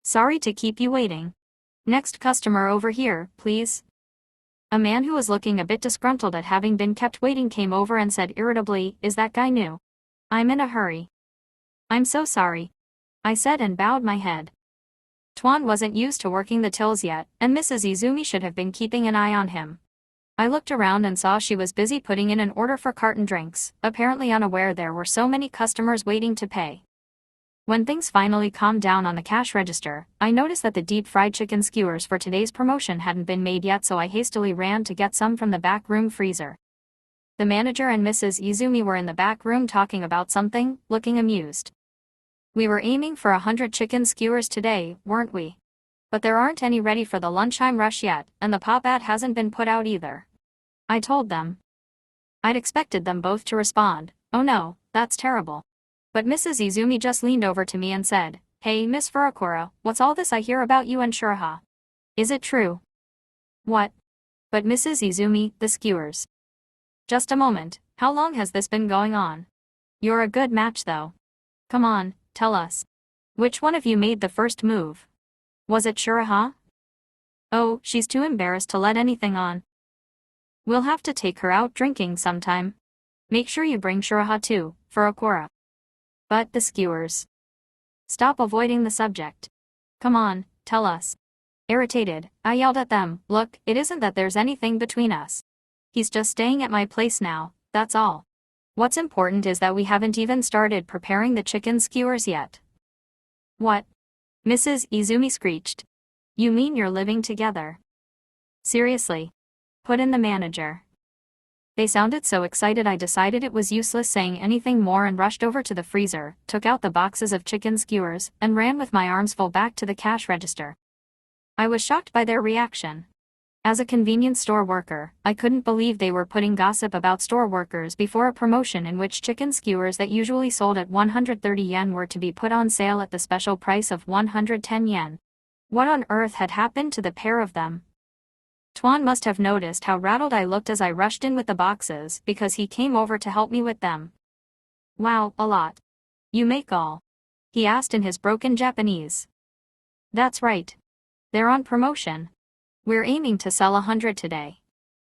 Sorry to keep you waiting. Next customer over here, please. A man who was looking a bit disgruntled at having been kept waiting came over and said irritably, is that guy new? I'm in a hurry. I'm so sorry, I said and bowed my head. Tuan wasn't used to working the tills yet, and Mrs. Izumi should have been keeping an eye on him. I looked around and saw she was busy putting in an order for carton drinks, apparently unaware there were so many customers waiting to pay. When things finally calmed down on the cash register, I noticed that the deep-fried chicken skewers for today's promotion hadn't been made yet, so I hastily ran to get some from the back room freezer. The manager and Mrs. Izumi were in the back room talking about something, looking amused. We were aiming for 100 chicken skewers today, weren't we? But there aren't any ready for the lunchtime rush yet, and the pop ad hasn't been put out either. I told them. I'd expected them both to respond, oh no, that's terrible. But Mrs. Izumi just leaned over to me and said, hey Miss Furukawa, what's all this I hear about you and Shuraha? Is it true? What? But Mrs. Izumi, the skewers. Just a moment, how long has this been going on? You're a good match though. Come on, tell us. Which one of you made the first move? Was it Shuraha? Oh, she's too embarrassed to let anything on. We'll have to take her out drinking sometime. Make sure you bring Shuraha too, Furukawa. But the skewers. Stop avoiding the subject. Come on, tell us. Irritated, I yelled at them, look, it isn't that there's anything between us. He's just staying at my place now, that's all. What's important is that we haven't even started preparing the chicken skewers yet. What? Mrs. Izumi screeched. You mean you're living together? Seriously? Put in the manager. They sounded so excited I decided it was useless saying anything more and rushed over to the freezer, took out the boxes of chicken skewers, and ran with my arms full back to the cash register. I was shocked by their reaction. As a convenience store worker, I couldn't believe they were putting gossip about store workers before a promotion in which chicken skewers that usually sold at 130 yen were to be put on sale at the special price of 110 yen. What on earth had happened to the pair of them? Tuan must have noticed how rattled I looked as I rushed in with the boxes because he came over to help me with them. Wow, a lot. You make all? He asked in his broken Japanese. That's right. They're on promotion. We're aiming to sell 100 today.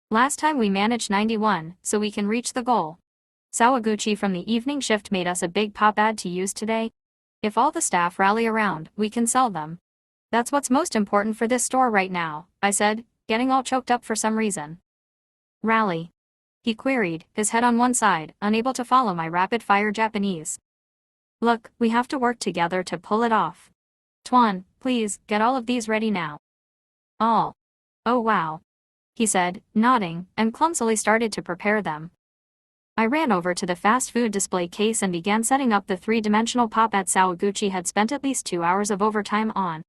Last time we managed 91, so we can reach the goal. Sawaguchi from the evening shift made us a big pop ad to use today. If all the staff rally around, we can sell them. That's what's most important for this store right now, I said, getting all choked up for some reason. Rally? He queried, his head on one side, unable to follow my rapid-fire Japanese. Look, we have to work together to pull it off. Tuan, please, get all of these ready now. All. Oh wow. He said, nodding, and clumsily started to prepare them. I ran over to the fast food display case and began setting up the 3-dimensional pop ad Sawaguchi had spent at least 2 hours of overtime on.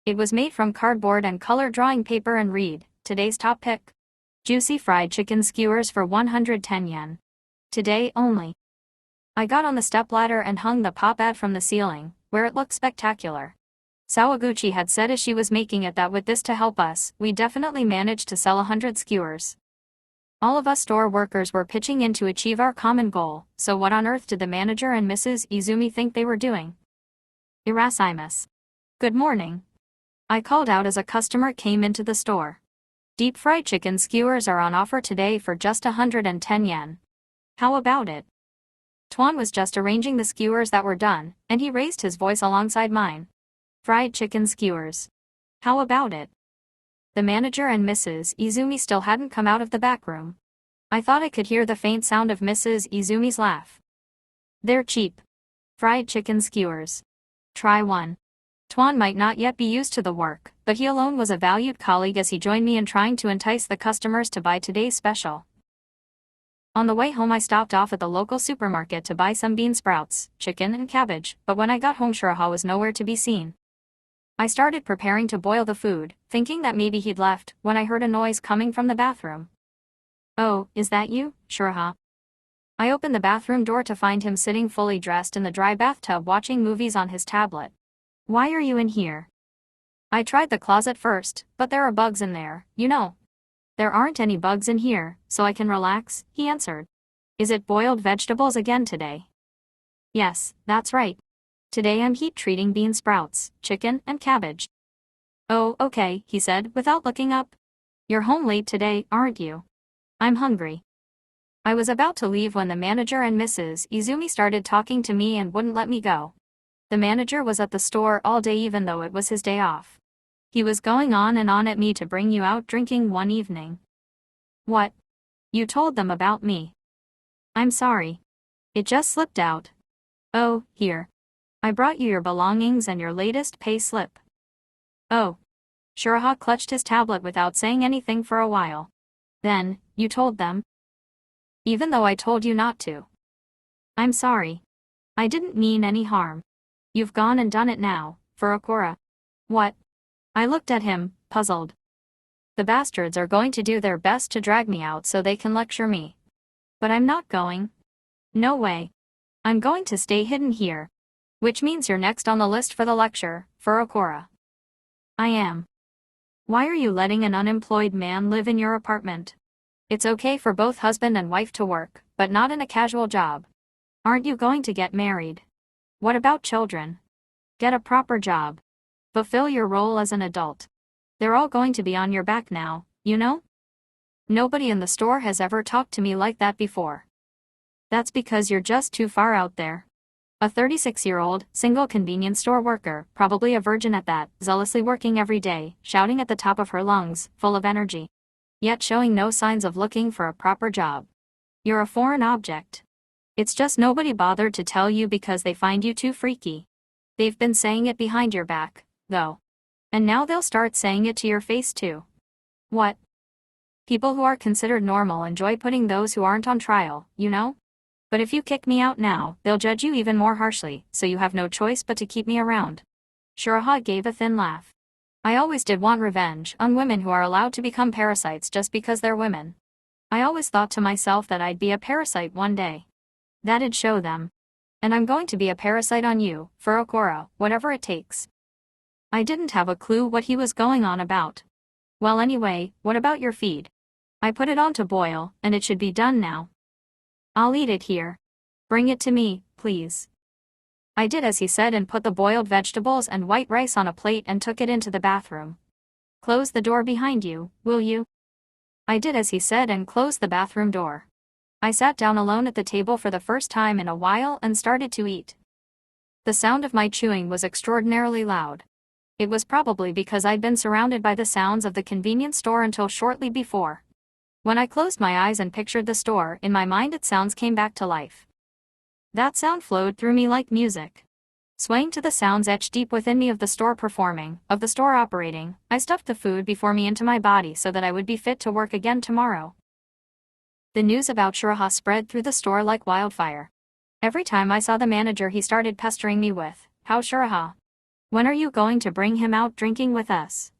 It was made from cardboard and color drawing paper and read, today's top pick. Juicy fried chicken skewers for 110 yen. Today only. I got on the stepladder and hung the pop ad from the ceiling, where it looked spectacular. Sawaguchi had said as she was making it that with this to help us, we definitely managed to sell 100 skewers. All of us store workers were pitching in to achieve our common goal, so what on earth did the manager and Mrs. Izumi think they were doing? Irasimus. Good morning. I called out as a customer came into the store. Deep-fried chicken skewers are on offer today for just 110 yen. How about it? Tuan was just arranging the skewers that were done, and he raised his voice alongside mine. Fried chicken skewers. How about it? The manager and Mrs. Izumi still hadn't come out of the back room. I thought I could hear the faint sound of Mrs. Izumi's laugh. They're cheap. Fried chicken skewers. Try one. Tuan might not yet be used to the work, but he alone was a valued colleague as he joined me in trying to entice the customers to buy today's special. On the way home I stopped off at the local supermarket to buy some bean sprouts, chicken and cabbage, but when I got home Shiraha was nowhere to be seen. I started preparing to boil the food, thinking that maybe he'd left, when I heard a noise coming from the bathroom. Oh, is that you, Shiraha? I opened the bathroom door to find him sitting fully dressed in the dry bathtub watching movies on his tablet. Why are you in here? I tried the closet first, but there are bugs in there, you know. There aren't any bugs in here, so I can relax, he answered. Is it boiled vegetables again today? Yes, that's right. Today I'm heat treating bean sprouts, chicken, and cabbage. Oh, okay, he said, without looking up. You're home late today, aren't you? I'm hungry. I was about to leave when the manager and Mrs. Izumi started talking to me and wouldn't let me go. The manager was at the store all day even though it was his day off. He was going on and on at me to bring you out drinking one evening. What? You told them about me. I'm sorry. It just slipped out. Oh, here. I brought you your belongings and your latest pay slip. Oh. Shiraha clutched his tablet without saying anything for a while. Then, you told them? Even though I told you not to. I'm sorry. I didn't mean any harm. You've gone and done it now, Furukawa. What? I looked at him, puzzled. The bastards are going to do their best to drag me out so they can lecture me. But I'm not going. No way. I'm going to stay hidden here. Which means you're next on the list for the lecture, Furukawa. I am. Why are you letting an unemployed man live in your apartment? It's okay for both husband and wife to work, but not in a casual job. Aren't you going to get married? What about children? Get a proper job. Fulfill your role as an adult. They're all going to be on your back now, you know? Nobody in the store has ever talked to me like that before. That's because you're just too far out there. A 36-year-old, single convenience store worker, probably a virgin at that, zealously working every day, shouting at the top of her lungs, full of energy. Yet showing no signs of looking for a proper job. You're a foreign object. It's just nobody bothered to tell you because they find you too freaky. They've been saying it behind your back, though. And now they'll start saying it to your face too. What? People who are considered normal enjoy putting those who aren't on trial, you know? But if you kick me out now, they'll judge you even more harshly, so you have no choice but to keep me around. Shiraha gave a thin laugh. I always did want revenge on women who are allowed to become parasites just because they're women. I always thought to myself that I'd be a parasite one day. That'd show them. And I'm going to be a parasite on you, Furukawa, whatever it takes. I didn't have a clue what he was going on about. Well anyway, what about your feed? I put it on to boil, and it should be done now. I'll eat it here. Bring it to me, please. I did as he said and put the boiled vegetables and white rice on a plate and took it into the bathroom. Close the door behind you, will you? I did as he said and closed the bathroom door. I sat down alone at the table for the first time in a while and started to eat. The sound of my chewing was extraordinarily loud. It was probably because I'd been surrounded by the sounds of the convenience store until shortly before. When I closed my eyes and pictured the store in my mind, its sounds came back to life. That sound flowed through me like music. Swaying to the sounds etched deep within me of the store performing, of the store operating, I stuffed the food before me into my body so that I would be fit to work again tomorrow. The news about Shiraha spread through the store like wildfire. Every time I saw the manager he started pestering me with, "How's Shiraha? When are you going to bring him out drinking with us?"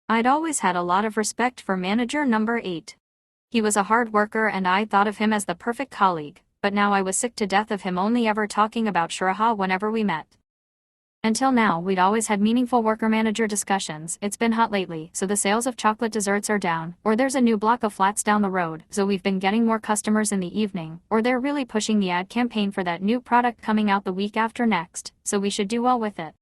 I'd always had a lot of respect for manager number 8. He was a hard worker and I thought of him as the perfect colleague, but now I was sick to death of him only ever talking about Shiraha whenever we met. Until now we'd always had meaningful worker-manager discussions. It's been hot lately, so the sales of chocolate desserts are down, or there's a new block of flats down the road, so we've been getting more customers in the evening, or they're really pushing the ad campaign for that new product coming out the week after next, so we should do well with it.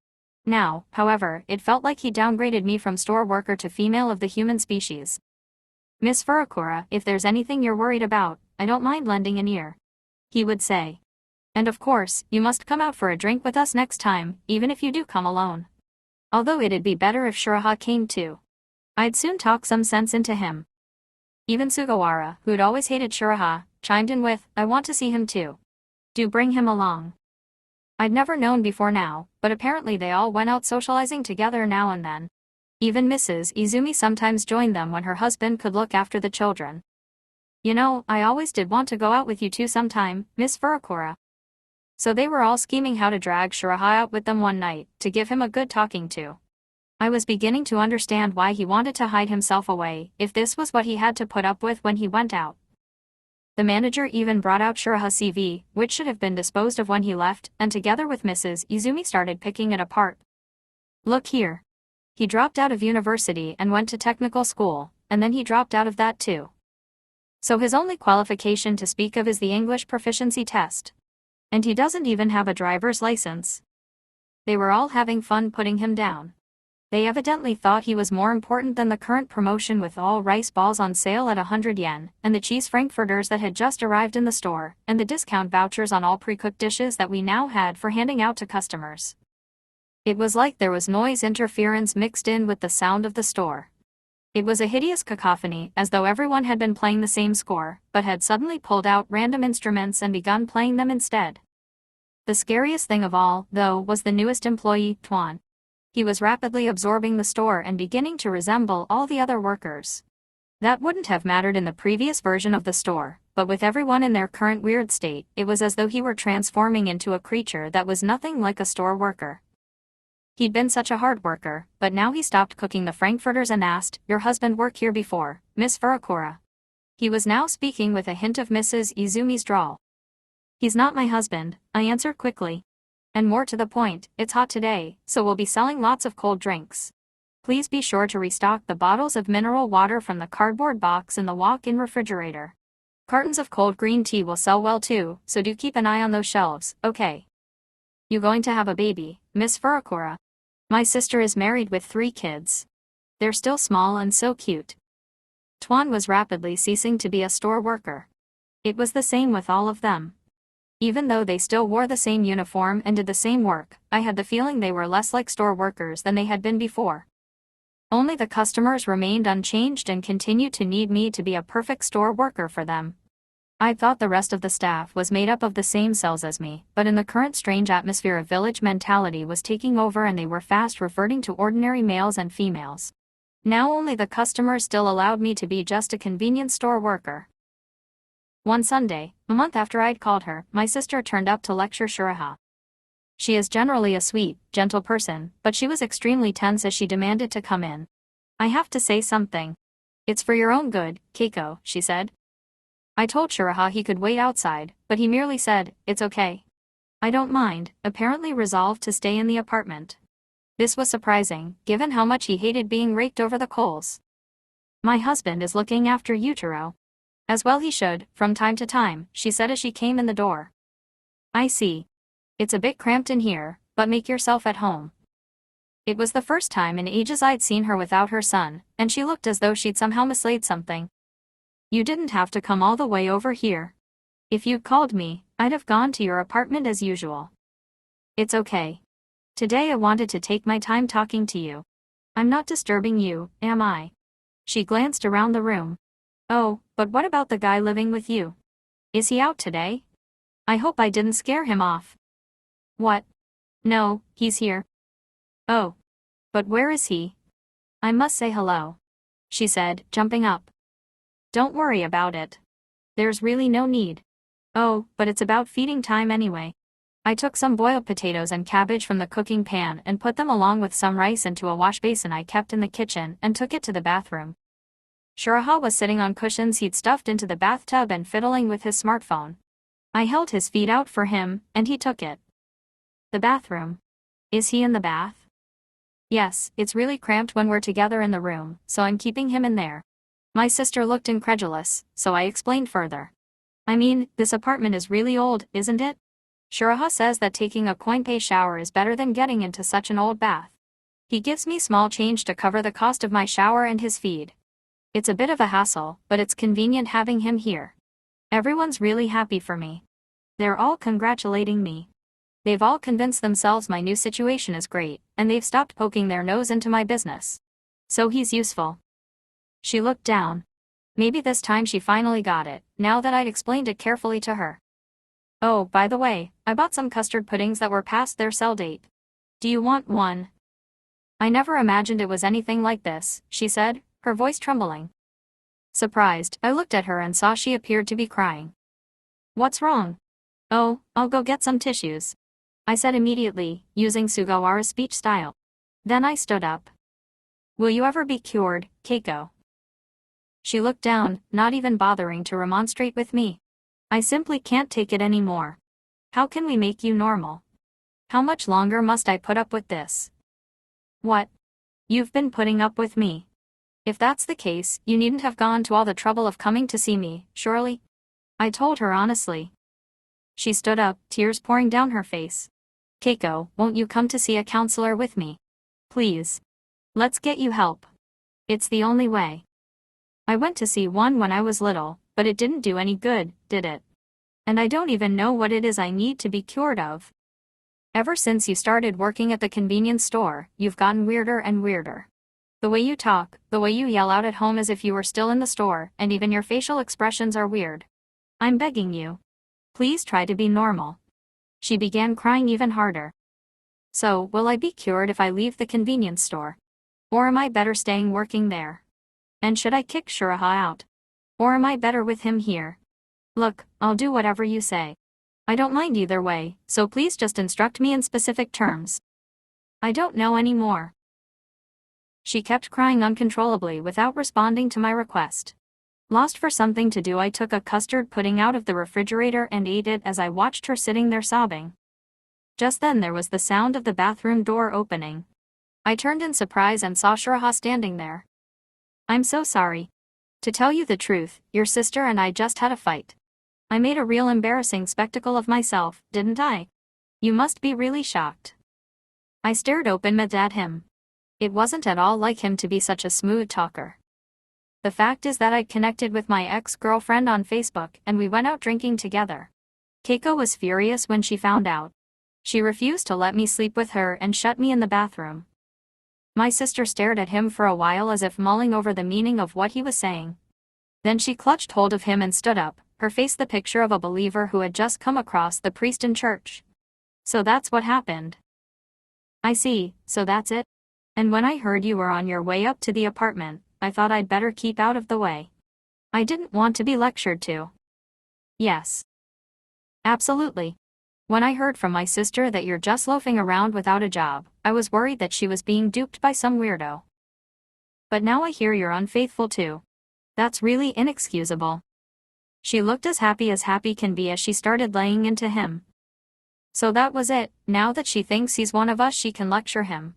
Now, however, it felt like he downgraded me from store worker to female of the human species. Miss Furakura, if there's anything you're worried about, I don't mind lending an ear, he would say. And of course, you must come out for a drink with us next time, even if you do come alone. Although it'd be better if Shiraha came too. I'd soon talk some sense into him. Even Sugawara, who'd always hated Shiraha, chimed in with, I want to see him too. Do bring him along. I'd never known before now, but apparently they all went out socializing together now and then. Even Mrs. Izumi sometimes joined them when her husband could look after the children. You know, I always did want to go out with you two sometime, Miss Furakura. So they were all scheming how to drag Shiraha out with them one night, to give him a good talking to. I was beginning to understand why he wanted to hide himself away, if this was what he had to put up with when he went out. The manager even brought out Shiraha's CV, which should have been disposed of when he left, and together with Mrs. Izumi started picking it apart. Look here. He dropped out of university and went to technical school, and then he dropped out of that too. So his only qualification to speak of is the English proficiency test. And he doesn't even have a driver's license. They were all having fun putting him down. They evidently thought he was more important than the current promotion with all rice balls on sale at 100 yen, and the cheese frankfurters that had just arrived in the store, and the discount vouchers on all pre-cooked dishes that we now had for handing out to customers. It was like there was noise interference mixed in with the sound of the store. It was a hideous cacophony, as though everyone had been playing the same score, but had suddenly pulled out random instruments and begun playing them instead. The scariest thing of all, though, was the newest employee, Tuan. He was rapidly absorbing the store and beginning to resemble all the other workers. That wouldn't have mattered in the previous version of the store, but with everyone in their current weird state, it was as though he were transforming into a creature that was nothing like a store worker. He'd been such a hard worker, but now he stopped cooking the frankfurters and asked, Your husband worked here before, Miss Furakura? He was now speaking with a hint of Mrs. Izumi's drawl. He's not my husband, I answered quickly. And more to the point, it's hot today, so we'll be selling lots of cold drinks. Please be sure to restock the bottles of mineral water from the cardboard box in the walk-in refrigerator. Cartons of cold green tea will sell well too, so do keep an eye on those shelves, okay? You going to have a baby, Miss Furakura? My sister is married with 3 kids. They're still small and so cute. Tuan was rapidly ceasing to be a store worker. It was the same with all of them. Even though they still wore the same uniform and did the same work, I had the feeling they were less like store workers than they had been before. Only the customers remained unchanged and continued to need me to be a perfect store worker for them. I thought the rest of the staff was made up of the same cells as me, but in the current strange atmosphere of village mentality was taking over and they were fast reverting to ordinary males and females. Now only the customers still allowed me to be just a convenience store worker. One Sunday, a month after I'd called her, my sister turned up to lecture Shiraha. She is generally a sweet, gentle person, but she was extremely tense as she demanded to come in. I have to say something. It's for your own good, Keiko, she said. I told Shiraha he could wait outside, but he merely said, it's okay. I don't mind, apparently resolved to stay in the apartment. This was surprising, given how much he hated being raked over the coals. My husband is looking after Yutaro. As well he should, from time to time, she said as she came in the door. I see. It's a bit cramped in here, but make yourself at home. It was the first time in ages I'd seen her without her son, and she looked as though she'd somehow mislaid something. You didn't have to come all the way over here. If you'd called me, I'd have gone to your apartment as usual. It's okay. Today I wanted to take my time talking to you. I'm not disturbing you, am I? She glanced around the room. Oh, but what about the guy living with you? Is he out today? I hope I didn't scare him off. What? No, he's here. Oh. But where is he? I must say hello, she said, jumping up. Don't worry about it. There's really no need. Oh, but it's about feeding time anyway. I took some boiled potatoes and cabbage from the cooking pan and put them along with some rice into a wash basin I kept in the kitchen and took it to the bathroom. Shiraha was sitting on cushions he'd stuffed into the bathtub and fiddling with his smartphone. I held his feet out for him, and he took it. The bathroom. Is he in the bath? Yes, it's really cramped when we're together in the room, so I'm keeping him in there. My sister looked incredulous, so I explained further. I mean, this apartment is really old, isn't it? Shiraha says that taking a coin-pay shower is better than getting into such an old bath. He gives me small change to cover the cost of my shower and his feed. It's a bit of a hassle, but it's convenient having him here. Everyone's really happy for me. They're all congratulating me. They've all convinced themselves my new situation is great, and they've stopped poking their nose into my business. So he's useful. She looked down. Maybe this time she finally got it, now that I'd explained it carefully to her. Oh, by the way, I bought some custard puddings that were past their sell date. Do you want one? I never imagined it was anything like this, she said, her voice trembling. Surprised, I looked at her and saw she appeared to be crying. What's wrong? Oh, I'll go get some tissues, I said immediately, using Sugawara's speech style. Then I stood up. Will you ever be cured, Keiko? She looked down, not even bothering to remonstrate with me. I simply can't take it anymore. How can we make you normal? How much longer must I put up with this? What? You've been putting up with me. If that's the case, you needn't have gone to all the trouble of coming to see me, surely? I told her honestly. She stood up, tears pouring down her face. Keiko, won't you come to see a counselor with me? Please. Let's get you help. It's the only way. I went to see one when I was little, but it didn't do any good, did it? And I don't even know what it is I need to be cured of. Ever since you started working at the convenience store, you've gotten weirder and weirder. The way you talk, the way you yell out at home as if you were still in the store, and even your facial expressions are weird. I'm begging you. Please try to be normal. She began crying even harder. So, will I be cured if I leave the convenience store? Or am I better staying working there? And should I kick Shiraha out? Or am I better with him here? Look, I'll do whatever you say. I don't mind either way, so please just instruct me in specific terms. I don't know anymore. She kept crying uncontrollably without responding to my request. Lost for something to do, I took a custard pudding out of the refrigerator and ate it as I watched her sitting there sobbing. Just then there was the sound of the bathroom door opening. I turned in surprise and saw Shiraha standing there. I'm so sorry. To tell you the truth, your sister and I just had a fight. I made a real embarrassing spectacle of myself, didn't I? You must be really shocked. I stared open-mouthed at him. It wasn't at all like him to be such a smooth talker. The fact is that I'd connected with my ex-girlfriend on Facebook and we went out drinking together. Keiko was furious when she found out. She refused to let me sleep with her and shut me in the bathroom. My sister stared at him for a while as if mulling over the meaning of what he was saying. Then she clutched hold of him and stood up, her face the picture of a believer who had just come across the priest in church. So that's what happened. I see, so that's it? And when I heard you were on your way up to the apartment, I thought I'd better keep out of the way. I didn't want to be lectured to. Yes. Absolutely. When I heard from my sister that you're just loafing around without a job, I was worried that she was being duped by some weirdo. But now I hear you're unfaithful too. That's really inexcusable. She looked as happy can be as she started laying into him. So that was it, now that she thinks he's one of us she can lecture him.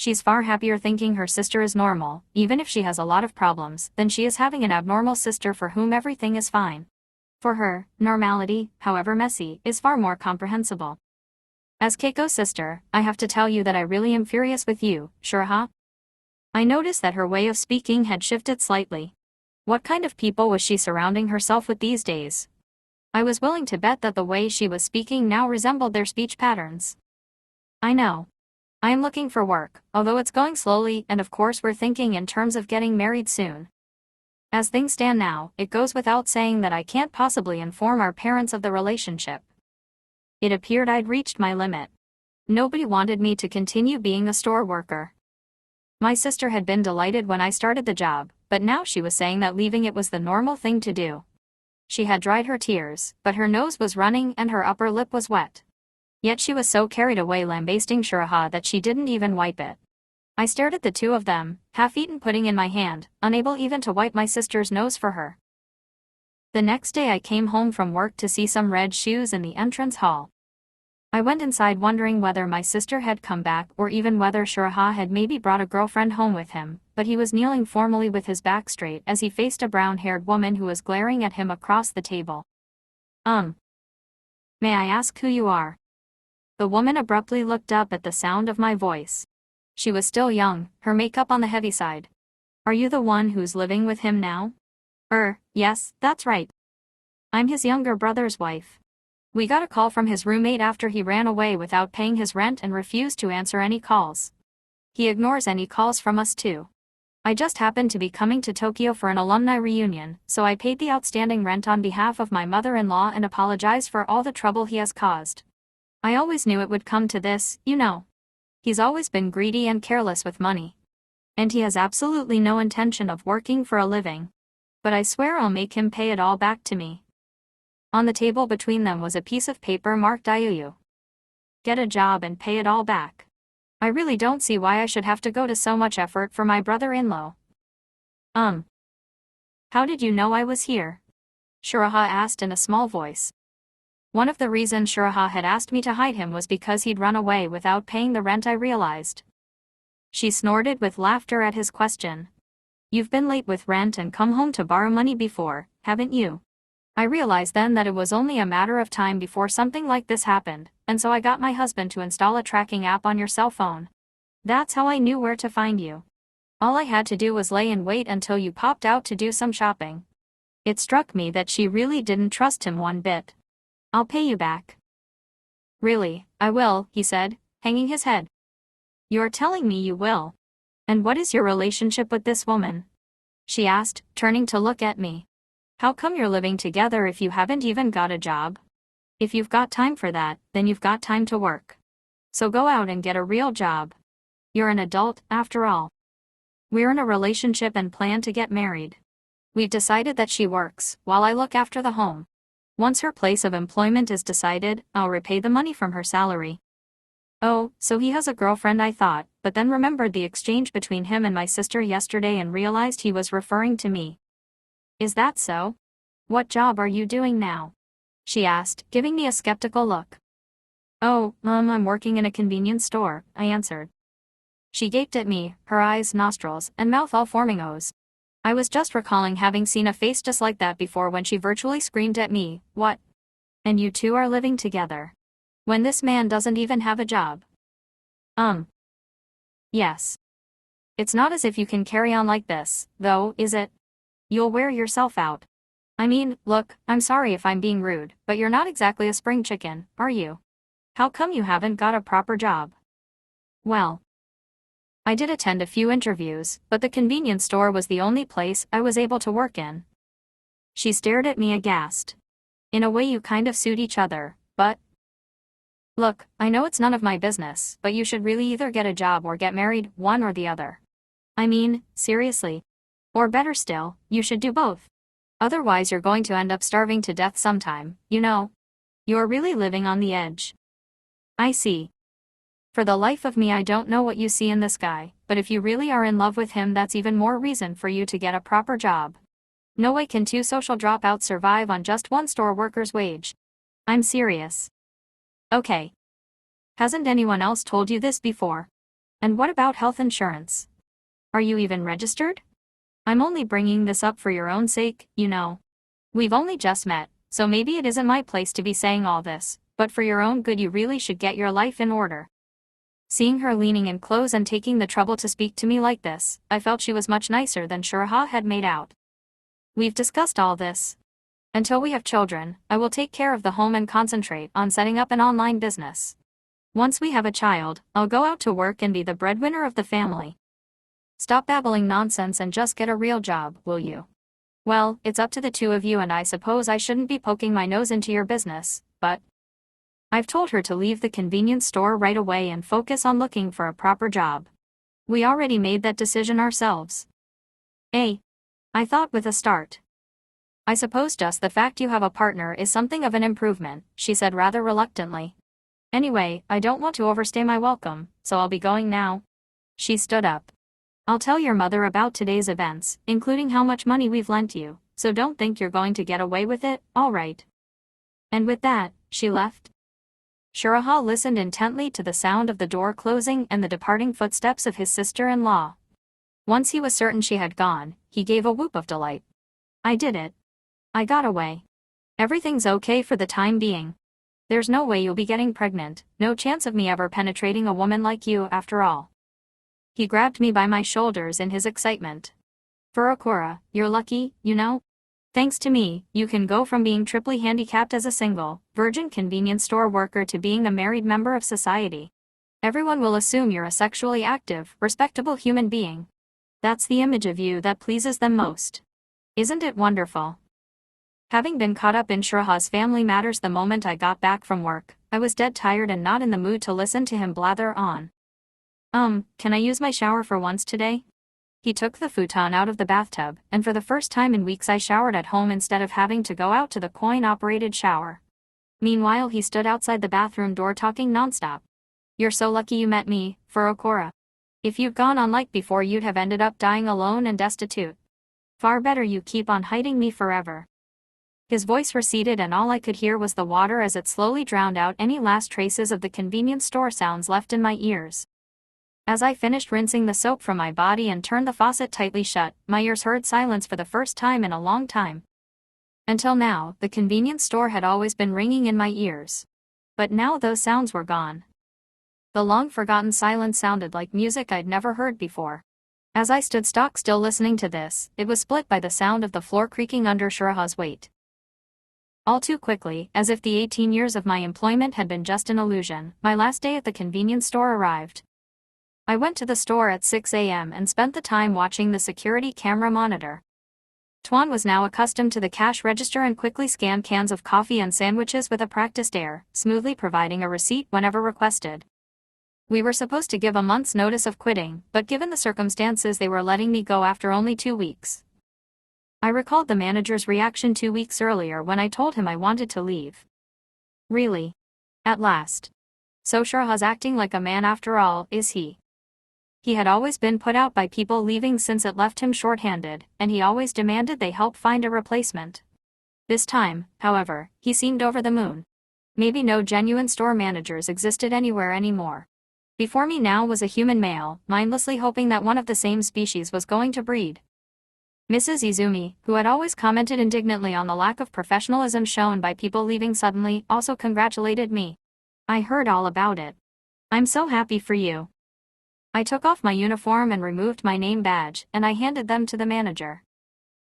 She's far happier thinking her sister is normal, even if she has a lot of problems, than she is having an abnormal sister for whom everything is fine. For her, normality, however messy, is far more comprehensible. As Keiko's sister, I have to tell you that I really am furious with you, Shiraha. I noticed that her way of speaking had shifted slightly. What kind of people was she surrounding herself with these days? I was willing to bet that the way she was speaking now resembled their speech patterns. I know. I am looking for work, although it's going slowly, and of course we're thinking in terms of getting married soon. As things stand now, it goes without saying that I can't possibly inform our parents of the relationship. It appeared I'd reached my limit. Nobody wanted me to continue being a store worker. My sister had been delighted when I started the job, but now she was saying that leaving it was the normal thing to do. She had dried her tears, but her nose was running and her upper lip was wet. Yet she was so carried away lambasting Shiraha that she didn't even wipe it. I stared at the two of them, half-eaten pudding in my hand, unable even to wipe my sister's nose for her. The next day I came home from work to see some red shoes in the entrance hall. I went inside wondering whether my sister had come back or even whether Shiraha had maybe brought a girlfriend home with him, but he was kneeling formally with his back straight as he faced a brown-haired woman who was glaring at him across the table. May I ask who you are? The woman abruptly looked up at the sound of my voice. She was still young, her makeup on the heavy side. Are you the one who's living with him now? Yes, that's right. I'm his younger brother's wife. We got a call from his roommate after he ran away without paying his rent and refused to answer any calls. He ignores any calls from us too. I just happened to be coming to Tokyo for an alumni reunion, so I paid the outstanding rent on behalf of my mother-in-law and apologized for all the trouble he has caused. I always knew it would come to this, you know. He's always been greedy and careless with money. And he has absolutely no intention of working for a living. But I swear I'll make him pay it all back to me. On the table between them was a piece of paper marked IOU. Get a job and pay it all back. I really don't see why I should have to go to so much effort for my brother-in-law. How did you know I was here? Shuraha asked in a small voice. One of the reasons Shuraha had asked me to hide him was because he'd run away without paying the rent, I realized. She snorted with laughter at his question. You've been late with rent and come home to borrow money before, haven't you? I realized then that it was only a matter of time before something like this happened, and so I got my husband to install a tracking app on your cell phone. That's how I knew where to find you. All I had to do was lay in wait until you popped out to do some shopping. It struck me that she really didn't trust him one bit. I'll pay you back. Really, I will, he said, hanging his head. You're telling me you will. And what is your relationship with this woman? She asked, turning to look at me. How come you're living together if you haven't even got a job? If you've got time for that, then you've got time to work. So go out and get a real job. You're an adult, after all. We're in a relationship and plan to get married. We've decided that she works, while I look after the home. Once her place of employment is decided, I'll repay the money from her salary. Oh, so he has a girlfriend, I thought, but then remembered the exchange between him and my sister yesterday and realized he was referring to me. Is that so? What job are you doing now? She asked, giving me a skeptical look. Oh, I'm working in a convenience store, I answered. She gaped at me, her eyes, nostrils, and mouth all forming O's. I was just recalling having seen a face just like that before when she virtually screamed at me, "What? And you two are living together? When this man doesn't even have a job?" Yes. It's not as if you can carry on like this, though, is it? You'll wear yourself out. I mean, look, I'm sorry if I'm being rude, but you're not exactly a spring chicken, are you? How come you haven't got a proper job? Well, I did attend a few interviews, but the convenience store was the only place I was able to work in. She stared at me aghast. In a way you kind of suit each other, but... Look, I know it's none of my business, but you should really either get a job or get married, one or the other. I mean, seriously. Or better still, you should do both. Otherwise you're going to end up starving to death sometime, you know. You're really living on the edge. I see. For the life of me I don't know what you see in this guy, but if you really are in love with him that's even more reason for you to get a proper job. No way can two social dropouts survive on just one store worker's wage. I'm serious. Okay. Hasn't anyone else told you this before? And what about health insurance? Are you even registered? I'm only bringing this up for your own sake, you know. We've only just met, so maybe it isn't my place to be saying all this, but for your own good you really should get your life in order. Seeing her leaning in close and taking the trouble to speak to me like this, I felt she was much nicer than Shuraha had made out. We've discussed all this. Until we have children, I will take care of the home and concentrate on setting up an online business. Once we have a child, I'll go out to work and be the breadwinner of the family. Stop babbling nonsense and just get a real job, will you? Well, it's up to the two of you and I suppose I shouldn't be poking my nose into your business, but... I've told her to leave the convenience store right away and focus on looking for a proper job. We already made that decision ourselves. I thought with a start. I suppose just the fact you have a partner is something of an improvement, she said rather reluctantly. Anyway, I don't want to overstay my welcome, so I'll be going now. She stood up. I'll tell your mother about today's events, including how much money we've lent you, so don't think you're going to get away with it, all right? And with that, she left. Shuraha listened intently to the sound of the door closing and the departing footsteps of his sister-in-law. Once he was certain she had gone, he gave a whoop of delight. I did it. I got away. Everything's okay for the time being. There's no way you'll be getting pregnant, no chance of me ever penetrating a woman like you after all. He grabbed me by my shoulders in his excitement. Furukawa, you're lucky, you know? Thanks to me, you can go from being triply handicapped as a single, virgin convenience store worker to being a married member of society. Everyone will assume you're a sexually active, respectable human being. That's the image of you that pleases them most. Isn't it wonderful? Having been caught up in Shuraha's family matters the moment I got back from work, I was dead tired and not in the mood to listen to him blather on. Can I use my shower for once today? He took the futon out of the bathtub, and for the first time in weeks I showered at home instead of having to go out to the coin-operated shower. Meanwhile he stood outside the bathroom door talking nonstop. You're so lucky you met me, Furukawa. If you'd gone on like before you'd have ended up dying alone and destitute. Far better you keep on hiding me forever. His voice receded and all I could hear was the water as it slowly drowned out any last traces of the convenience store sounds left in my ears. As I finished rinsing the soap from my body and turned the faucet tightly shut, my ears heard silence for the first time in a long time. Until now, the convenience store had always been ringing in my ears. But now those sounds were gone. The long-forgotten silence sounded like music I'd never heard before. As I stood stock still listening to this, it was split by the sound of the floor creaking under Shuraha's weight. All too quickly, as if the 18 years of my employment had been just an illusion, my last day at the convenience store arrived. I went to the store at 6 a.m. and spent the time watching the security camera monitor. Tuan was now accustomed to the cash register and quickly scanned cans of coffee and sandwiches with a practiced air, smoothly providing a receipt whenever requested. We were supposed to give a month's notice of quitting, but given the circumstances they were letting me go after only 2 weeks. I recalled the manager's reaction 2 weeks earlier when I told him I wanted to leave. Really? At last. So Shuraha's acting like a man after all, is he? He had always been put out by people leaving since it left him short-handed, and he always demanded they help find a replacement. This time, however, he seemed over the moon. Maybe no genuine store managers existed anywhere anymore. Before me now was a human male, mindlessly hoping that one of the same species was going to breed. Mrs. Izumi, who had always commented indignantly on the lack of professionalism shown by people leaving suddenly, also congratulated me. I heard all about it. I'm so happy for you. I took off my uniform and removed my name badge, and I handed them to the manager.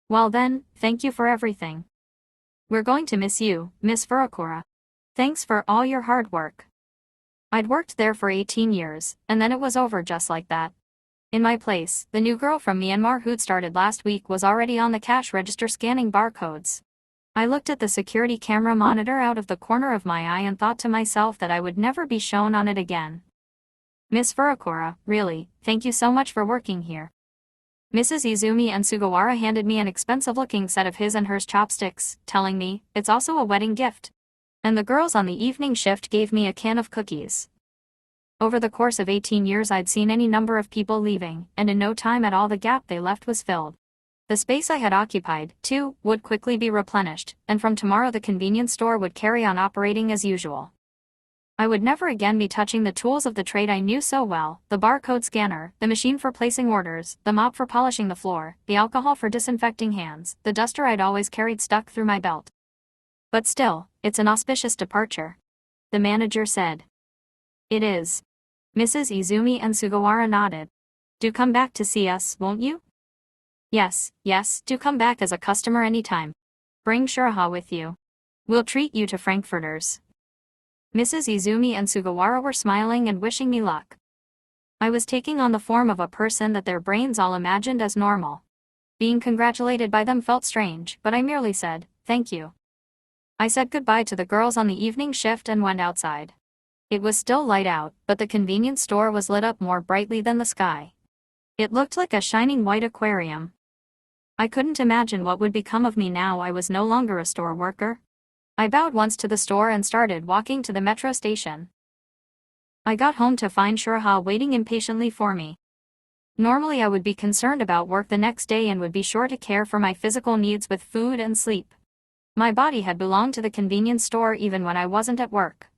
Well then, thank you for everything. We're going to miss you, Miss Furukawa. Thanks for all your hard work. I'd worked there for 18 years, and then it was over just like that. In my place, the new girl from Myanmar who'd started last week was already on the cash register scanning barcodes. I looked at the security camera monitor out of the corner of my eye and thought to myself that I would never be shown on it again. Miss Furukawa, really, thank you so much for working here. Mrs. Izumi and Sugawara handed me an expensive-looking set of his and hers chopsticks, telling me, it's also a wedding gift. And the girls on the evening shift gave me a can of cookies. Over the course of 18 years I'd seen any number of people leaving, and in no time at all the gap they left was filled. The space I had occupied, too, would quickly be replenished, and from tomorrow the convenience store would carry on operating as usual. I would never again be touching the tools of the trade I knew so well, the barcode scanner, the machine for placing orders, the mop for polishing the floor, the alcohol for disinfecting hands, the duster I'd always carried stuck through my belt. But still, it's an auspicious departure. The manager said. It is. Mrs. Izumi and Sugawara nodded. Do come back to see us, won't you? Yes, do come back as a customer anytime. Bring Shuraha with you. We'll treat you to frankfurters. Mrs. Izumi and Sugawara were smiling and wishing me luck. I was taking on the form of a person that their brains all imagined as normal. Being congratulated by them felt strange, but I merely said, thank you. I said goodbye to the girls on the evening shift and went outside. It was still light out, but the convenience store was lit up more brightly than the sky. It looked like a shining white aquarium. I couldn't imagine what would become of me now I was no longer a store worker. I bowed once to the store and started walking to the metro station. I got home to find Shuraha waiting impatiently for me. Normally I would be concerned about work the next day and would be sure to care for my physical needs with food and sleep. My body had belonged to the convenience store even when I wasn't at work.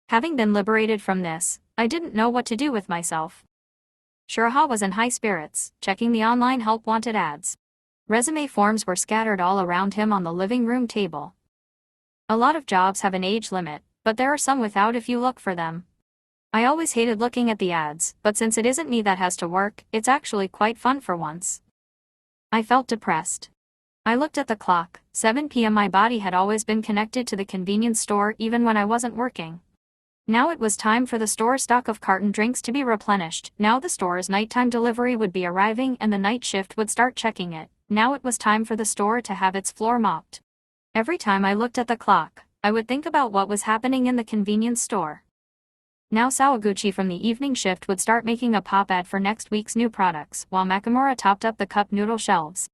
Having been liberated from this, I didn't know what to do with myself. Shuraha was in high spirits, checking the online help wanted ads. Resume forms were scattered all around him on the living room table. A lot of jobs have an age limit, but there are some without if you look for them. I always hated looking at the ads, but since it isn't me that has to work, it's actually quite fun for once. I felt depressed. I looked at the clock, 7 p.m. My body had always been connected to the convenience store even when I wasn't working. Now it was time for the store's stock of carton drinks to be replenished. Now the store's nighttime delivery would be arriving and the night shift would start checking it. Now it was time for the store to have its floor mopped. Every time I looked at the clock, I would think about what was happening in the convenience store. Now Sawaguchi from the evening shift would start making a pop ad for next week's new products, while Nakamura topped up the cup noodle shelves.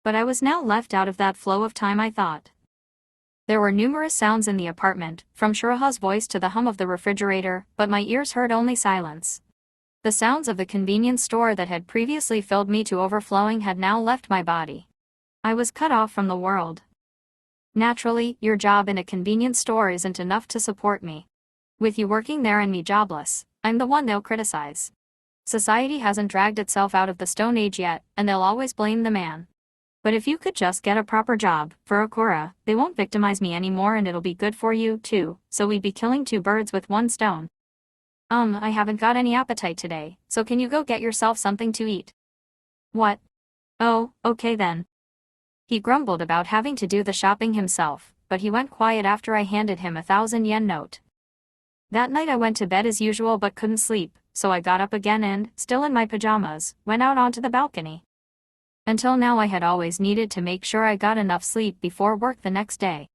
But I was now left out of that flow of time, I thought. There were numerous sounds in the apartment, from Shuraha's voice to the hum of the refrigerator, but my ears heard only silence. The sounds of the convenience store that had previously filled me to overflowing had now left my body. I was cut off from the world. Naturally, your job in a convenience store isn't enough to support me. With you working there and me jobless, I'm the one they'll criticize. Society hasn't dragged itself out of the Stone Age yet, and they'll always blame the man. But if you could just get a proper job, for Okura, they won't victimize me anymore and it'll be good for you, too, so we'd be killing two birds with one stone. I haven't got any appetite today, so can you go get yourself something to eat? What? Oh, okay then. He grumbled about having to do the shopping himself, but he went quiet after I handed him a 1,000 yen note. That night I went to bed as usual but couldn't sleep, so I got up again and, still in my pajamas, went out onto the balcony. Until now I had always needed to make sure I got enough sleep before work the next day.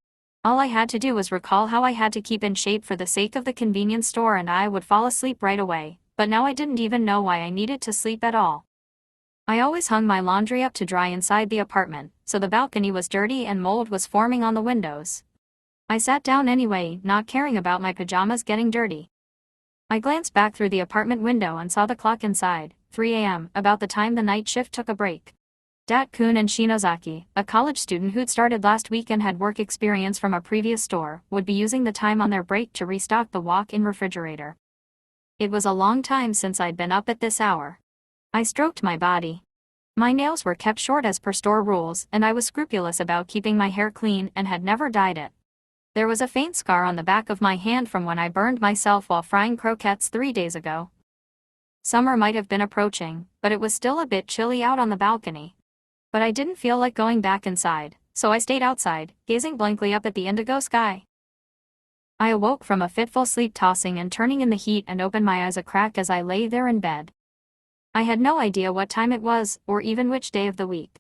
All I had to do was recall how I had to keep in shape for the sake of the convenience store and I would fall asleep right away, but now I didn't even know why I needed to sleep at all. I always hung my laundry up to dry inside the apartment, so the balcony was dirty and mold was forming on the windows. I sat down anyway, not caring about my pajamas getting dirty. I glanced back through the apartment window and saw the clock inside, 3 a.m., about the time the night shift took a break. Dat-kun and Shinozaki, a college student who'd started last week and had work experience from a previous store, would be using the time on their break to restock the walk-in refrigerator. It was a long time since I'd been up at this hour. I stroked my body. My nails were kept short as per store rules, and I was scrupulous about keeping my hair clean and had never dyed it. There was a faint scar on the back of my hand from when I burned myself while frying croquettes 3 days ago. Summer might have been approaching, but it was still a bit chilly out on the balcony. But I didn't feel like going back inside, so I stayed outside, gazing blankly up at the indigo sky. I awoke from a fitful sleep, tossing and turning in the heat, and opened my eyes a crack as I lay there in bed. I had no idea what time it was, or even which day of the week.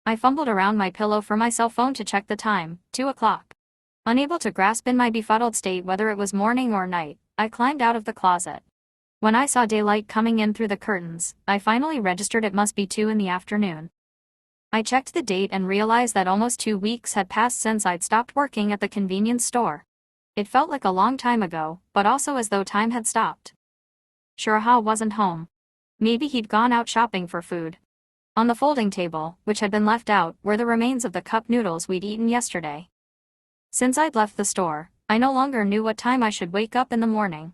I fumbled around my pillow for my cell phone to check the time, 2 o'clock. Unable to grasp in my befuddled state whether it was morning or night, I climbed out of the closet. When I saw daylight coming in through the curtains, I finally registered it must be 2 in the afternoon. I checked the date and realized that almost 2 weeks had passed since I'd stopped working at the convenience store. It felt like a long time ago, but also as though time had stopped. Shuraha wasn't home. Maybe he'd gone out shopping for food. On the folding table, which had been left out, were the remains of the cup noodles we'd eaten yesterday. Since I'd left the store, I no longer knew what time I should wake up in the morning.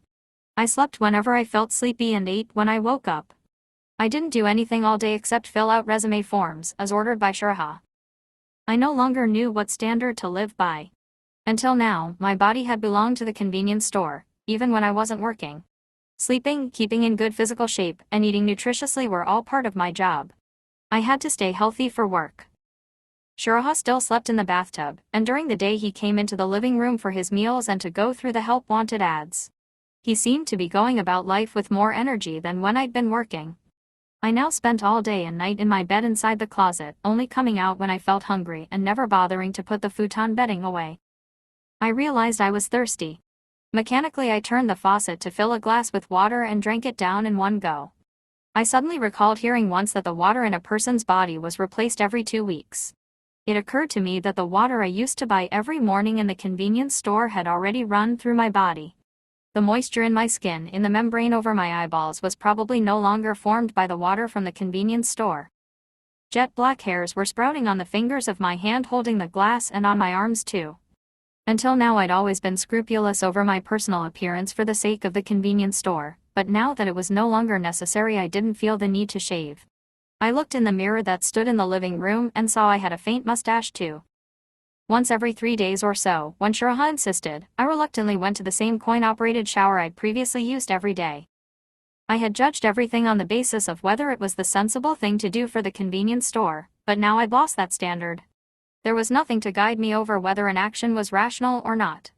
I slept whenever I felt sleepy and ate when I woke up. I didn't do anything all day except fill out resume forms, as ordered by Shuraha. I no longer knew what standard to live by. Until now, my body had belonged to the convenience store, even when I wasn't working. Sleeping, keeping in good physical shape, and eating nutritiously were all part of my job. I had to stay healthy for work. Shuraha still slept in the bathtub, and during the day he came into the living room for his meals and to go through the help wanted ads. He seemed to be going about life with more energy than when I'd been working. I now spent all day and night in my bed inside the closet, only coming out when I felt hungry and never bothering to put the futon bedding away. I realized I was thirsty. Mechanically I turned the faucet to fill a glass with water and drank it down in one go. I suddenly recalled hearing once that the water in a person's body was replaced every 2 weeks. It occurred to me that the water I used to buy every morning in the convenience store had already run through my body. The moisture in my skin, in the membrane over my eyeballs, was probably no longer formed by the water from the convenience store. Jet black hairs were sprouting on the fingers of my hand holding the glass and on my arms too. Until now I'd always been scrupulous over my personal appearance for the sake of the convenience store, but now that it was no longer necessary I didn't feel the need to shave. I looked in the mirror that stood in the living room and saw I had a faint mustache too. Once every 3 days or so, when Shiraha insisted, I reluctantly went to the same coin-operated shower I'd previously used every day. I had judged everything on the basis of whether it was the sensible thing to do for the convenience store, but now I'd lost that standard. There was nothing to guide me over whether an action was rational or not.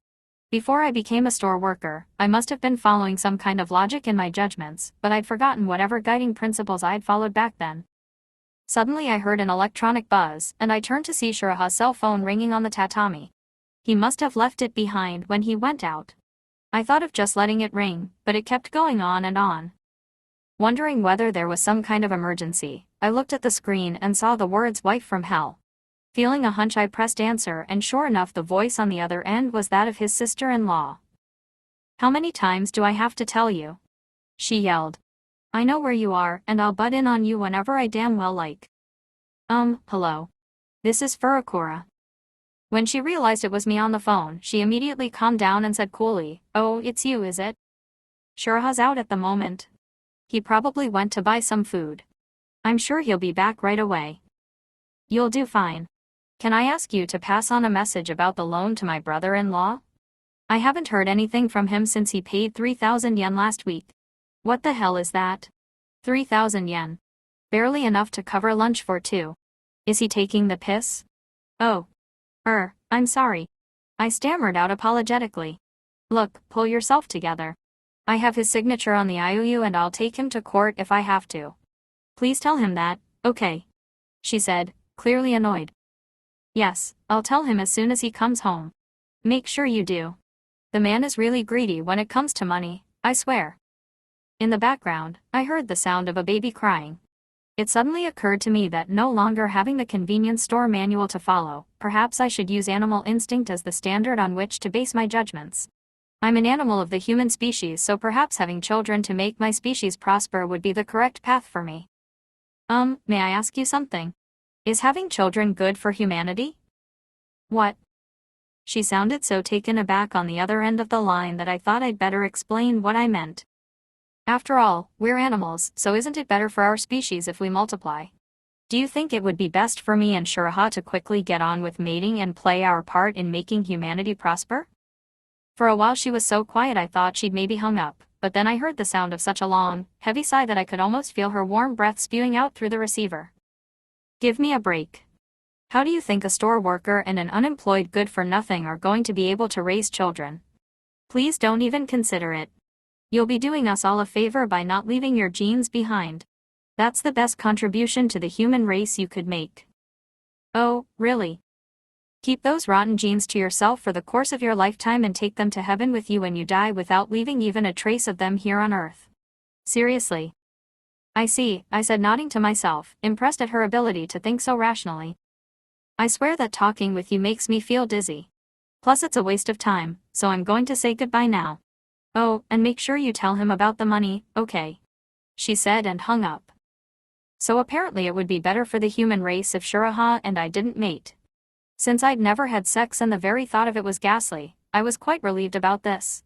Before I became a store worker, I must have been following some kind of logic in my judgments, but I'd forgotten whatever guiding principles I'd followed back then. Suddenly I heard an electronic buzz, and I turned to see Shiraha's cell phone ringing on the tatami. He must have left it behind when he went out. I thought of just letting it ring, but it kept going on and on. Wondering whether there was some kind of emergency, I looked at the screen and saw the words "wife from hell." Feeling a hunch, I pressed answer, and sure enough the voice on the other end was that of his sister-in-law. "How many times do I have to tell you?" she yelled. "I know where you are, and I'll butt in on you whenever I damn well like." Hello. This is Furakura." When she realized it was me on the phone, she immediately calmed down and said coolly, "Oh, it's you, is it? Shiraha's out at the moment. He probably went to buy some food. I'm sure he'll be back right away." "You'll do fine. Can I ask you to pass on a message about the loan to my brother-in-law? I haven't heard anything from him since he paid 3,000 yen last week." "What the hell is that? 3,000 yen. Barely enough to cover lunch for two. Is he taking the piss?" "Oh. I'm sorry." I stammered out apologetically. "Look, pull yourself together. I have his signature on the IOU and I'll take him to court if I have to. Please tell him that, okay?" she said, clearly annoyed. "Yes, I'll tell him as soon as he comes home. Make sure you do. The man is really greedy when it comes to money, I swear." In the background, I heard the sound of a baby crying. It suddenly occurred to me that no longer having the convenience store manual to follow, perhaps I should use animal instinct as the standard on which to base my judgments. I'm an animal of the human species, so perhaps having children to make my species prosper would be the correct path for me. May I ask you something? Is having children good for humanity?" "What?" She sounded so taken aback on the other end of the line that I thought I'd better explain what I meant. After all, we're animals, so isn't it better for our species if we multiply? Do you think it would be best for me and Shiraha to quickly get on with mating and play our part in making humanity prosper?" For a while she was so quiet I thought she'd maybe hung up, but then I heard the sound of such a long, heavy sigh that I could almost feel her warm breath spewing out through the receiver. "Give me a break. How do you think a store worker and an unemployed good-for-nothing are going to be able to raise children? Please don't even consider it. You'll be doing us all a favor by not leaving your genes behind. That's the best contribution to the human race you could make." "Oh, really? Keep those rotten genes to yourself for the course of your lifetime and take them to heaven with you when you die without leaving even a trace of them here on Earth? Seriously?" "I see," I said, nodding to myself, impressed at her ability to think so rationally. "I swear that talking with you makes me feel dizzy. Plus it's a waste of time, so I'm going to say goodbye now. Oh, and make sure you tell him about the money, okay?" she said and hung up. So apparently it would be better for the human race if Shiraha and I didn't mate. Since I'd never had sex and the very thought of it was ghastly, I was quite relieved about this.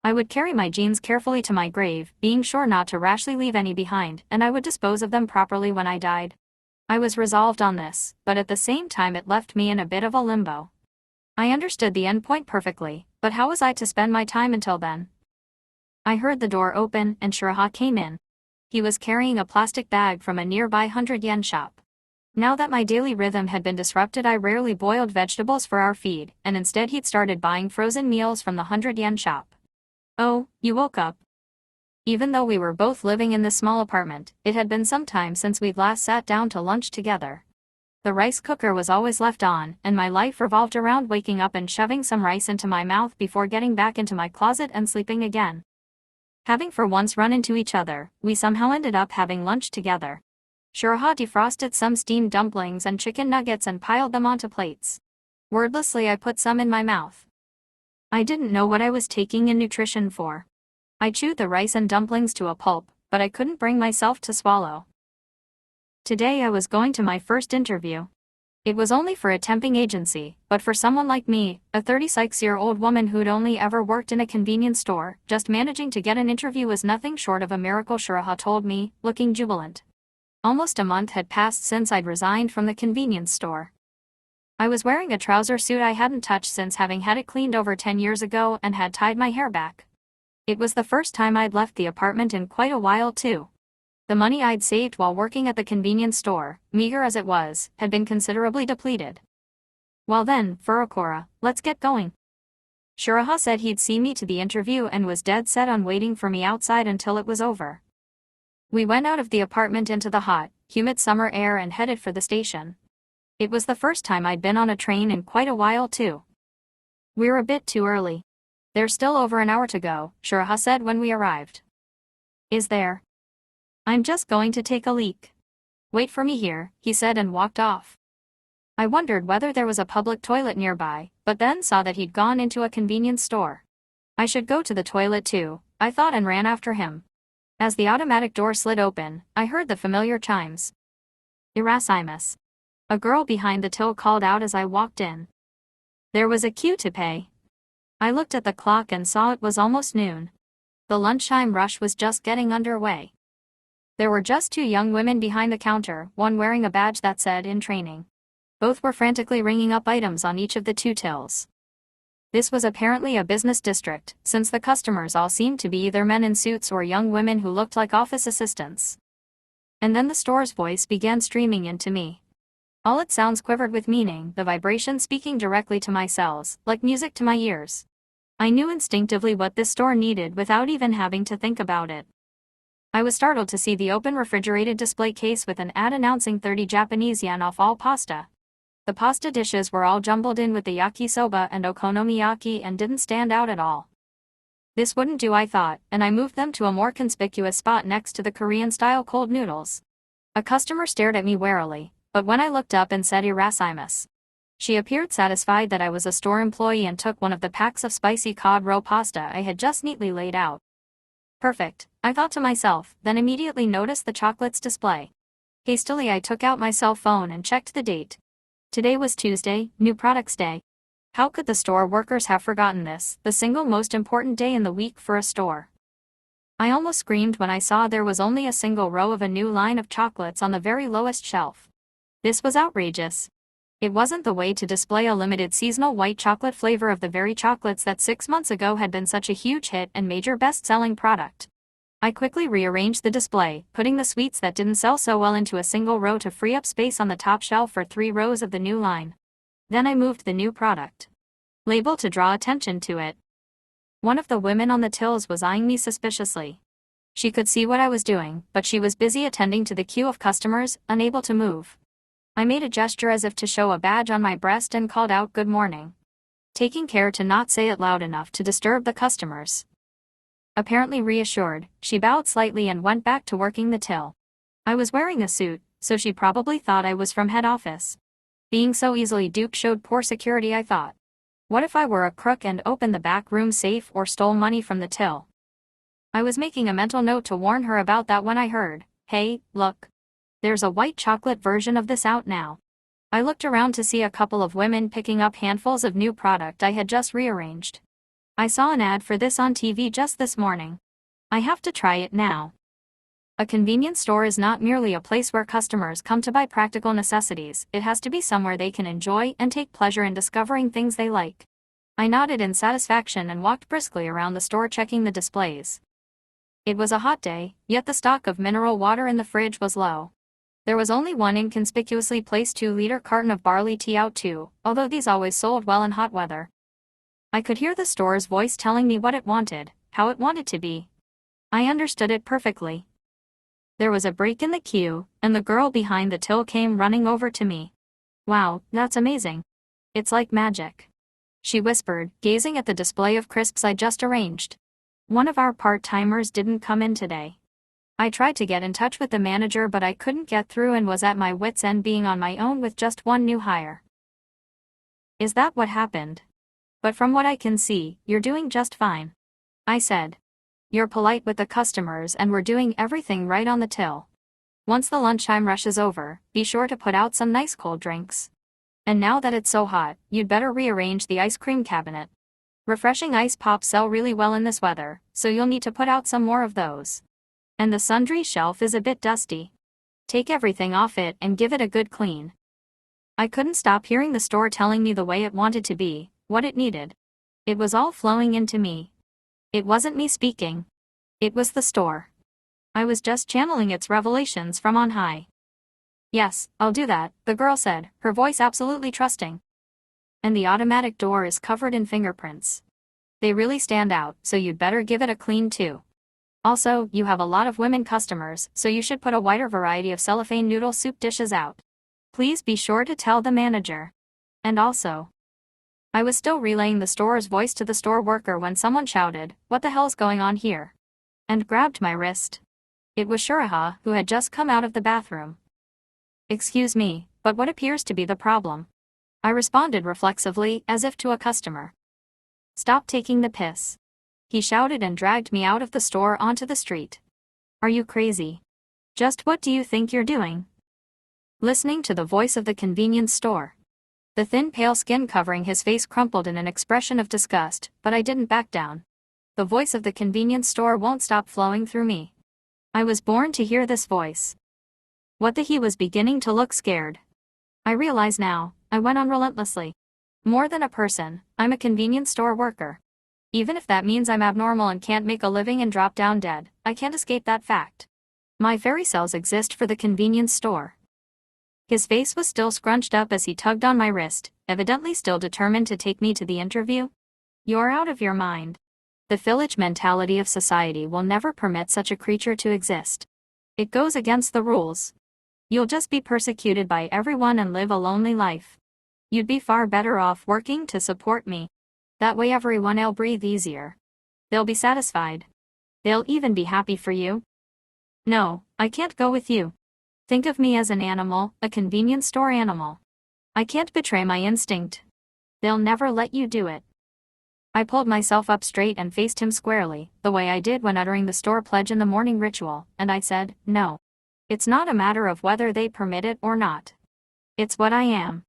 I would carry my genes carefully to my grave, being sure not to rashly leave any behind, and I would dispose of them properly when I died. I was resolved on this, but at the same time it left me in a bit of a limbo. I understood the end point perfectly, but how was I to spend my time until then? I heard the door open and Shiraha came in. He was carrying a plastic bag from a nearby 100-yen shop. Now that my daily rhythm had been disrupted, I rarely boiled vegetables for our feed, and instead he'd started buying frozen meals from the 100-yen shop. "Oh, you woke up." Even though we were both living in this small apartment, it had been some time since we'd last sat down to lunch together. The rice cooker was always left on, and my life revolved around waking up and shoving some rice into my mouth before getting back into my closet and sleeping again. Having for once run into each other, we somehow ended up having lunch together. Shiraha defrosted some steamed dumplings and chicken nuggets and piled them onto plates. Wordlessly I put some in my mouth. I didn't know what I was taking in nutrition for. I chewed the rice and dumplings to a pulp, but I couldn't bring myself to swallow. Today I was going to my first interview. It was only for a temping agency, but for someone like me, a 36-year-old woman who'd only ever worked in a convenience store, just managing to get an interview was nothing short of a miracle, Shiraha told me, looking jubilant. Almost a month had passed since I'd resigned from the convenience store. I was wearing a trouser suit I hadn't touched since having had it cleaned over 10 years ago and had tied my hair back. It was the first time I'd left the apartment in quite a while too. The money I'd saved while working at the convenience store, meager as it was, had been considerably depleted. Well then, Furukawa, let's get going. Shiraha said he'd see me to the interview and was dead set on waiting for me outside until it was over. We went out of the apartment into the hot, humid summer air and headed for the station. It was the first time I'd been on a train in quite a while too. We're a bit too early. There's still over an hour to go, Shiraha said when we arrived. Is there? I'm just going to take a leak. Wait for me here, he said and walked off. I wondered whether there was a public toilet nearby, but then saw that he'd gone into a convenience store. I should go to the toilet too, I thought and ran after him. As the automatic door slid open, I heard the familiar chimes. Irasimus. A girl behind the till called out as I walked in. There was a queue to pay. I looked at the clock and saw it was almost noon. The lunchtime rush was just getting underway. There were just 2 young women behind the counter, one wearing a badge that said "in training." Both were frantically ringing up items on each of the 2 tills. This was apparently a business district, since the customers all seemed to be either men in suits or young women who looked like office assistants. And then the store's voice began streaming into me. All its sounds quivered with meaning, the vibration speaking directly to my cells, like music to my ears. I knew instinctively what this store needed without even having to think about it. I was startled to see the open refrigerated display case with an ad announcing 30 Japanese yen off all pasta. The pasta dishes were all jumbled in with the yakisoba and okonomiyaki and didn't stand out at all. This wouldn't do, I thought, and I moved them to a more conspicuous spot next to the Korean-style cold noodles. A customer stared at me warily, but when I looked up and said "Irasimus," she appeared satisfied that I was a store employee and took one of the packs of spicy cod roe pasta I had just neatly laid out. Perfect, I thought to myself, then immediately noticed the chocolates display. Hastily I took out my cell phone and checked the date. Today was Tuesday, New Products Day. How could the store workers have forgotten this, the single most important day in the week for a store? I almost screamed when I saw there was only a single row of a new line of chocolates on the very lowest shelf. This was outrageous. It wasn't the way to display a limited seasonal white chocolate flavor of the very chocolates that 6 months ago had been such a huge hit and major best-selling product. I quickly rearranged the display, putting the sweets that didn't sell so well into a single row to free up space on the top shelf for 3 rows of the new line. Then I moved the new product label to draw attention to it. One of the women on the tills was eyeing me suspiciously. She could see what I was doing, but she was busy attending to the queue of customers, unable to move. I made a gesture as if to show a badge on my breast and called out "Good morning," taking care to not say it loud enough to disturb the customers. Apparently reassured, she bowed slightly and went back to working the till. I was wearing a suit, so she probably thought I was from head office. Being so easily duped showed poor security, I thought. What if I were a crook and opened the back room safe or stole money from the till? I was making a mental note to warn her about that when I heard, "Hey, look. There's a white chocolate version of this out now." I looked around to see a couple of women picking up handfuls of new product I had just rearranged. I saw an ad for this on TV just this morning. I have to try it now. A convenience store is not merely a place where customers come to buy practical necessities, it has to be somewhere they can enjoy and take pleasure in discovering things they like. I nodded in satisfaction and walked briskly around the store checking the displays. It was a hot day, yet the stock of mineral water in the fridge was low. There was only one inconspicuously placed 2-liter carton of barley tea out too, although these always sold well in hot weather. I could hear the store's voice telling me what it wanted, how it wanted to be. I understood it perfectly. There was a break in the queue, and the girl behind the till came running over to me. "Wow, that's amazing. It's like magic," she whispered, gazing at the display of crisps I just arranged. "One of our part-timers didn't come in today. I tried to get in touch with the manager but I couldn't get through and was at my wit's end being on my own with just one new hire." "Is that what happened? But from what I can see, you're doing just fine," I said. "You're polite with the customers and we're doing everything right on the till. Once the lunchtime rush is over, be sure to put out some nice cold drinks. And now that it's so hot, you'd better rearrange the ice cream cabinet. Refreshing ice pops sell really well in this weather, so you'll need to put out some more of those. And the sundry shelf is a bit dusty. Take everything off it and give it a good clean." I couldn't stop hearing the store telling me the way it wanted to be, what it needed. It was all flowing into me. It wasn't me speaking. It was the store. I was just channeling its revelations from on high. Yes, I'll do that, the girl said, her voice absolutely trusting. And the automatic door is covered in fingerprints. They really stand out, so you'd better give it a clean too. Also, you have a lot of women customers, so you should put a wider variety of cellophane noodle soup dishes out. Please be sure to tell the manager. And also, I was still relaying the store's voice to the store worker when someone shouted, "What the hell's going on here?" and grabbed my wrist. It was Shuraha, who had just come out of the bathroom. "Excuse me, but what appears to be the problem?" I responded reflexively, as if to a customer. "Stop taking the piss," he shouted and dragged me out of the store onto the street. "Are you crazy? Just what do you think you're doing?" Listening to the voice of the convenience store. The thin pale skin covering his face crumpled in an expression of disgust, but I didn't back down. The voice of the convenience store won't stop flowing through me. I was born to hear this voice. What the he was beginning to look scared. I realize now, I went on relentlessly. More than a person, I'm a convenience store worker. Even if that means I'm abnormal and can't make a living and drop down dead, I can't escape that fact. My fairy cells exist for the convenience store. His face was still scrunched up as he tugged on my wrist, evidently still determined to take me to the interview. "You're out of your mind. The village mentality of society will never permit such a creature to exist. It goes against the rules. You'll just be persecuted by everyone and live a lonely life. You'd be far better off working to support me. That way everyone'll breathe easier. They'll be satisfied. They'll even be happy for you." "No, I can't go with you. Think of me as an animal, a convenience store animal. I can't betray my instinct. They'll never let you do it." I pulled myself up straight and faced him squarely, the way I did when uttering the store pledge in the morning ritual, and I said, "No. It's not a matter of whether they permit it or not. It's what I am.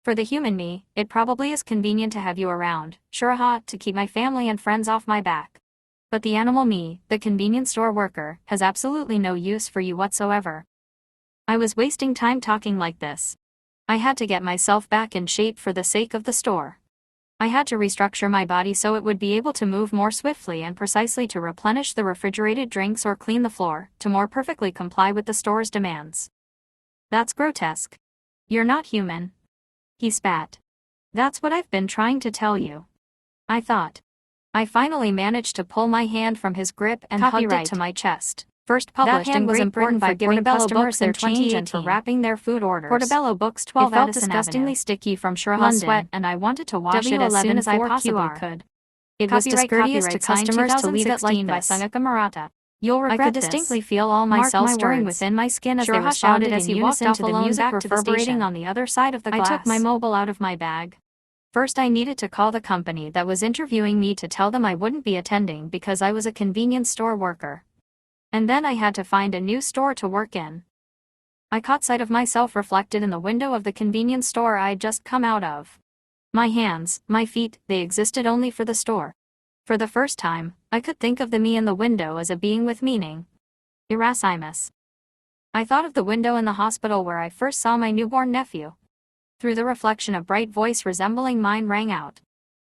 For the human me, it probably is convenient to have you around, Shuraha, to keep my family and friends off my back. But the animal me, the convenience store worker, has absolutely no use for you whatsoever." I was wasting time talking like this. I had to get myself back in shape for the sake of the store. I had to restructure my body so it would be able to move more swiftly and precisely to replenish the refrigerated drinks or clean the floor, to more perfectly comply with the store's demands. "That's grotesque. You're not human." He spat. "That's what I've been trying to tell you," I thought. I finally managed to pull my hand from his grip and hugged it to my chest. First published in Great Britain for giving customers their change and for wrapping their food orders. Portobello Books, 12 Addison Avenue. It felt disgustingly sticky from Shuraha's sweat, and I wanted to wash it as soon as I possibly could. It was discourteous to customers to leave it like this. By Sayaka Murata. "You'll regret this." I could distinctly feel all my cells stirring within my skin as they responded as he walked off to the music reverberating on the other side of the glass. I took my mobile out of my bag. First I needed to call the company that was interviewing me to tell them I wouldn't be attending because I was a convenience store worker. And then I had to find a new store to work in. I caught sight of myself reflected in the window of the convenience store I'd just come out of. My hands, my feet, they existed only for the store. For the first time, I could think of the me in the window as a being with meaning. Erasmus. I thought of the window in the hospital where I first saw my newborn nephew. Through the reflection a bright voice resembling mine rang out.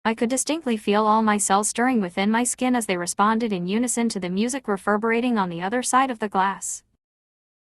I could distinctly feel all my cells stirring within my skin as they responded in unison to the music reverberating on the other side of the glass.